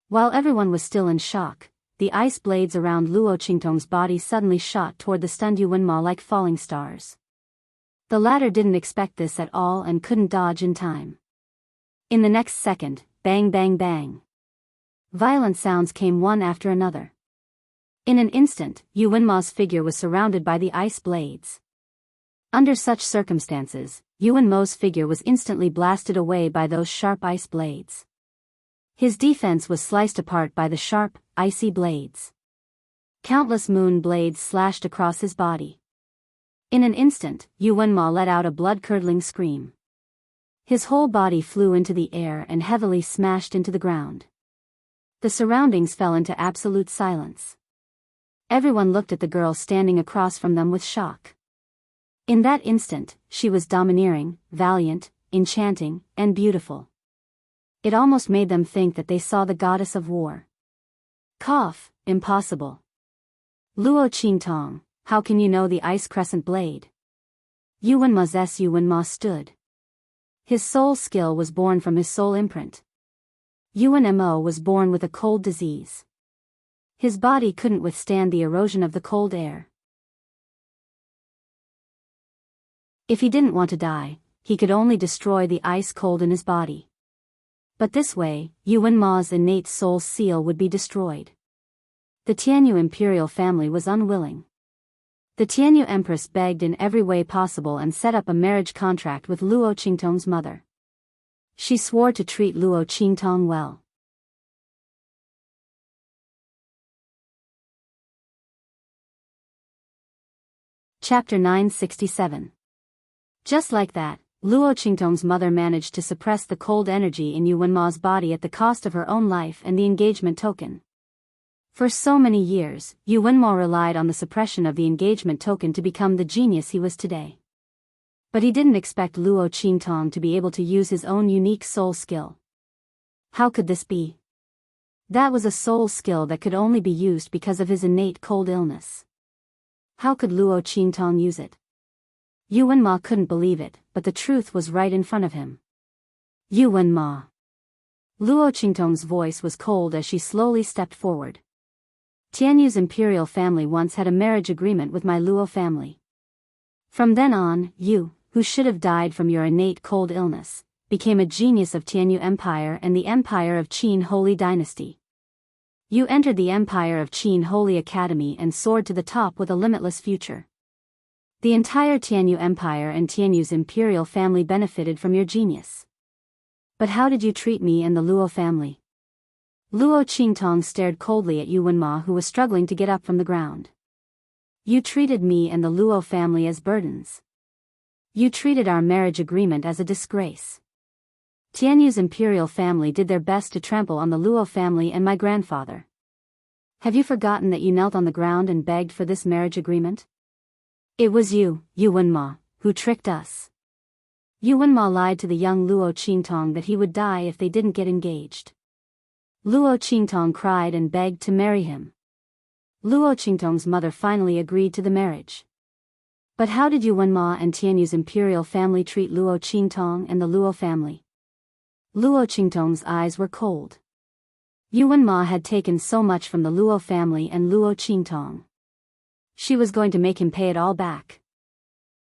While everyone was still in shock, the ice blades around Luo Qingtong's body suddenly shot toward the stunned Yuanma like falling stars. The latter didn't expect this at all and couldn't dodge in time. In the next second, bang bang bang. Violent sounds came one after another. In an instant, Yuanma's figure was surrounded by the ice blades. Under such circumstances, Yuanma's figure was instantly blasted away by those sharp ice blades. His defense was sliced apart by the sharp, icy blades. Countless moon blades slashed across his body. In an instant, Yuanma let out a blood-curdling scream. His whole body flew into the air and heavily smashed into the ground. The surroundings fell into absolute silence. Everyone looked at the girl standing across from them with shock. In that instant, she was domineering, valiant, enchanting, and beautiful. It almost made them think that they saw the goddess of war. Cough, impossible. Luo Qingtong, how can you know the ice crescent blade? Yuanma stood. His soul skill was born from his soul imprint. Yuanmo was born with a cold disease. His body couldn't withstand the erosion of the cold air. If he didn't want to die, he could only destroy the ice cold in his body. But this way, Yuanma's innate soul seal would be destroyed. The Tianyu imperial family was unwilling. The Tianyu empress begged in every way possible and set up a marriage contract with Luo Qingtong's mother. She swore to treat Luo Qingtong well. Chapter 967. Just like that, Luo Qingtong's mother managed to suppress the cold energy in Yuanma's body at the cost of her own life and the engagement token. For so many years, Yuanma relied on the suppression of the engagement token to become the genius he was today. But he didn't expect Luo Qingtong to be able to use his own unique soul skill. How could this be? That was a soul skill that could only be used because of his innate cold illness. How could Luo Qingtong use it? Yuanma couldn't believe it, but the truth was right in front of him. Yuanma. Luo Qingtong's voice was cold as she slowly stepped forward. Tianyu's imperial family once had a marriage agreement with my Luo family. From then on, you, who should have died from your innate cold illness, became a genius of Tianyu Empire and the Empire of Qin Holy Dynasty. You entered the Empire of Qin Holy Academy and soared to the top with a limitless future. The entire Tianyu Empire and Tianyu's imperial family benefited from your genius. But how did you treat me and the Luo family? Luo Qingtong stared coldly at Yuanma, who was struggling to get up from the ground. You treated me and the Luo family as burdens. You treated our marriage agreement as a disgrace. Tianyu's imperial family did their best to trample on the Luo family and my grandfather. Have you forgotten that you knelt on the ground and begged for this marriage agreement? It was you, Yuanma, who tricked us. Yuanma lied to the young Luo Qingtong that he would die if they didn't get engaged. Luo Qingtong cried and begged to marry him. Luo Qingtong's mother finally agreed to the marriage. But how did Yuanma and Tianyu's imperial family treat Luo Qingtong and the Luo family? Luo Qingtong's eyes were cold. Yuanma had taken so much from the Luo family and Luo Qingtong. She was going to make him pay it all back.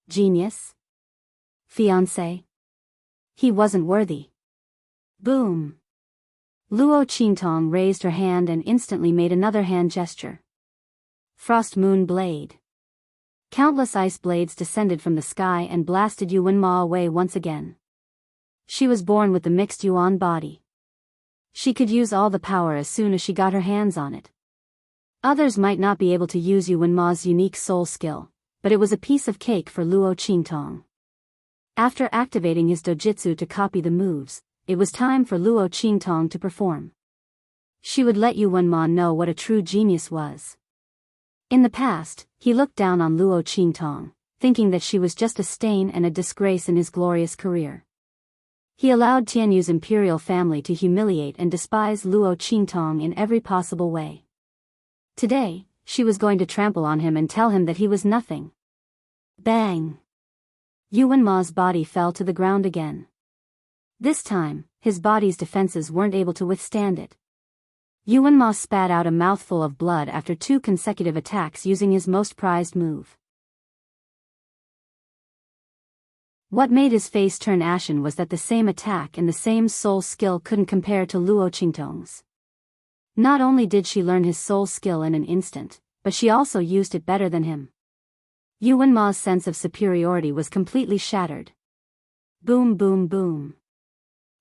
Genius? Fiancé? He wasn't worthy. Boom. Luo Qingtong raised her hand and instantly made another hand gesture. Frost Moon Blade. Countless ice blades descended from the sky and blasted Yuanma away once again. She was born with the mixed Yuan body. She could use all the power as soon as she got her hands on it. Others might not be able to use Yuan Ma's unique soul skill, but it was a piece of cake for Luo Qingtong. After activating his dojutsu to copy the moves, it was time for Luo Qingtong to perform. She would let Yuan Ma know what a true genius was. In the past, he looked down on Luo Qingtong, thinking that she was just a stain and a disgrace in his glorious career. He allowed Tianyu's imperial family to humiliate and despise Luo Qingtong in every possible way. Today, she was going to trample on him and tell him that he was nothing. Bang! Yuan Ma's body fell to the ground again. This time, his body's defenses weren't able to withstand it. Yuan Ma spat out a mouthful of blood after 2 consecutive attacks using his most prized move. What made his face turn ashen was that the same attack and the same soul skill couldn't compare to Luo Qingtong's. Not only did she learn his soul skill in an instant, but she also used it better than him. Yuan Ma's sense of superiority was completely shattered. Boom boom boom.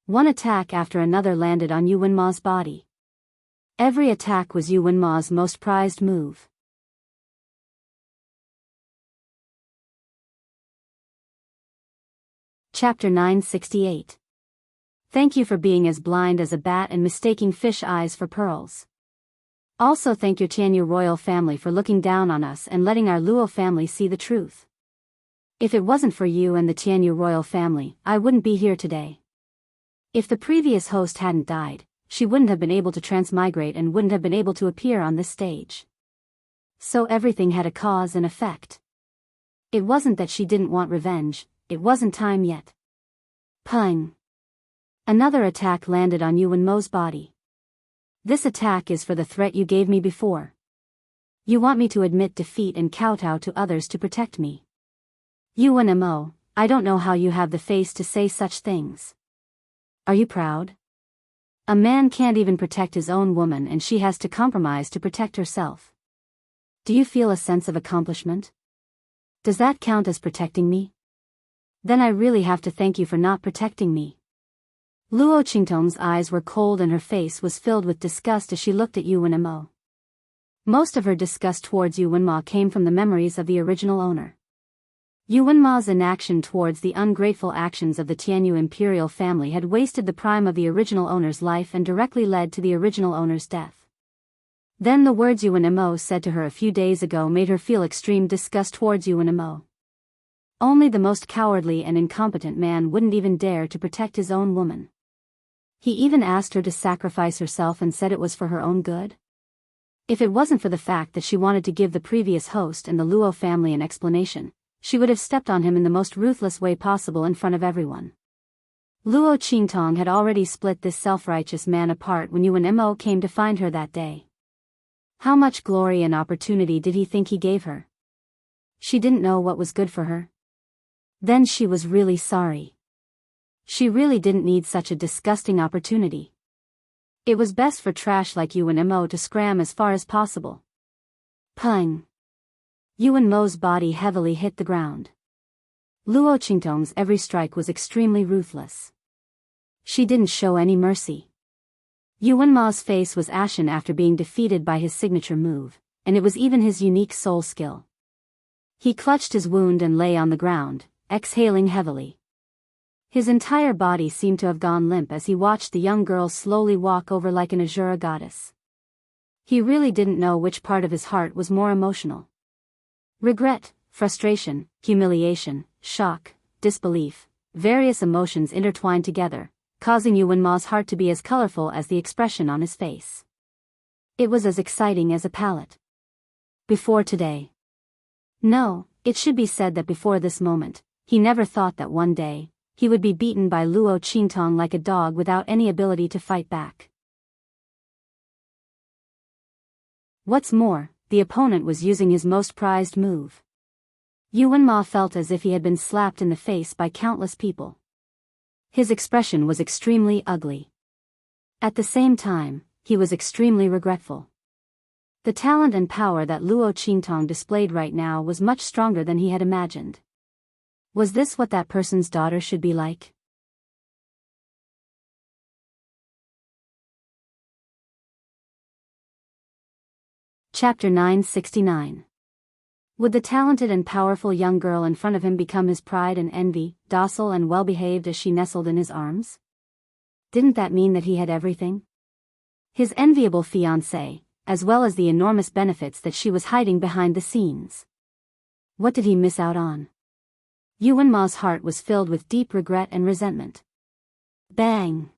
One attack after another landed on Yuan Ma's body. Every attack was Yuan Ma's most prized move. Chapter 968. Thank you for being as blind as a bat and mistaking fish eyes for pearls. Also thank your Tianyu royal family for looking down on us and letting our Luo family see the truth. If it wasn't for you and the Tianyu royal family, I wouldn't be here today. If the previous host hadn't died, she wouldn't have been able to transmigrate and wouldn't have been able to appear on this stage. So everything had a cause and effect. It wasn't that she didn't want revenge, it wasn't time yet. Pung! Another attack landed on Yuan Mo's body. This attack is for the threat you gave me before. You want me to admit defeat and kowtow to others to protect me. Yuan Mo, I don't know how you have the face to say such things. Are you proud? A man can't even protect his own woman and she has to compromise to protect herself. Do you feel a sense of accomplishment? Does that count as protecting me? Then I really have to thank you for not protecting me. Luo Qingtong's eyes were cold and her face was filled with disgust as she looked at Yuan Mo. Most of her disgust towards Yuan Ma came from the memories of the original owner. Yuan Ma's inaction towards the ungrateful actions of the Tianyu imperial family had wasted the prime of the original owner's life and directly led to the original owner's death. Then the words Yuan Mo said to her a few days ago made her feel extreme disgust towards Yuan Mo. Only the most cowardly and incompetent man wouldn't even dare to protect his own woman. He even asked her to sacrifice herself and said it was for her own good. If it wasn't for the fact that she wanted to give the previous host and the Luo family an explanation, she would have stepped on him in the most ruthless way possible in front of everyone. Luo Qingtong had already split this self-righteous man apart when Yuan Mo came to find her that day. How much glory and opportunity did he think he gave her? She didn't know what was good for her. Then she was really sorry. She really didn't need such a disgusting opportunity. It was best for trash like Yuan Mo to scram as far as possible. Pung! Yuan Mo's body heavily hit the ground. Luo Qingtong's every strike was extremely ruthless. She didn't show any mercy. Yuan Ma's face was ashen after being defeated by his signature move, and it was even his unique soul skill. He clutched his wound and lay on the ground, exhaling heavily. His entire body seemed to have gone limp as he watched the young girl slowly walk over like an Azura goddess. He really didn't know which part of his heart was more emotional. Regret, frustration, humiliation, shock, disbelief, various emotions intertwined together, causing Yuan Ma's heart to be as colorful as the expression on his face. It was as exciting as a palette. Before today. No, it should be said that before this moment, he never thought that one day, he would be beaten by Luo Qingtong like a dog without any ability to fight back. What's more, the opponent was using his most prized move. Yuan Ma felt as if he had been slapped in the face by countless people. His expression was extremely ugly. At the same time, he was extremely regretful. The talent and power that Luo Qingtong displayed right now was much stronger than he had imagined. Was this what that person's daughter should be like? Chapter 969. Would the talented and powerful young girl in front of him become his pride and envy, docile and well-behaved as she nestled in his arms? Didn't that mean that he had everything? His enviable fiancée, as well as the enormous benefits that she was hiding behind the scenes. What did he miss out on? Yuan Ma's heart was filled with deep regret and resentment. Bang!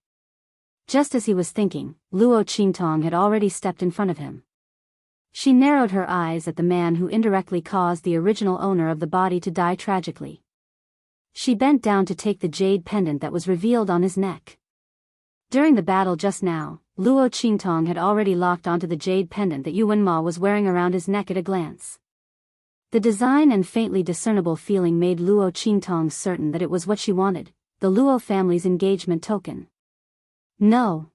Just as he was thinking, Luo Qingtong had already stepped in front of him. She narrowed her eyes at the man who indirectly caused the original owner of the body to die tragically. She bent down to take the jade pendant that was revealed on his neck. During the battle just now, Luo Qingtong had already locked onto the jade pendant that Yuan Ma was wearing around his neck at a glance. The design and faintly discernible feeling made Luo Qingtong certain that it was what she wanted, the Luo family's engagement token. No.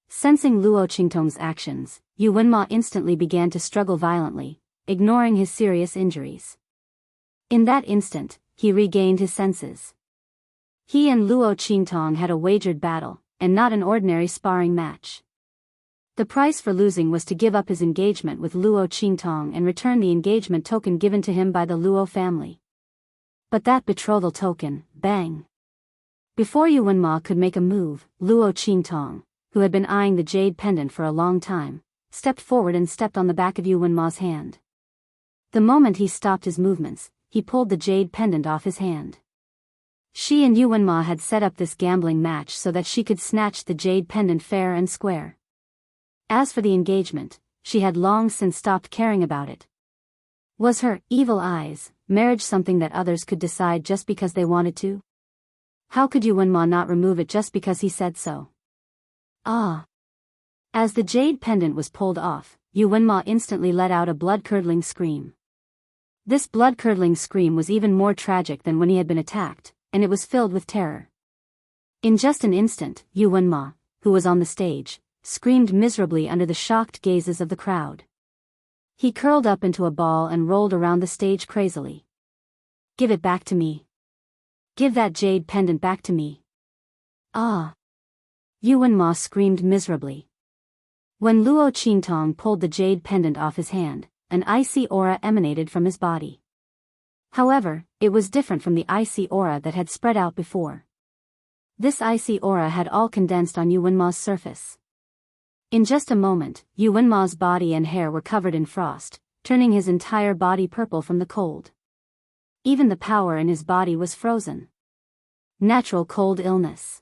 Sensing Luo Qingtong's actions, Yuan Ma instantly began to struggle violently, ignoring his serious injuries. In that instant, he regained his senses. He and Luo Qingtong had a wagered battle, and not an ordinary sparring match. The price for losing was to give up his engagement with Luo Qingtong and return the engagement token given to him by the Luo family. But that betrothal token, bang! Before Yuan Ma could make a move, Luo Qingtong, who had been eyeing the jade pendant for a long time, stepped forward and stepped on the back of Yuan Ma's hand. The moment he stopped his movements, he pulled the jade pendant off his hand. She and Yuan Ma had set up this gambling match so that she could snatch the jade pendant fair and square. As for the engagement, she had long since stopped caring about it. Was her evil eyes marriage something that others could decide just because they wanted to? How could Yuan Ma not remove it just because he said so? Ah! As the jade pendant was pulled off, Yuan Ma instantly let out a blood-curdling scream. This blood-curdling scream was even more tragic than when he had been attacked, and it was filled with terror. In just an instant, Yuan Ma, who was on the stage, screamed miserably under the shocked gazes of the crowd. He curled up into a ball and rolled around the stage crazily. Give it back to me. Give that jade pendant back to me. Ah! Yuan Ma screamed miserably. When Luo Qingtong pulled the jade pendant off his hand, an icy aura emanated from his body. However, it was different from the icy aura that had spread out before. This icy aura had all condensed on Yuan Ma's surface. In just a moment, Yuan Ma's body and hair were covered in frost, turning his entire body purple from the cold. Even the power in his body was frozen. Natural cold illness.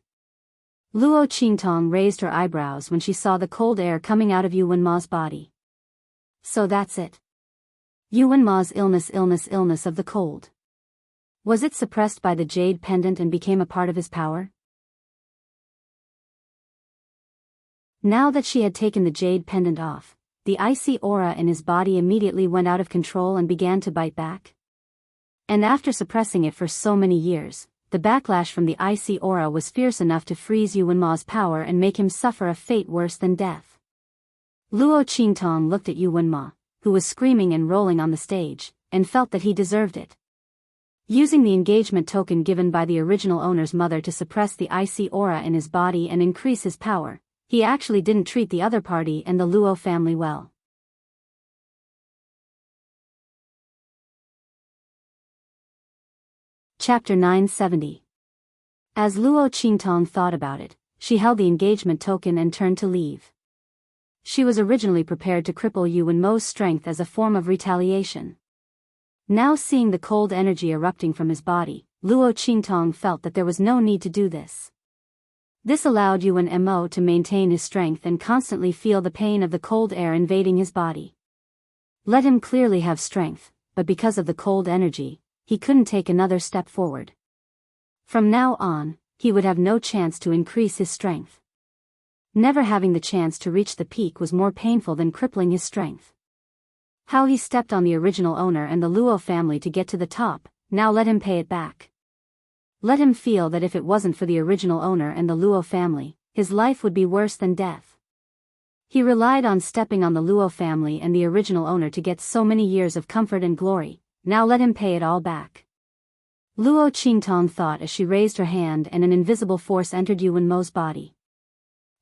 Luo Qingtong raised her eyebrows when she saw the cold air coming out of Yuan Ma's body. So that's it. Yuan Ma's illness of the cold. Was it suppressed by the jade pendant and became a part of his power? Now that she had taken the jade pendant off, the icy aura in his body immediately went out of control and began to bite back. And after suppressing it for so many years, the backlash from the icy aura was fierce enough to freeze Yuan Ma's power and make him suffer a fate worse than death. Luo Qingtong looked at Yuan Ma, who was screaming and rolling on the stage, and felt that he deserved it. Using the engagement token given by the original owner's mother to suppress the icy aura in his body and increase his power, he actually didn't treat the other party and the Luo family well. Chapter 970. As Luo Qingtong thought about it, she held the engagement token and turned to leave. She was originally prepared to cripple Yuan Ma's strength as a form of retaliation. Now seeing the cold energy erupting from his body, Luo Qingtong felt that there was no need to do this. This allowed Yuan Ma to maintain his strength and constantly feel the pain of the cold air invading his body. Let him clearly have strength, but because of the cold energy, he couldn't take another step forward. From now on, he would have no chance to increase his strength. Never having the chance to reach the peak was more painful than crippling his strength. How he stepped on the original owner and the Luo family to get to the top, now let him pay it back. Let him feel that if it wasn't for the original owner and the Luo family, his life would be worse than death. He relied on stepping on the Luo family and the original owner to get so many years of comfort and glory, now let him pay it all back. Luo Qingtong thought as she raised her hand and an invisible force entered Yuan Ma's body.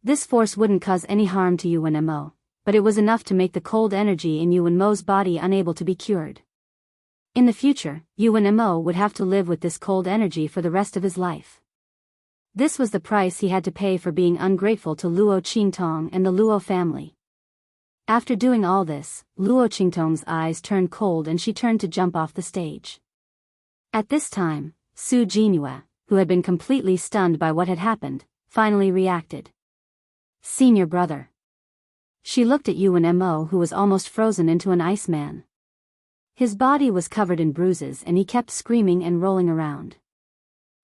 This force wouldn't cause any harm to Yuan Ma, but it was enough to make the cold energy in Yuan Mo's body unable to be cured. In the future, Yuan Mo would have to live with this cold energy for the rest of his life. This was the price he had to pay for being ungrateful to Luo Qingtong and the Luo family. After doing all this, Luo Qingtong's eyes turned cold and she turned to jump off the stage. At this time, Su Jinhua, who had been completely stunned by what had happened, finally reacted. Senior brother. She looked at Yuan Mo, who was almost frozen into an ice man. His body was covered in bruises and he kept screaming and rolling around.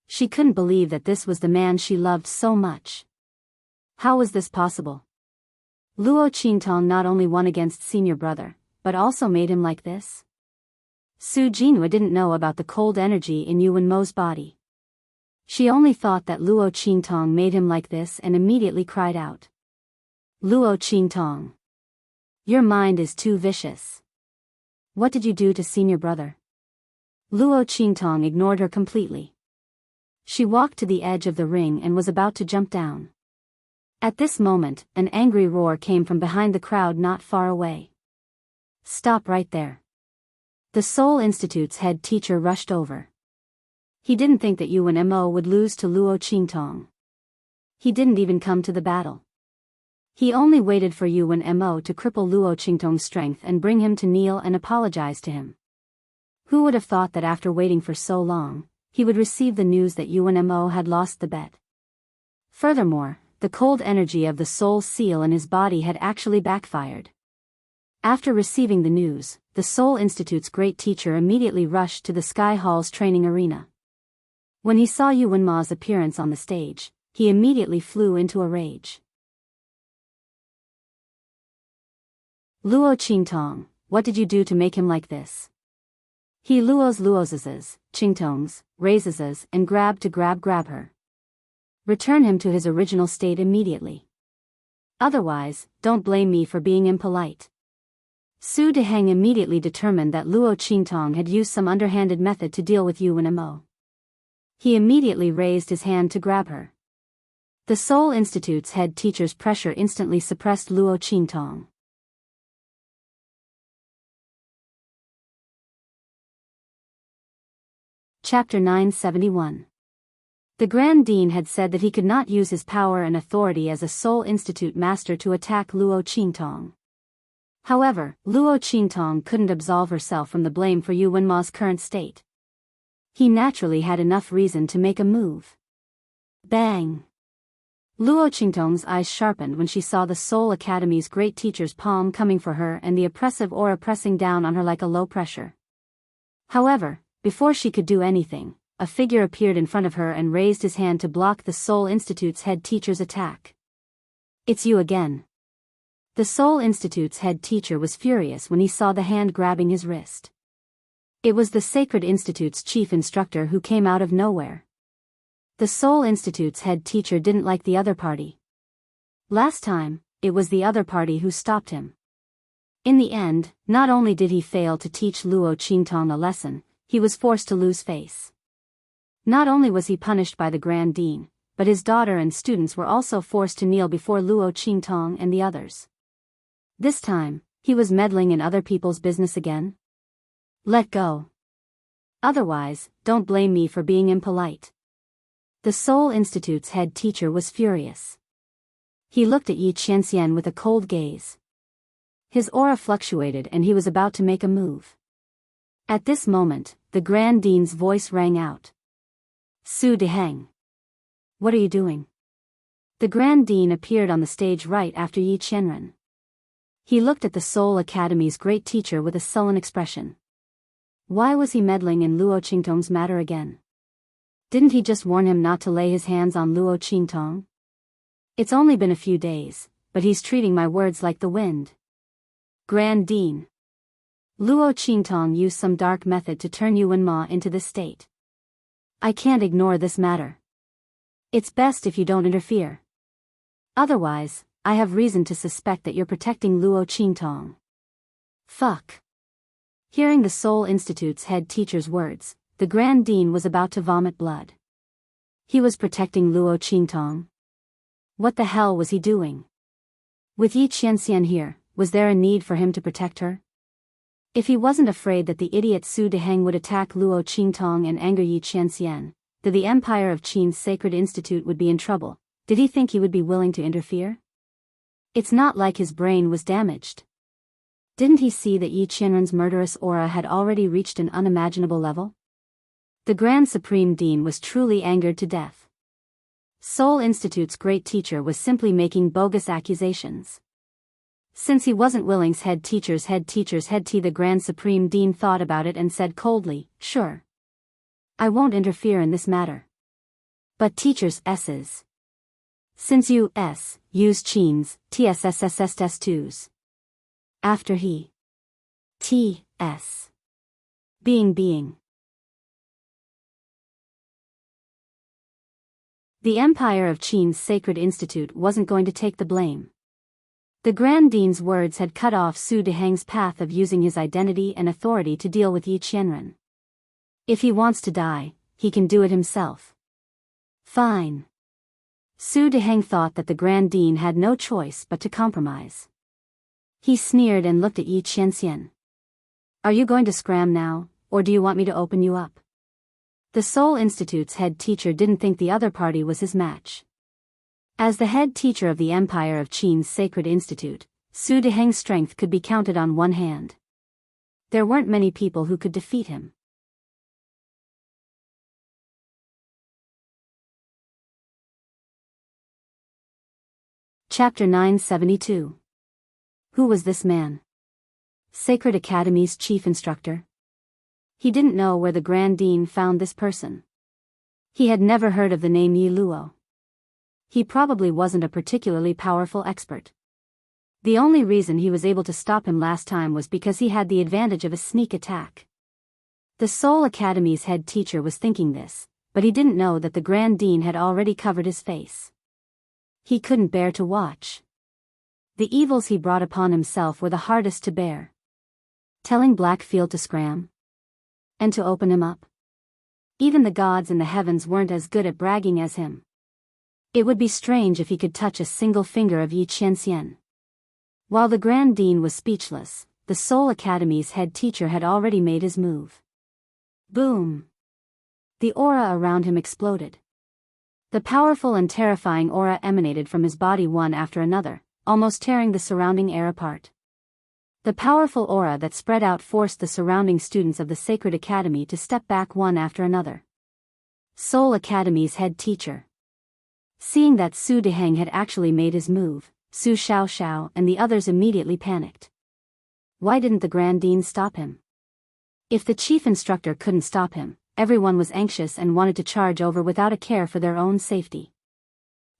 She couldn't believe that this was the man she loved so much. How was this possible? Luo Qingtong not only won against senior brother, but also made him like this? Su Jinhua didn't know about the cold energy in Yuan Mo's body. She only thought that Luo Qingtong made him like this and immediately cried out. Luo Qingtong. Your mind is too vicious. What did you do to senior brother? Luo Qingtong ignored her completely. She walked to the edge of the ring and was about to jump down. At this moment, an angry roar came from behind the crowd not far away. Stop right there. The Seoul Institute's head teacher rushed over. He didn't think that Yuan Mo would lose to Luo Qingtong. He didn't even come to the battle. He only waited for Yuan Mo to cripple Luo Qingtong's strength and bring him to kneel and apologize to him. Who would have thought that after waiting for so long, he would receive the news that Yuan Mo had lost the bet? Furthermore, the cold energy of the soul seal in his body had actually backfired. After receiving the news, the Seoul Institute's great teacher immediately rushed to the Sky Hall's training arena. When he saw Yuan Mo's appearance on the stage, he immediately flew into a rage. Luo Qingtong, what did you do to make him like this? He luozes, Qingtongs, raises and grab her. Return him to his original state immediately. Otherwise, don't blame me for being impolite. Su Deheng immediately determined that Luo Qingtong had used some underhanded method to deal with Yuan Mo. He immediately raised his hand to grab her. The Seoul Institute's head teacher's pressure instantly suppressed Luo Qingtong. Chapter 971. The Grand Dean had said that he could not use his power and authority as a Seoul Institute master to attack Luo Qingtong. However, Luo Qingtong couldn't absolve herself from the blame for Yuan Mo's current state. He naturally had enough reason to make a move. Bang! Luo Qingtong's eyes sharpened when she saw the Seoul Academy's great teacher's palm coming for her and the oppressive aura pressing down on her like a low pressure. However, before she could do anything, a figure appeared in front of her and raised his hand to block the Seoul Institute's head teacher's attack. It's you again. The Seoul Institute's head teacher was furious when he saw the hand grabbing his wrist. It was the Sacred Institute's chief instructor who came out of nowhere. The Seoul Institute's head teacher didn't like the other party. Last time, it was the other party who stopped him. In the end, not only did he fail to teach Luo Qingtong a lesson, he was forced to lose face. Not only was he punished by the Grand Dean, but his daughter and students were also forced to kneel before Luo Qingtong and the others. This time, he was meddling in other people's business again. Let go. Otherwise, don't blame me for being impolite. The Seoul Institute's head teacher was furious. He looked at Yi Qianxian with a cold gaze. His aura fluctuated and he was about to make a move. At this moment, the Grand Dean's voice rang out. Su Deheng. What are you doing? The Grand Dean appeared on the stage right after Yi Qianren. He looked at the Seoul Academy's great teacher with a sullen expression. Why was he meddling in Luo Qingtong's matter again? Didn't he just warn him not to lay his hands on Luo Qingtong? It's only been a few days, but he's treating my words like the wind. Grand Dean. Luo Qingtong used some dark method to turn Yuan Mo into this state. I can't ignore this matter. It's best if you don't interfere. Otherwise, I have reason to suspect that you're protecting Luo Qingtong. Fuck. Hearing the Seoul Institute's head teacher's words, the Grand Dean was about to vomit blood. He was protecting Luo Qingtong. What the hell was he doing? With Yi Qianxian here, Was there a need for him to protect her? If he wasn't afraid that the idiot Su Deheng would attack Luo Qingtong and anger Yi Qianxian, that the Empire of Qin's Sacred Institute would be in trouble, did he think he would be willing to interfere? It's not like his brain was damaged. Didn't he see that Yi Qianren's murderous aura had already reached an unimaginable level? The Grand Supreme Dean was truly angered to death. Seoul Institute's great teacher was simply making bogus accusations. Since he wasn't Willing's head teacher's head tea, the Grand Supreme Dean thought about it and said coldly, "Sure. I won't interfere in this matter. But teachers S's. Since you use Qin's TSSSS2s. After he T.S. being. The Empire of Qin's Sacred Institute wasn't going to take the blame. The Grand Dean's words had cut off Su Deheng's path of using his identity and authority to deal with Yi Qianren. If he wants to die, he can do it himself. Fine. Su Deheng thought that the Grand Dean had no choice but to compromise. He sneered and looked at Yi Qianxian. Are you going to scram now, or do you want me to open you up? The Seoul Institute's head teacher didn't think the other party was his match. As the head teacher of the Empire of Qin's Sacred Institute, Su Deheng's strength could be counted on one hand. There weren't many people who could defeat him. Chapter 972. Who was this man? Sacred Academy's chief instructor? He didn't know where the Grand Dean found this person. He had never heard of the name Yi Luo. He probably wasn't a particularly powerful expert. The only reason he was able to stop him last time was because he had the advantage of a sneak attack. The Seoul Academy's head teacher was thinking this, but he didn't know that the Grand Dean had already covered his face. He couldn't bear to watch. The evils he brought upon himself were the hardest to bear. Telling Blackfield to scram? And to open him up? Even the gods in the heavens weren't as good at bragging as him. It would be strange if he could touch a single finger of Yi Qianxian. While the Grand Dean was speechless, the Seoul Academy's head teacher had already made his move. Boom! The aura around him exploded. The powerful and terrifying aura emanated from his body one after another, almost tearing the surrounding air apart. The powerful aura that spread out forced the surrounding students of the Sacred Academy to step back one after another. Seoul Academy's head teacher. Seeing that Su Deheng had actually made his move, Su Xiaoxiao and the others immediately panicked. Why didn't the Grand Dean stop him? If the chief instructor couldn't stop him, everyone was anxious and wanted to charge over without a care for their own safety.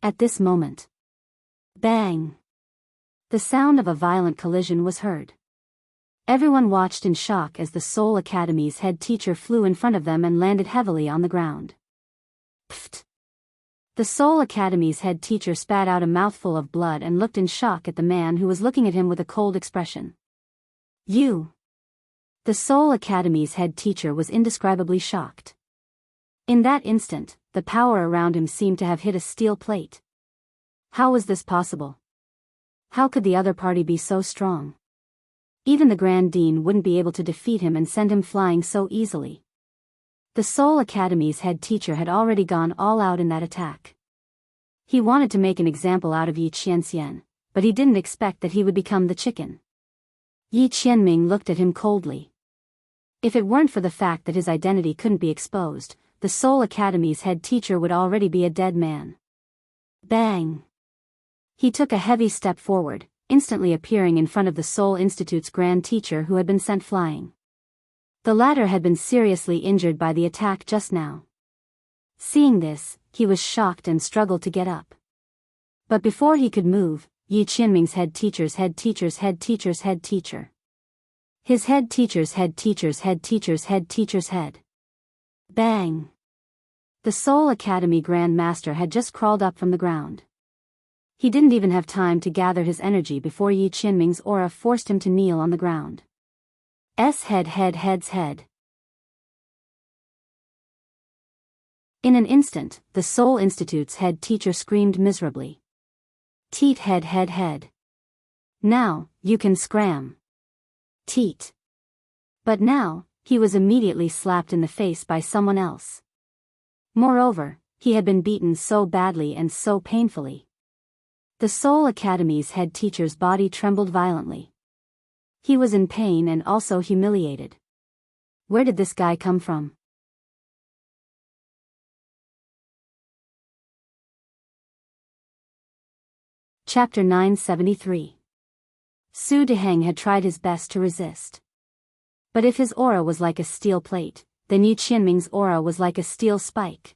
At this moment, bang! The sound of a violent collision was heard. Everyone watched in shock as the Seoul Academy's head teacher flew in front of them and landed heavily on the ground. Pfft! The Seoul Academy's head teacher spat out a mouthful of blood and looked in shock at the man who was looking at him with a cold expression. You! The Seoul Academy's head teacher was indescribably shocked. In that instant, the power around him seemed to have hit a steel plate. How was this possible? How could the other party be so strong? Even the Grand Dean wouldn't be able to defeat him and send him flying so easily. The Seoul Academy's head teacher had already gone all out in that attack. He wanted to make an example out of Yi Qianxian, but he didn't expect that he would become the chicken. Yi Qianming looked at him coldly. If it weren't for the fact that his identity couldn't be exposed, the Seoul Academy's head teacher would already be a dead man. Bang! He took a heavy step forward, instantly appearing in front of the Seoul Institute's grand teacher who had been sent flying. The latter had been seriously injured by the attack just now. Seeing this, he was shocked and struggled to get up. But before he could move, Yi Qianming's head teacher's head teacher's head teacher's head teacher. His head teacher's head teacher's head teacher's head teacher's head. Bang! The Seoul Academy Grand Master had just crawled up from the ground. He didn't even have time to gather his energy before Yi Qianming's aura forced him to kneel on the ground. Head's head. In an instant, the Seoul Institute's head teacher screamed miserably. Teat head. Now, you can scram. Teat. But now, he was immediately slapped in the face by someone else. Moreover, he had been beaten so badly and so painfully. The Seoul Academy's head teacher's body trembled violently. He was in pain and also humiliated. Where did this guy come from? Chapter 973. Su Deheng had tried his best to resist. But if his aura was like a steel plate, then Yi Qianming's aura was like a steel spike.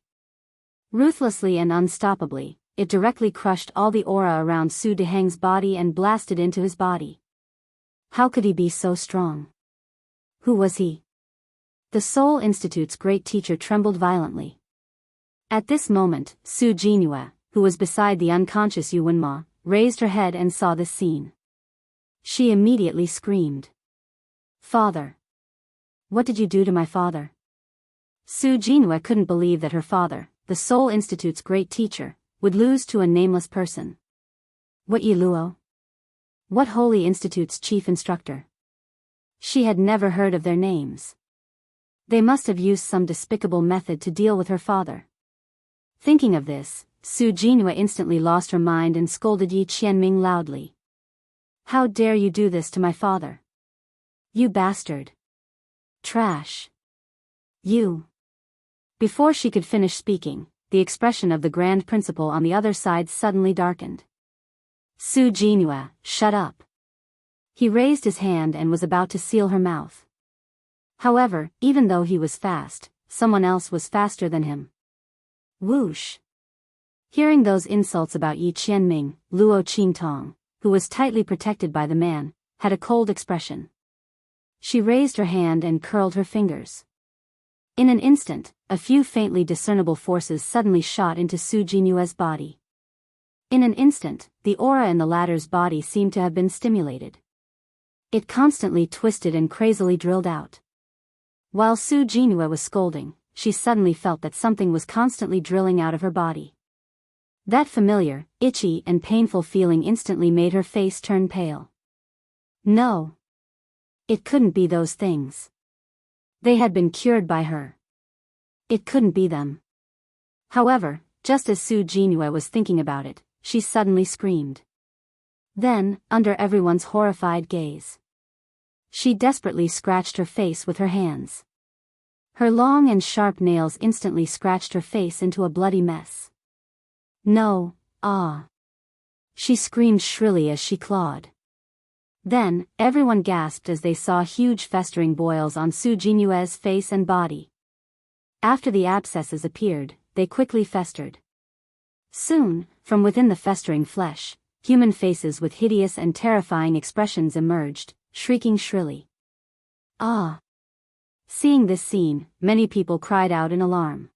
Ruthlessly and unstoppably, it directly crushed all the aura around Su Deheng's body and blasted into his body. How could he be so strong? Who was he? The Seoul Institute's great teacher trembled violently. At this moment, Su Jinhua, who was beside the unconscious Yu Wenma, raised her head and saw this scene. She immediately screamed. Father! What did you do to my father? Su Jinhua couldn't believe that her father, the Seoul Institute's great teacher, would lose to a nameless person. What Yi Luo? What Holy Institute's chief instructor? She had never heard of their names. They must have used some despicable method to deal with her father. Thinking of this, Su Jinhua instantly lost her mind and scolded Yi Qianming loudly. How dare you do this to my father? You bastard! Trash! You! Before she could finish speaking, the expression of the grand principal on the other side suddenly darkened. Su Jinhua, shut up! He raised his hand and was about to seal her mouth. However, even though he was fast, someone else was faster than him. Whoosh! Hearing those insults about Yi Qianming, Luo Qingtong, who was tightly protected by the man, had a cold expression. She raised her hand and curled her fingers. In an instant, a few faintly discernible forces suddenly shot into Su Jinhua's body. In an instant, the aura in the latter's body seemed to have been stimulated. It constantly twisted and crazily drilled out. While Su Jinhua was scolding, she suddenly felt that something was constantly drilling out of her body. That familiar, itchy and painful feeling instantly made her face turn pale. No. It couldn't be those things. They had been cured by her. It couldn't be them. However, just as Su Jinhua was thinking about it, she suddenly screamed. Then, under everyone's horrified gaze, she desperately scratched her face with her hands. Her long and sharp nails instantly scratched her face into a bloody mess. No, ah! She screamed shrilly as she clawed. Then, everyone gasped as they saw huge festering boils on Su Jinhua's face and body. After the abscesses appeared, they quickly festered. Soon, from within the festering flesh, human faces with hideous and terrifying expressions emerged, shrieking shrilly. Ah! Seeing this scene, many people cried out in alarm.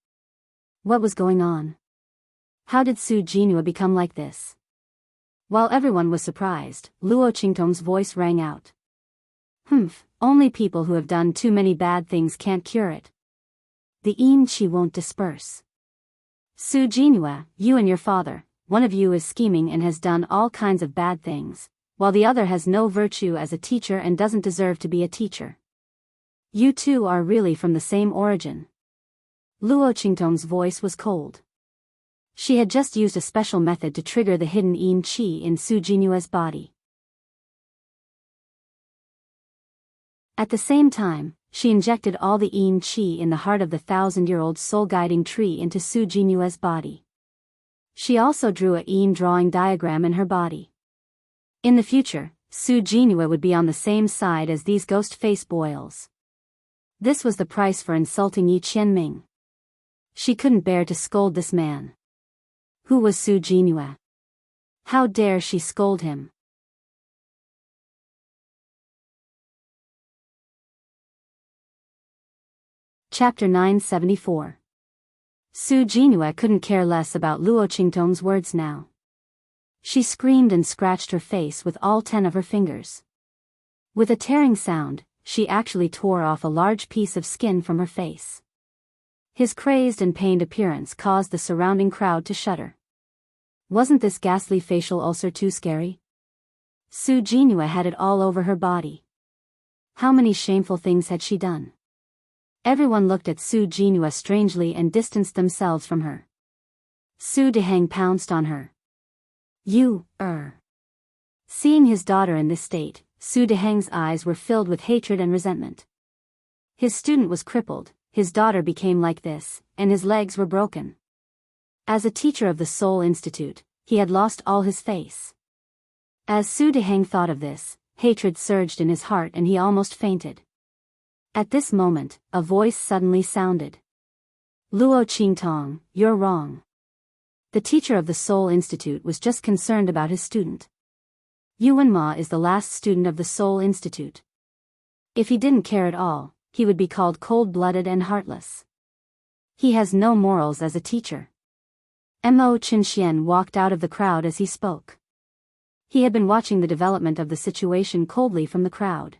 What was going on? How did Su Jinhua become like this? While everyone was surprised, Luo Qingtong's voice rang out. Only people who have done too many bad things can't cure it. The yin qi won't disperse. Su Jinhua, you and your father, one of you is scheming and has done all kinds of bad things, while the other has no virtue as a teacher and doesn't deserve to be a teacher. You two are really from the same origin. Luo Qingtong's voice was cold. She had just used a special method to trigger the hidden yin qi in Su Jinhua's body. At the same time, she injected all the yin qi in the heart of the 1,000-year-old soul-guiding tree into Su Jinhua's body. She also drew a yin drawing diagram in her body. In the future, Su Jinhua would be on the same side as these ghost face boils. This was the price for insulting Yi Qianming. She couldn't bear to scold this man. Who was Su Jinhua? How dare she scold him? Chapter 974. Su Jinhua couldn't care less about Luo Qingtong's words now. She screamed and scratched her face with all 10 of her fingers. With a tearing sound, she actually tore off a large piece of skin from her face. His crazed and pained appearance caused the surrounding crowd to shudder. Wasn't this ghastly facial ulcer too scary? Su Jinhua had it all over her body. How many shameful things had she done? Everyone looked at Su Jinhua strangely and distanced themselves from her. Su Deheng pounced on her. Seeing his daughter in this state, Su Deheng's eyes were filled with hatred and resentment. His student was crippled, his daughter became like this, and his legs were broken. As a teacher of the Seoul Institute, he had lost all his face. As Su Deheng thought of this, hatred surged in his heart and he almost fainted. At this moment, a voice suddenly sounded. Luo Qingtong, you're wrong. The teacher of the Seoul Institute was just concerned about his student. Yuan Ma is the last student of the Seoul Institute. If he didn't care at all, he would be called cold-blooded and heartless. He has no morals as a teacher. Mo Qinxian walked out of the crowd as he spoke. He had been watching the development of the situation coldly from the crowd.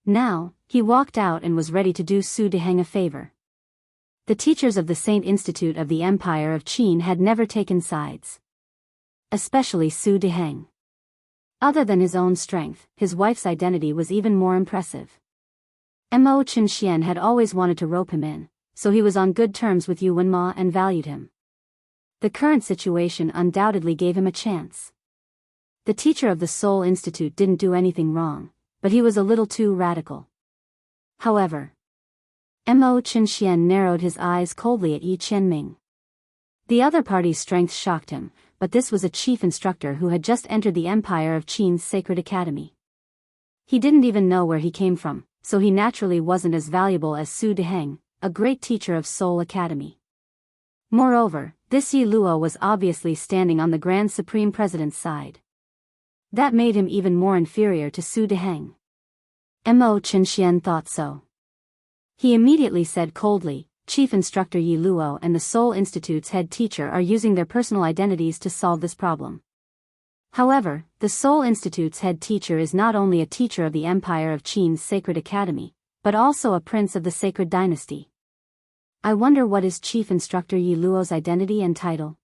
Now, he walked out and was ready to do Su Deheng a favor. The teachers of the Saint Institute of the Empire of Qin had never taken sides. Especially Su Deheng. Other than his own strength, his wife's identity was even more impressive. Mo Qinxian had always wanted to rope him in, so he was on good terms with Yuan Ma and valued him. The current situation undoubtedly gave him a chance. The teacher of the Seoul Institute didn't do anything wrong, but he was a little too radical. However, Mo Qinxian narrowed his eyes coldly at Yi Qianming. The other party's strength shocked him, but this was a chief instructor who had just entered the Empire of Qin's Sacred Academy. He didn't even know where he came from, so he naturally wasn't as valuable as Su Deheng, a great teacher of Seoul Academy. Moreover, this Yi Luo was obviously standing on the Grand Supreme President's side. That made him even more inferior to Su Deheng. Mo Qinxian thought so. He immediately said coldly, Chief Instructor Yi Luo and the Seoul Institute's head teacher are using their personal identities to solve this problem. However, the Seoul Institute's head teacher is not only a teacher of the Empire of Qin's Sacred Academy, but also a prince of the Sacred Dynasty. I wonder what is Chief Instructor Yi Luo's identity and title?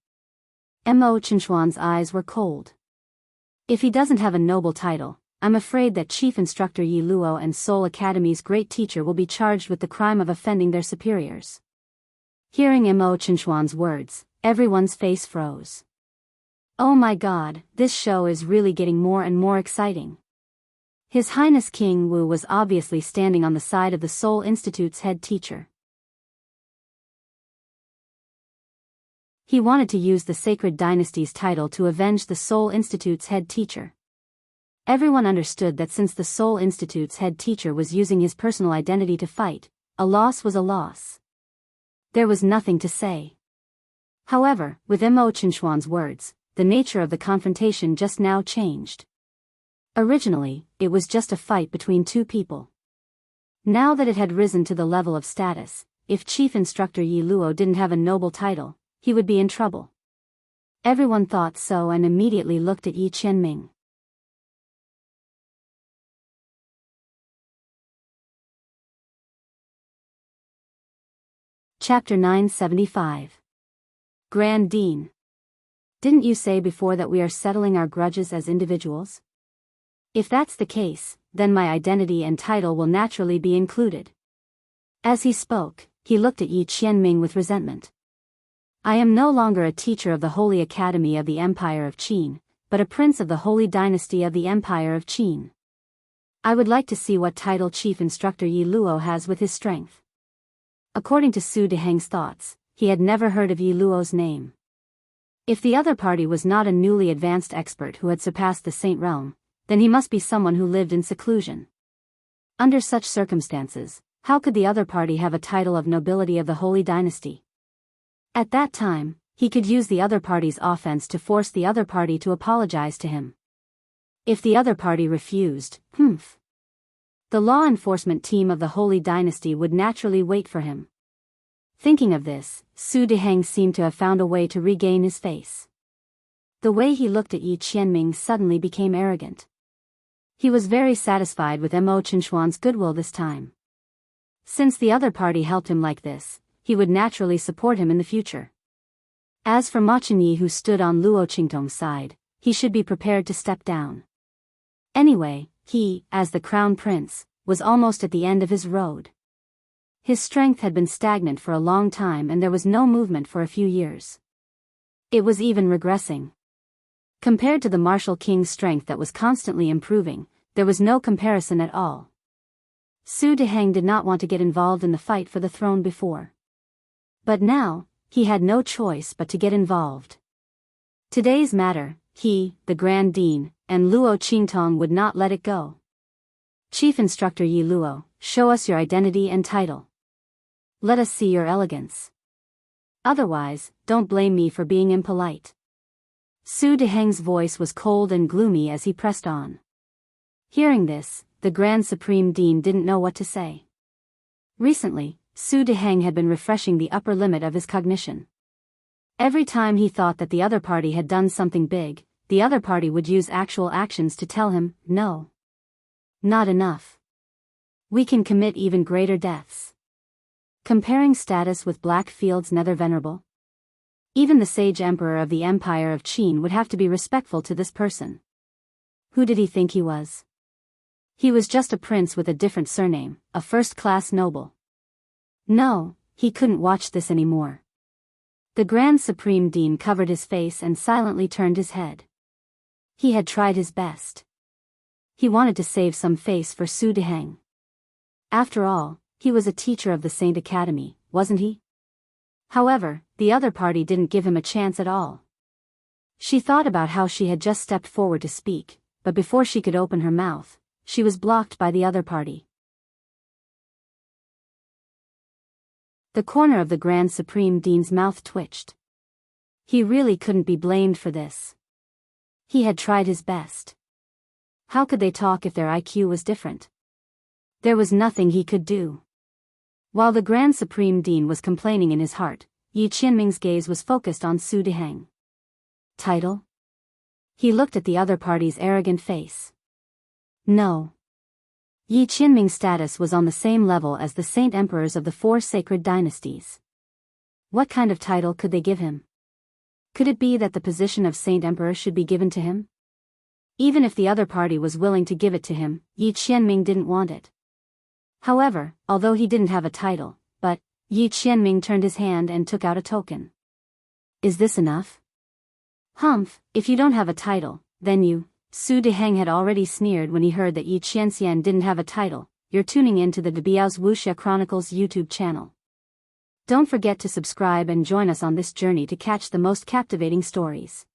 Mo Qinxuan's eyes were cold. If he doesn't have a noble title, I'm afraid that Chief Instructor Yi Luo and Seoul Academy's great teacher will be charged with the crime of offending their superiors. Hearing Mo Qinxuan's words, everyone's face froze. Oh my god, this show is really getting more and more exciting. His Highness King Wu was obviously standing on the side of the Seoul Institute's head teacher. He wanted to use the Sacred Dynasty's title to avenge the Seoul Institute's head teacher. Everyone understood that since the Seoul Institute's head teacher was using his personal identity to fight, a loss was a loss. There was nothing to say. However, with Mo Qinxuan's words, the nature of the confrontation just now changed. Originally, it was just a fight between two people. Now that it had risen to the level of status, if Chief Instructor Yi Luo didn't have a noble title, he would be in trouble. Everyone thought so and immediately looked at Yi Qianming. Chapter 975. Grand Dean. Didn't you say before that we are settling our grudges as individuals? If that's the case, then my identity and title will naturally be included. As he spoke, he looked at Yi Qianming with resentment. I am no longer a teacher of the Holy Academy of the Empire of Qin, but a prince of the Holy Dynasty of the Empire of Qin. I would like to see what title Chief Instructor Yi Luo has with his strength. According to Su Deheng's thoughts, he had never heard of Yi Luo's name. If the other party was not a newly advanced expert who had surpassed the Saint Realm, then he must be someone who lived in seclusion. Under such circumstances, how could the other party have a title of nobility of the Holy Dynasty? At that time, he could use the other party's offense to force the other party to apologize to him. If the other party refused, the law enforcement team of the Holy Dynasty would naturally wait for him. Thinking of this, Su Deheng seemed to have found a way to regain his face. The way he looked at Yi Qianming suddenly became arrogant. He was very satisfied with Mo Qinxuan's goodwill this time. Since the other party helped him like this, he would naturally support him in the future. As for Ma Qinyi, who stood on Luo Qingtong's side, he should be prepared to step down. Anyway, he, as the crown prince, was almost at the end of his road. His strength had been stagnant for a long time and there was no movement for a few years. It was even regressing. Compared to the martial king's strength that was constantly improving, there was no comparison at all. Su Deheng did not want to get involved in the fight for the throne before. But now, he had no choice but to get involved. Today's matter, he, the Grand Dean, and Luo Qingtong would not let it go. Chief Instructor Yi Luo, show us your identity and title. Let us see your elegance. Otherwise, don't blame me for being impolite. Su Deheng's voice was cold and gloomy as he pressed on. Hearing this, the Grand Supreme Dean didn't know what to say. Recently, Su Deheng had been refreshing the upper limit of his cognition. Every time he thought that the other party had done something big, the other party would use actual actions to tell him, no. Not enough. We can commit even greater deaths. Comparing status with Blackfield's Nether Venerable? Even the sage emperor of the Empire of Qin would have to be respectful to this person. Who did he think he was? He was just a prince with a different surname, a first-class noble. No, he couldn't watch this anymore. The Grand Supreme Dean covered his face and silently turned his head. He had tried his best. He wanted to save some face for Su Deheng. After all, he was a teacher of the Saint Academy, wasn't he? However, the other party didn't give him a chance at all. She thought about how she had just stepped forward to speak, but before she could open her mouth, she was blocked by the other party. The corner of the Grand Supreme Dean's mouth twitched. He really couldn't be blamed for this. He had tried his best. How could they talk if their IQ was different? There was nothing he could do. While the Grand Supreme Dean was complaining in his heart, Yi Qianming's gaze was focused on Su Deheng. Title? He looked at the other party's arrogant face. No. Yi Qianming's status was on the same level as the saint emperors of the four sacred dynasties. What kind of title could they give him? Could it be that the position of saint emperor should be given to him? Even if the other party was willing to give it to him, Yi Qianming didn't want it. However, although he didn't have a title, Yi Qianming turned his hand and took out a token. Is this enough? Humph, if you don't have a title, then you... Su Deheng had already sneered when he heard that Yi Qianxian didn't have a title. You're tuning in to the Biyao's Wuxia Chronicles YouTube channel. Don't forget to subscribe and join us on this journey to catch the most captivating stories.